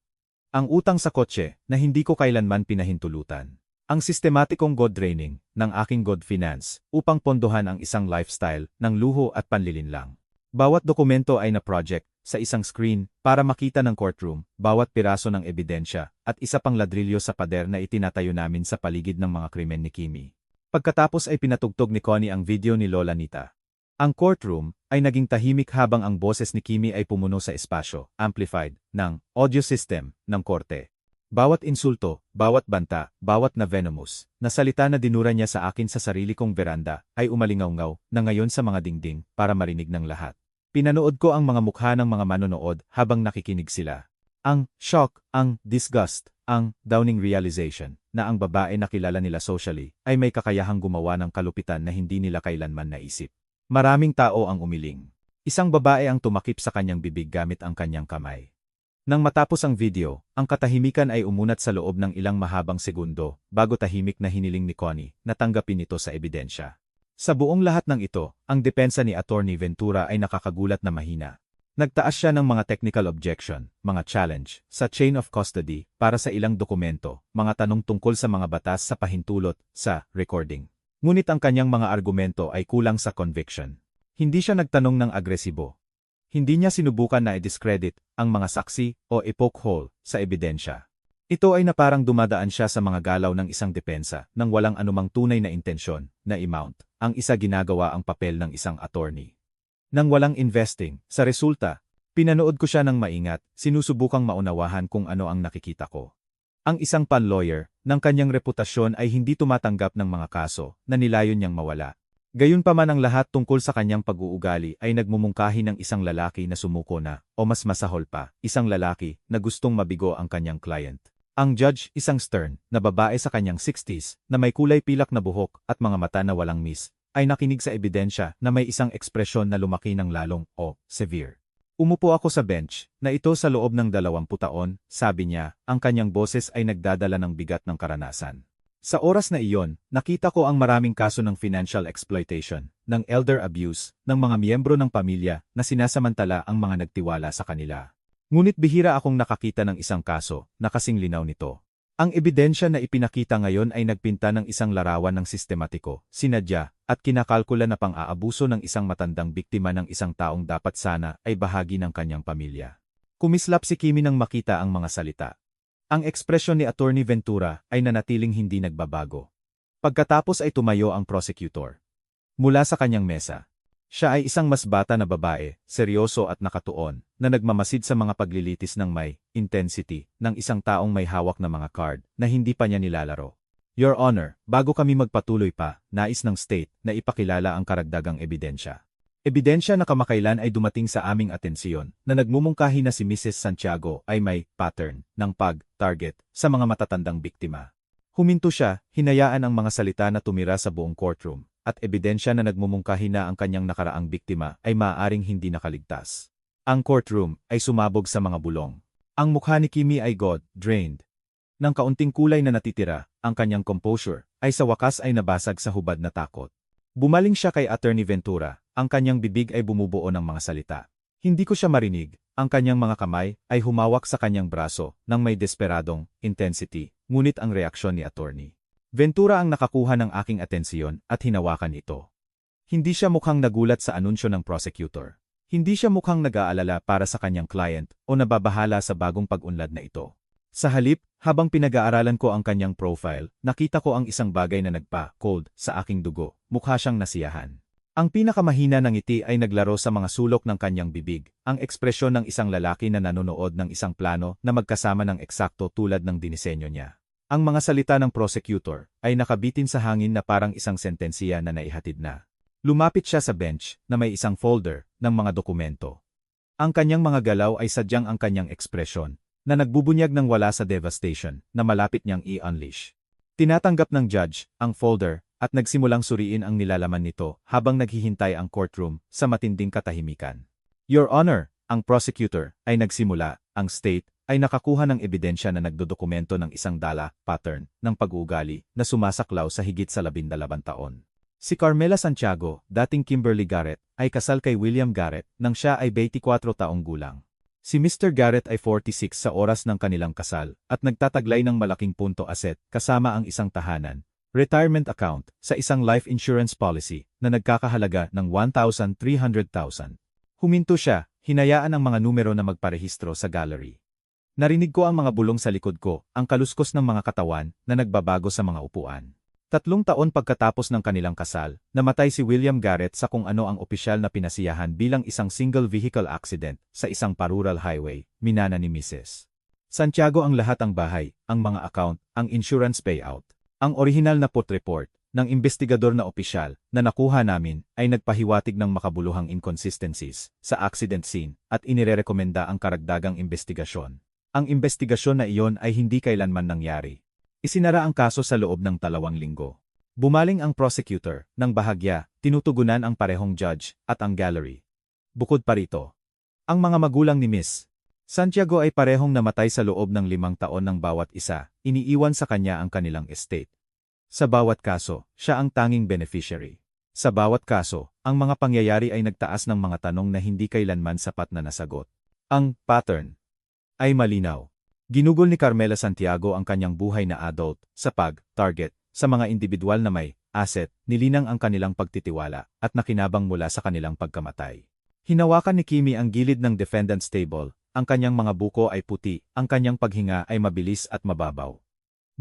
Ang utang sa kotse, na hindi ko kailanman pinahintulutan. Ang sistematikong God draining, ng aking God finance, upang pondohan ang isang lifestyle, ng luho at panlilinlang. Bawat dokumento ay na-project, sa isang screen, para makita ng courtroom, bawat piraso ng ebidensya, at isa pang ladrilyo sa pader na itinatayo namin sa paligid ng mga krimen ni Kimmy. Pagkatapos ay pinatugtog ni Connie ang video ni Lola Nita. Ang courtroom ay naging tahimik habang ang boses ni Kimmy ay pumuno sa espasyo, amplified, ng audio system ng korte. Bawat insulto, bawat banta, bawat na venomous, na salita na dinura niya sa akin sa sarili kong veranda, ay umalingaw-ngaw na ngayon sa mga dingding para marinig ng lahat. Pinanood ko ang mga mukha ng mga manonood habang nakikinig sila. Ang shock, ang disgust, ang downing realization, na ang babae na kilala nila socially, ay may kakayahang gumawa ng kalupitan na hindi nila kailanman naisip. Maraming tao ang umiling. Isang babae ang tumakip sa kanyang bibig gamit ang kanyang kamay. Nang matapos ang video, ang katahimikan ay umunat sa loob ng ilang mahabang segundo, bago tahimik na hiniling ni Connie na tanggapin ito sa ebidensya. Sa buong lahat ng ito, ang depensa ni Attorney Ventura ay nakakagulat na mahina. Nagtaas siya ng mga technical objection, mga challenge, sa chain of custody para sa ilang dokumento, mga tanong tungkol sa mga batas sa pahintulot, sa recording. Ngunit ang kanyang mga argumento ay kulang sa conviction. Hindi siya nagtanong ng agresibo. Hindi niya sinubukan na i-discredit ang mga saksi o i-poke hole sa ebidensya. Ito ay na parang dumadaan siya sa mga galaw ng isang depensa nang walang anumang tunay na intensyon na i-mount. Ang isa ginagawa ang papel ng isang attorney. Nang walang investing, sa resulta, pinanood ko siya ng maingat, sinusubukang maunawahan kung ano ang nakikita ko. Ang isang pan-lawyer, ng kanyang reputasyon ay hindi tumatanggap ng mga kaso na nilayon niyang mawala. Gayunpaman ang lahat tungkol sa kanyang pag-uugali ay nagmumungkahi ng isang lalaki na sumuko na, o mas masahol pa, isang lalaki na gustong mabigo ang kanyang client. Ang judge, isang stern, na babae sa kanyang 60s, na may kulay pilak na buhok at mga mata na walang miss, ay nakinig sa ebidensya na may isang ekspresyon na lumaki ng lalong o severe. Umupo ako sa bench, na ito sa loob ng 20 taon, sabi niya, ang kanyang boses ay nagdadala ng bigat ng karanasan. Sa oras na iyon, nakita ko ang maraming kaso ng financial exploitation, ng elder abuse, ng mga miyembro ng pamilya na sinasamantala ang mga nagtiwala sa kanila. Ngunit bihira akong nakakita ng isang kaso na kasing linaw nito. Ang ebidensya na ipinakita ngayon ay nagpinta ng isang larawan ng sistematiko, sinadya, at kinakalkula na pang-aabuso ng isang matandang biktima ng isang taong dapat sana ay bahagi ng kanyang pamilya. Kumislap si Kimi nang makita ang mga salita. Ang ekspresyon ni Attorney Ventura ay nanatiling hindi nagbabago. Pagkatapos ay tumayo ang prosecutor. Mula sa kanyang mesa. Siya ay isang mas bata na babae, seryoso at nakatuon, na nagmamasid sa mga paglilitis ng may intensity ng isang taong may hawak na mga card na hindi pa niya nilalaro. Your Honor, bago kami magpatuloy pa, nais ng state na ipakilala ang karagdagang ebidensya. Ebidensya na kamakailan ay dumating sa aming atensyon na nagmumungkahi na si Mrs. Santiago ay may pattern ng pag-target sa mga matatandang biktima. Huminto siya, hinayaan ang mga salita na tumira sa buong courtroom, at ebidensya na nagmumungkahi na ang kanyang nakaraang biktima ay maaaring hindi nakaligtas. Ang courtroom ay sumabog sa mga bulong. Ang mukha ni Kimi ay drained. Nang kaunting kulay na natitira, ang kanyang composure ay sa wakas ay nabasag sa hubad na takot. Bumaling siya kay Attorney Ventura, ang kanyang bibig ay bumubuo ng mga salita. Hindi ko siya marinig, ang kanyang mga kamay ay humawak sa kanyang braso ng may desperadong intensity, ngunit ang reaksyon ni Attorney Ventura ang nakakuha ng aking atensyon at hinawakan ito. Hindi siya mukhang nagulat sa anunsyo ng prosecutor. Hindi siya mukhang nag-aalala para sa kanyang client o nababahala sa bagong pag-unlad na ito. Sa halip, habang pinag-aaralan ko ang kanyang profile, nakita ko ang isang bagay na nagpa-cold sa aking dugo, mukha siyang nasiyahan. Ang pinakamahina ng ngiti ay naglaro sa mga sulok ng kanyang bibig, ang ekspresyon ng isang lalaki na nanonood ng isang plano na magkasama ng eksakto tulad ng dinisenyo niya. Ang mga salita ng prosecutor ay nakabitin sa hangin na parang isang sentensiya na naihatid na. Lumapit siya sa bench na may isang folder ng mga dokumento. Ang kanyang mga galaw ay sadyang ang kanyang ekspresyon, na nagbubunyag ng wala sa devastation na malapit niyang i-unleash. Tinatanggap ng judge ang folder at nagsimulang suriin ang nilalaman nito habang naghihintay ang courtroom sa matinding katahimikan. Your Honor, ang prosecutor ay nagsimula, ang state ay nakakuha ng ebidensya na nagdodokumento ng isang pattern ng pag-uugali na sumasaklaw sa higit sa 12 taon. Si Carmela Santiago, dating Kimberly Garrett, ay kasal kay William Garrett nang siya ay 24 taong gulang. Si Mr. Garrett ay 46 sa oras ng kanilang kasal at nagtataglay ng malaking punto asset kasama ang isang tahanan, retirement account, sa isang life insurance policy na nagkakahalaga ng 1,300,000. Huminto siya, hinayaan ang mga numero na magparehistro sa gallery. Narinig ko ang mga bulong sa likod ko, ang kaluskos ng mga katawan na nagbabago sa mga upuan. 3 taon pagkatapos ng kanilang kasal, namatay si William Garrett sa kung ano ang opisyal na pinasiyahan bilang isang single vehicle accident sa isang parural highway, minana ni Mrs. Santiago ang lahat ang bahay, ang mga account, ang insurance payout. Ang orihinal na port report ng investigador na opisyal na nakuha namin ay nagpahiwatig ng makabuluhang inconsistencies sa accident scene at inirerekomenda ang karagdagang investigasyon. Ang investigasyon na iyon ay hindi kailanman nangyari. Isinara ang kaso sa loob ng 2 linggo. Bumaling ang prosecutor, ng bahagya, tinutugunan ang parehong judge at ang gallery. Bukod pa rito, ang mga magulang ni Miss Santiago ay parehong namatay sa loob ng 5 taon ng bawat isa, iniiwan sa kanya ang kanilang estate. Sa bawat kaso, siya ang tanging beneficiary. Sa bawat kaso, ang mga pangyayari ay nagtaas ng mga tanong na hindi kailanman sapat na nasagot. Ang pattern ay malinaw. Ginugol ni Carmela Santiago ang kanyang buhay na adult sa pag-target sa mga individual na may asset, nilinang ang kanilang pagtitiwala at nakinabang mula sa kanilang pagkamatay. Hinawakan ni Kimmy ang gilid ng defendant's table, ang kanyang mga buko ay puti, ang kanyang paghinga ay mabilis at mababaw.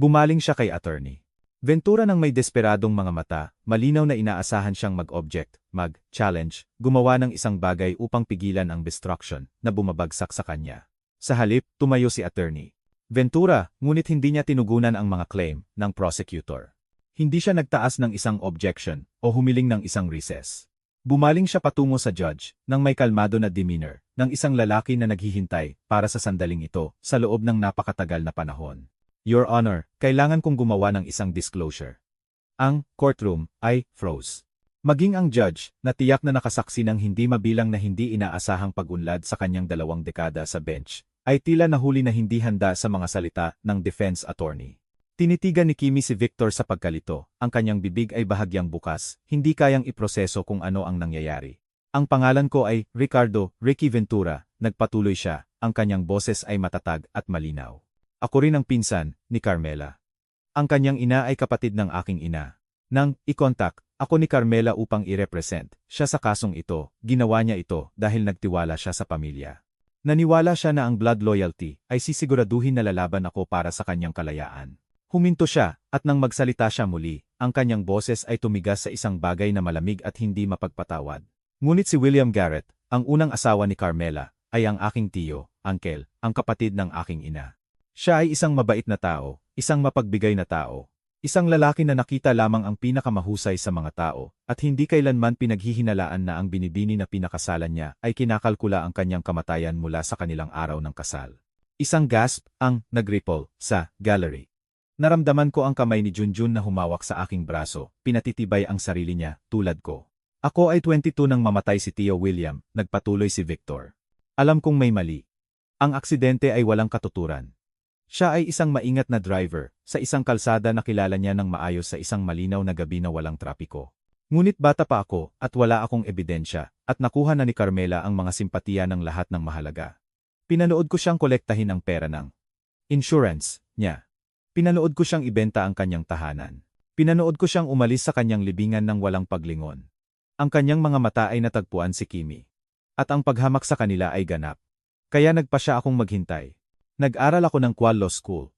Bumaling siya kay attorney Ventura ng may desperadong mga mata, malinaw na inaasahan siyang mag-object, mag-challenge, gumawa ng isang bagay upang pigilan ang destruction na bumabagsak sa kanya. Sa halip, tumayo si attorney Ventura, ngunit hindi niya tinugunan ang mga claim ng prosecutor. Hindi siya nagtaas ng isang objection o humiling ng isang recess. Bumaling siya patungo sa judge ng may kalmado na demeanor ng isang lalaki na naghihintay para sa sandaling ito sa loob ng napakatagal na panahon. Your Honor, kailangan kong gumawa ng isang disclosure. Ang courtroom ay froze. Maging ang judge, na tiyak na nakasaksi ng hindi mabilang na hindi inaasahang pag-unlad sa kanyang 2 dekada sa bench, ay tila nahuli na hindi handa sa mga salita ng defense attorney. Tinitigan ni Kimmy si Victor sa pagkalito, ang kanyang bibig ay bahagyang bukas, hindi kayang iproseso kung ano ang nangyayari. Ang pangalan ko ay Ricky Ventura, nagpatuloy siya, ang kanyang boses ay matatag at malinaw. Ako rin ang pinsan ni Carmela. Ang kanyang ina ay kapatid ng aking ina. Nang i-contact ako ni Carmela upang i-represent siya sa kasong ito, ginawa niya ito dahil nagtiwala siya sa pamilya. Naniwala siya na ang blood loyalty ay sisiguraduhin na lalaban ako para sa kanyang kalayaan. Huminto siya, at nang magsalita siya muli, ang kanyang boses ay tumigas sa isang bagay na malamig at hindi mapagpatawad. Ngunit si William Garrett, ang unang asawa ni Carmela, ay ang aking tiyo, uncle, ang kapatid ng aking ina. Siya ay isang mabait na tao, isang mapagbigay na tao, isang lalaki na nakita lamang ang pinakamahusay sa mga tao, at hindi kailanman pinaghihinalaan na ang binibini na pinakasalan niya ay kinakalkula ang kanyang kamatayan mula sa kanilang araw ng kasal. Isang gasp ang nag-ripple sa gallery. Naramdaman ko ang kamay ni Junjun na humawak sa aking braso, pinatitibay ang sarili niya, tulad ko. Ako ay 22 nang mamatay si Tio William, nagpatuloy si Victor. Alam kong may mali. Ang aksidente ay walang katuturan. Siya ay isang maingat na driver, sa isang kalsada na kilala niya ng maayos sa isang malinaw na gabi na walang trapiko. Ngunit bata pa ako, at wala akong ebidensya, at nakuha na ni Carmela ang mga simpatiya ng lahat ng mahalaga. Pinanood ko siyang kolektahin ang pera ng insurance niya. Pinanood ko siyang ibenta ang kanyang tahanan. Pinanood ko siyang umalis sa kanyang libingan ng walang paglingon. Ang kanyang mga mata ay natagpuan si Kimmy. At ang paghamak sa kanila ay ganap. Kaya nagpa siya akong maghintay. Nag-aral ako ng Qual Law School.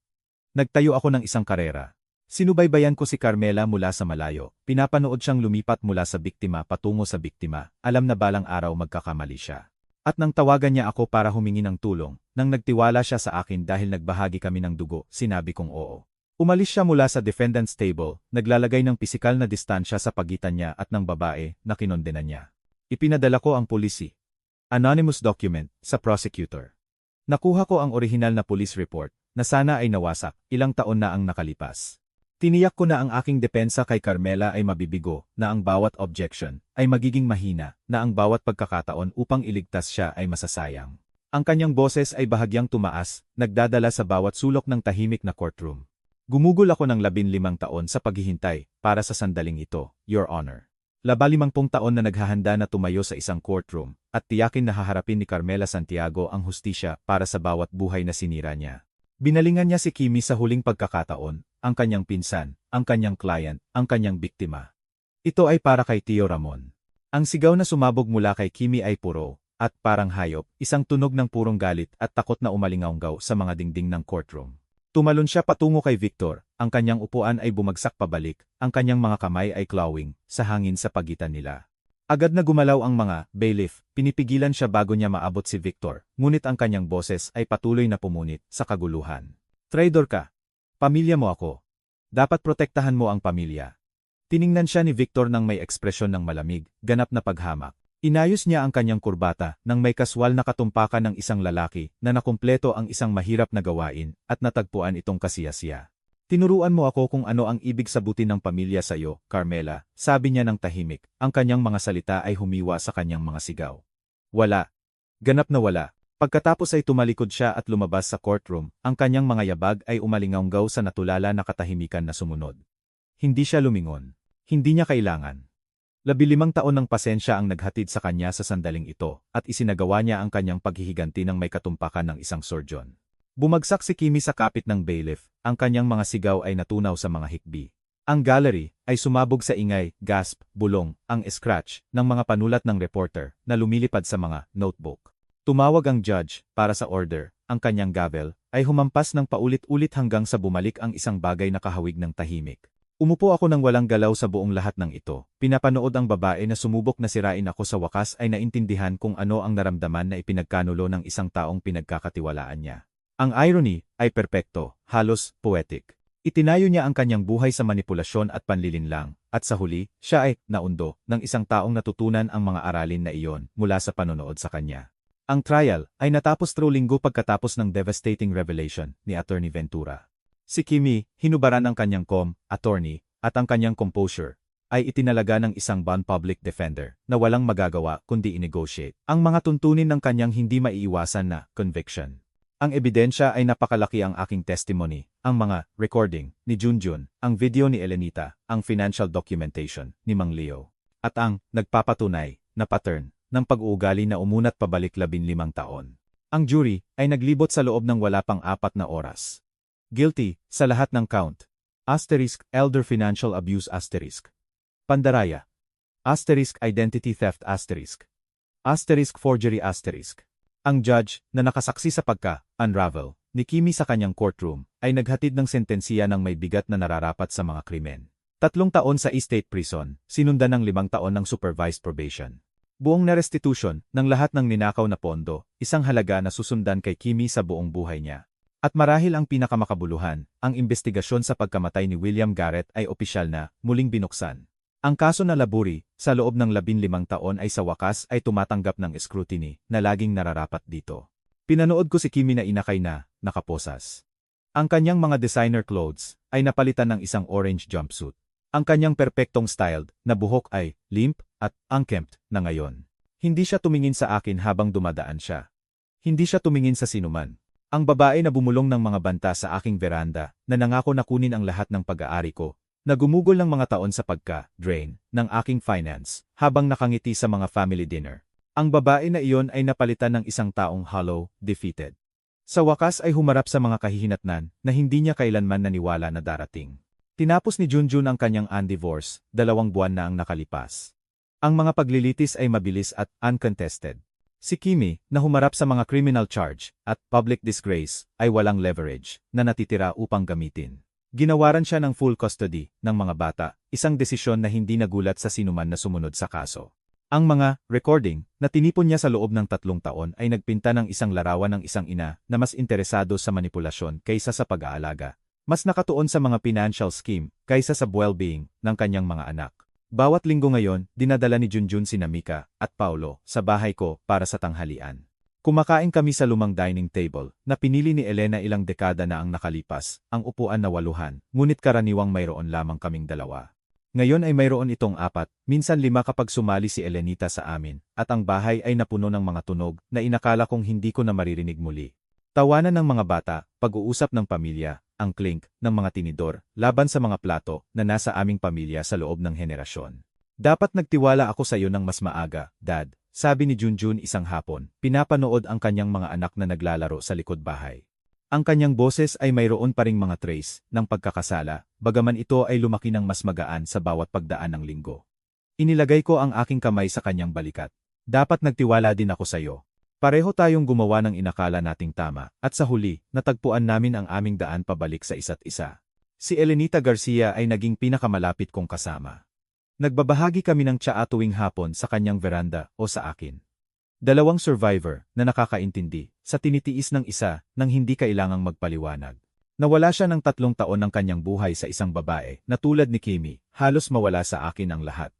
Nagtayo ako ng isang karera. Sinubaybayan ko si Carmela mula sa malayo. Pinapanood siyang lumipat mula sa biktima patungo sa biktima. Alam na balang araw magkakamali siya. At nang tawagan niya ako para humingi ng tulong, nang nagtiwala siya sa akin dahil nagbahagi kami ng dugo, sinabi kong oo. Umalis siya mula sa defendant's table, naglalagay ng pisikal na distansya sa pagitan niya at ng babae na kinondena niya. Ipinadala ko ang polisi. Anonymous document sa prosecutor. Nakuha ko ang orihinal na police report, na sana ay nawasak, ilang taon na ang nakalipas. Tiniyak ko na ang aking depensa kay Carmela ay mabibigo, na ang bawat objection ay magiging mahina, na ang bawat pagkakataon upang iligtas siya ay masasayang. Ang kanyang boses ay bahagyang tumaas, nagdadala sa bawat sulok ng tahimik na courtroom. Gumugol ako ng 15 taon sa paghihintay para sa sandaling ito, Your Honor. 15 taon na naghahanda na tumayo sa isang courtroom, at tiyakin na haharapin ni Carmela Santiago ang hustisya para sa bawat buhay na sinira niya. Binalingan niya si Kimmy sa huling pagkakataon, ang kanyang pinsan, ang kanyang client, ang kanyang biktima. Ito ay para kay Tio Ramon. Ang sigaw na sumabog mula kay Kimmy ay puro, at parang hayop, isang tunog ng purong galit at takot na umalingaunggaw sa mga dingding ng courtroom. Tumalon siya patungo kay Victor, ang kanyang upuan ay bumagsak pabalik, ang kanyang mga kamay ay clawing sa hangin sa pagitan nila. Agad na gumalaw ang mga bailiff, pinipigilan siya bago niya maabot si Victor, ngunit ang kanyang boses ay patuloy na pumunit sa kaguluhan. Traitor ka! Pamilya mo ako. Dapat protektahan mo ang pamilya. Tiningnan siya ni Victor nang may ekspresyon ng malamig, ganap na paghamak. Inayos niya ang kanyang kurbata nang may kaswal na katumpakan ng isang lalaki na nakumpleto ang isang mahirap na gawain at natagpuan itong kasiyasiya. Tinuruan mo ako kung ano ang ibig sabutin ng pamilya sa iyo, Carmela, sabi niya ng tahimik. Ang kanyang mga salita ay humiwa sa kanyang mga sigaw. Wala. Ganap na wala. Pagkatapos ay tumalikod siya at lumabas sa courtroom, ang kanyang mga yabag ay umalingaunggaw sa natulala na katahimikan na sumunod. Hindi siya lumingon. Hindi niya kailangan. 15 taon ng pasensya ang naghatid sa kanya sa sandaling ito, at isinagawa niya ang kanyang paghihiganti ng may katumpakan ng isang surgeon. Bumagsak si Kimi sa kapit ng bailiff, ang kanyang mga sigaw ay natunaw sa mga hikbi. Ang gallery ay sumabog sa ingay, gasp, bulong, ang scratch ng mga panulat ng reporter na lumilipad sa mga notebook. Tumawag ang judge para sa order, ang kanyang gavel ay humampas ng paulit-ulit hanggang sa bumalik ang isang bagay na kahawig ng tahimik. Umupo ako ng walang galaw sa buong lahat ng ito. Pinapanood ang babae na sumubok na sirain ako sa wakas ay naintindihan kung ano ang naramdaman na ipinagkanulo ng isang taong pinagkakatiwalaan niya. Ang irony ay perpekto, halos poetic. Itinayo niya ang kanyang buhay sa manipulasyon at panlilinlang, at sa huli, siya ay naundo ng isang taong natutunan ang mga aralin na iyon mula sa panonood sa kanya. Ang trial ay natapos 3 linggo pagkatapos ng devastating revelation ni Attorney Ventura. Si Kimi, hinubaran ang kanyang attorney, at ang kanyang composure, ay itinalaga ng isang bond public defender na walang magagawa kundi i-negotiate ang mga tuntunin ng kanyang hindi maiiwasan na conviction. Ang ebidensya ay napakalaki, ang aking testimony, ang mga recording ni Junjun, ang video ni Elenita, ang financial documentation ni Mang Leo, at ang nagpapatunay na pattern ng pag-uugali na umunat pabalik 15 taon. Ang jury ay naglibot sa loob ng wala pang 4 na oras. Guilty sa lahat ng count. Elder financial abuse Pandaraya. Identity theft forgery Ang judge na nakasaksi sa pagka-unravel ni Kimi sa kanyang courtroom ay naghatid ng sentensiya ng may bigat na nararapat sa mga krimen. 3 taon sa state prison, sinundan ng 5 taon ng supervised probation. Buong na restitution ng lahat ng ninakaw na pondo, isang halaga na susundan kay Kimi sa buong buhay niya. At marahil ang pinakamakabuluhan, ang investigasyon sa pagkamatay ni William Garrett ay opisyal na muling binuksan. Ang kaso na Laburi, sa loob ng 15 taon ay sa wakas ay tumatanggap ng scrutiny na laging nararapat dito. Pinanood ko si Kimi na inakay na, nakaposas. Ang kanyang mga designer clothes ay napalitan ng isang orange jumpsuit. Ang kanyang perpektong styled na buhok ay limp at unkempt na ngayon. Hindi siya tumingin sa akin habang dumadaan siya. Hindi siya tumingin sa sinuman. Ang babae na bumulong ng mga banta sa aking veranda, na nangako na kunin ang lahat ng pag-aari ko, na gumugol ng mga taon sa pagka-drain ng aking finance, habang nakangiti sa mga family dinner. Ang babae na iyon ay napalitan ng isang taong hollow, defeated. Sa wakas ay humarap sa mga kahihinatnan na hindi niya kailanman naniwala na darating. Tinapos ni Junjun ang kanyang undivorce, 2 buwan na ang nakalipas. Ang mga paglilitis ay mabilis at uncontested. Si Kimi, na humarap sa mga criminal charge at public disgrace, ay walang leverage na natitira upang gamitin. Ginawaran siya ng full custody ng mga bata, isang desisyon na hindi nagulat sa sinuman na sumunod sa kaso. Ang mga recording na tinipon niya sa loob ng 3 taon ay nagpinta ng isang larawan ng isang ina na mas interesado sa manipulasyon kaysa sa pag-aalaga. Mas nakatuon sa mga financial scheme kaysa sa well-being ng kanyang mga anak. Bawat linggo ngayon, dinadala ni Junjun sina Mika at Paulo sa bahay ko para sa tanghalian. Kumakain kami sa lumang dining table na pinili ni Elena ilang dekada na ang nakalipas, ang upuan na 8, ngunit karaniwang mayroon lamang kaming 2. Ngayon ay mayroon itong 4, minsan 5 kapag sumali si Elenita sa amin, at ang bahay ay napuno ng mga tunog na inakala kong hindi ko na maririnig muli. Tawanan ng mga bata, pag-uusap ng pamilya, ang clink ng mga tinidor, laban sa mga plato na nasa aming pamilya sa loob ng henerasyon. Dapat nagtiwala ako sa iyo ng mas maaga, Dad, sabi ni Junjun isang hapon, pinapanood ang kanyang mga anak na naglalaro sa likod bahay. Ang kanyang boses ay mayroon pa ring mga trace ng pagkakasala, bagaman ito ay lumaki ng mas magaan sa bawat pagdaan ng linggo. Inilagay ko ang aking kamay sa kanyang balikat. Dapat nagtiwala din ako sa iyo. Pareho tayong gumawa ng inakala nating tama, at sa huli, natagpuan namin ang aming daan pabalik sa isa't isa. Si Elenita Garcia ay naging pinakamalapit kong kasama. Nagbabahagi kami ng tsaa tuwing hapon sa kanyang veranda o sa akin. 2 survivor na nakakaintindi sa tinitiis ng isa nang hindi kailangang magpaliwanag. Nawala siya ng 3 taon ng kanyang buhay sa isang babae na tulad ni Kimi, halos mawala sa akin ang lahat.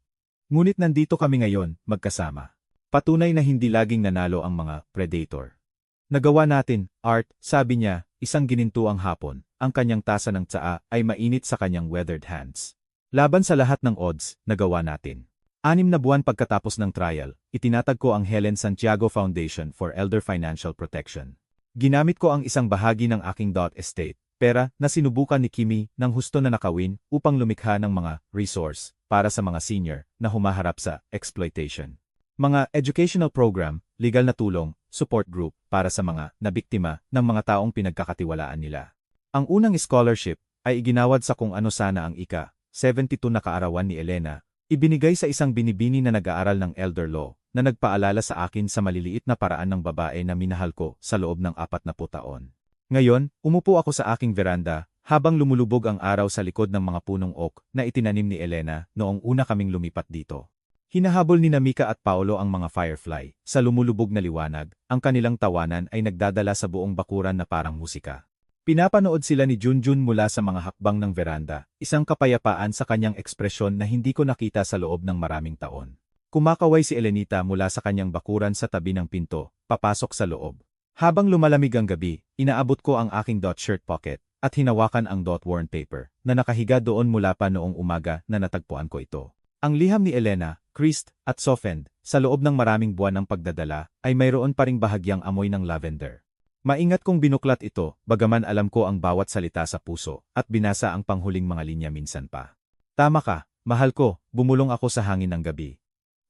Ngunit nandito kami ngayon, magkasama. Patunay na hindi laging nanalo ang mga predator. Nagawa natin, Art, sabi niya, isang ginintuang hapon, ang kanyang tasa ng tsaa ay mainit sa kanyang weathered hands. Laban sa lahat ng odds, nagawa natin. 6 na buwan pagkatapos ng trial, itinatag ko ang Helen Santiago Foundation for Elder Financial Protection. Ginamit ko ang isang bahagi ng aking estate, pera na sinubukan ni Kimi ng husto na nakawin upang lumikha ng mga resource para sa mga senior na humaharap sa exploitation. Mga educational program, legal na tulong, support group para sa mga nabiktima ng mga taong pinagkakatiwalaan nila. Ang unang scholarship ay iginawad sa kung ano sana ang ika-72 na kaarawan ni Elena, ibinigay sa isang binibini na nag-aaral ng elder law na nagpaalala sa akin sa maliliit na paraan ng babae na minahal ko sa loob ng 40 taon. Ngayon, umupo ako sa aking veranda habang lumulubog ang araw sa likod ng mga punong oak na itinanim ni Elena noong una kaming lumipat dito. Hinahabol ni Mika at Paolo ang mga firefly. Sa lumulubog na liwanag, ang kanilang tawanan ay nagdadala sa buong bakuran na parang musika. Pinapanood sila ni Junjun mula sa mga hakbang ng veranda, isang kapayapaan sa kanyang ekspresyon na hindi ko nakita sa loob ng maraming taon. Kumakaway si Elenita mula sa kanyang bakuran sa tabi ng pinto, papasok sa loob. Habang lumalamig ang gabi, inaabot ko ang aking dot shirt pocket at hinawakan ang dot worn paper na nakahiga doon mula pa noong umaga na natagpuan ko ito. Ang liham ni Elena, creased at softened, sa loob ng maraming buwan ng pagdadala, ay mayroon pa ring bahagyang amoy ng lavender. Maingat kong binuklat ito, bagaman alam ko ang bawat salita sa puso, at binasa ang panghuling mga linya minsan pa. Tama ka, mahal ko, bumulong ako sa hangin ng gabi.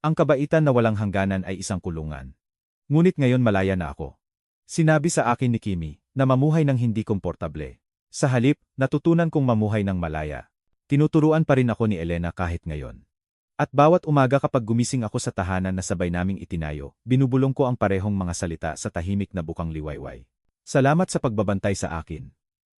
Ang kabaitan na walang hangganan ay isang kulungan. Ngunit ngayon malaya na ako. Sinabi sa akin ni Kimi, na mamuhay ng hindi komportable. Sa halip, natutunan kong mamuhay ng malaya. Tinuturuan pa rin ako ni Elena kahit ngayon. At bawat umaga kapag gumising ako sa tahanan na sabay naming itinayo, binubulong ko ang parehong mga salita sa tahimik na bukang liwayway. Salamat sa pagbabantay sa akin.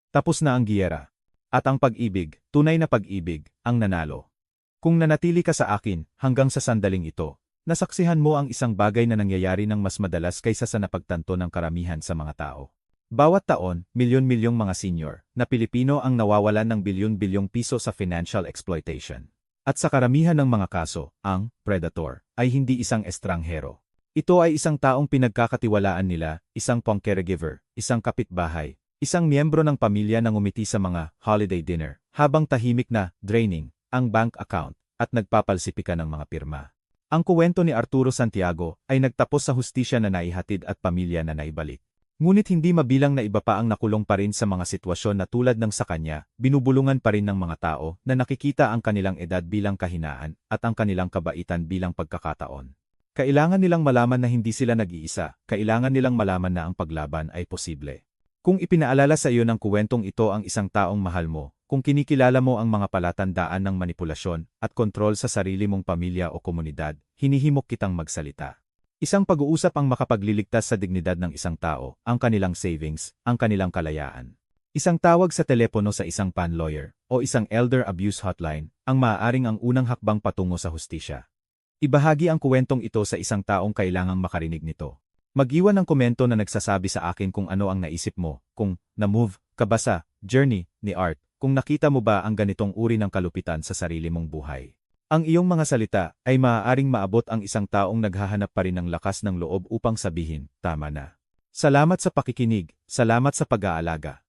Tapos na ang giyera. At ang pag-ibig, tunay na pag-ibig, ang nanalo. Kung nanatili ka sa akin, hanggang sa sandaling ito, nasaksihan mo ang isang bagay na nangyayari ng mas madalas kaysa sa napagtanto ng karamihan sa mga tao. Bawat taon, milyon-milyong mga senior na Pilipino ang nawawalan ng bilyon-bilyong piso sa financial exploitation. At sa karamihan ng mga kaso, ang predator ay hindi isang estranghero. Ito ay isang taong pinagkakatiwalaan nila, isang pang-caregiver, isang kapitbahay, isang miyembro ng pamilya na ngumiti sa mga holiday dinner, habang tahimik na draining ang bank account at nagpapalsipika ng mga pirma. Ang kuwento ni Arturo Santiago ay nagtapos sa hustisya na naihatid at pamilya na naibalik. Ngunit hindi mabilang na iba pa ang nakulong pa rin sa mga sitwasyon na tulad ng sa kanya, binubulungan pa rin ng mga tao na nakikita ang kanilang edad bilang kahinaan at ang kanilang kabaitan bilang pagkakataon. Kailangan nilang malaman na hindi sila nag-iisa, kailangan nilang malaman na ang paglaban ay posible. Kung ipinaalala sa iyo ng kuwentong ito ang isang taong mahal mo, kung kinikilala mo ang mga palatandaan ng manipulasyon at kontrol sa sarili mong pamilya o komunidad, hinihimok kitang magsalita. Isang pag-uusap ang makapagliligtas sa dignidad ng isang tao, ang kanilang savings, ang kanilang kalayaan. Isang tawag sa telepono sa isang pan-lawyer o isang elder abuse hotline ang maaaring ang unang hakbang patungo sa hustisya. Ibahagi ang kuwentong ito sa isang taong kailangang makarinig nito. Mag-iwan ng komento na nagsasabi sa akin kung ano ang naisip mo, kung na-move ka ba sa journey ni Art, kung nakita mo ba ang ganitong uri ng kalupitan sa sarili mong buhay. Ang iyong mga salita ay maaaring maabot ang isang taong naghahanap pa rin ng lakas ng loob upang sabihin, tama na. Salamat sa pakikinig, salamat sa pag-aalaga.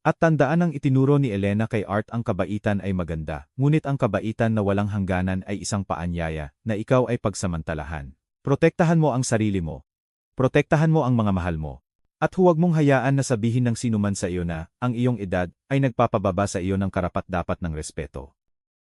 At tandaan ang itinuro ni Elena kay Art, ang kabaitan ay maganda, ngunit ang kabaitan na walang hangganan ay isang paanyaya na ikaw ay pagsamantalahan. Protektahan mo ang sarili mo. Protektahan mo ang mga mahal mo. At huwag mong hayaan na sabihin ng sinuman sa iyo na ang iyong edad ay nagpapababa sa iyo ng karapat-dapat ng respeto.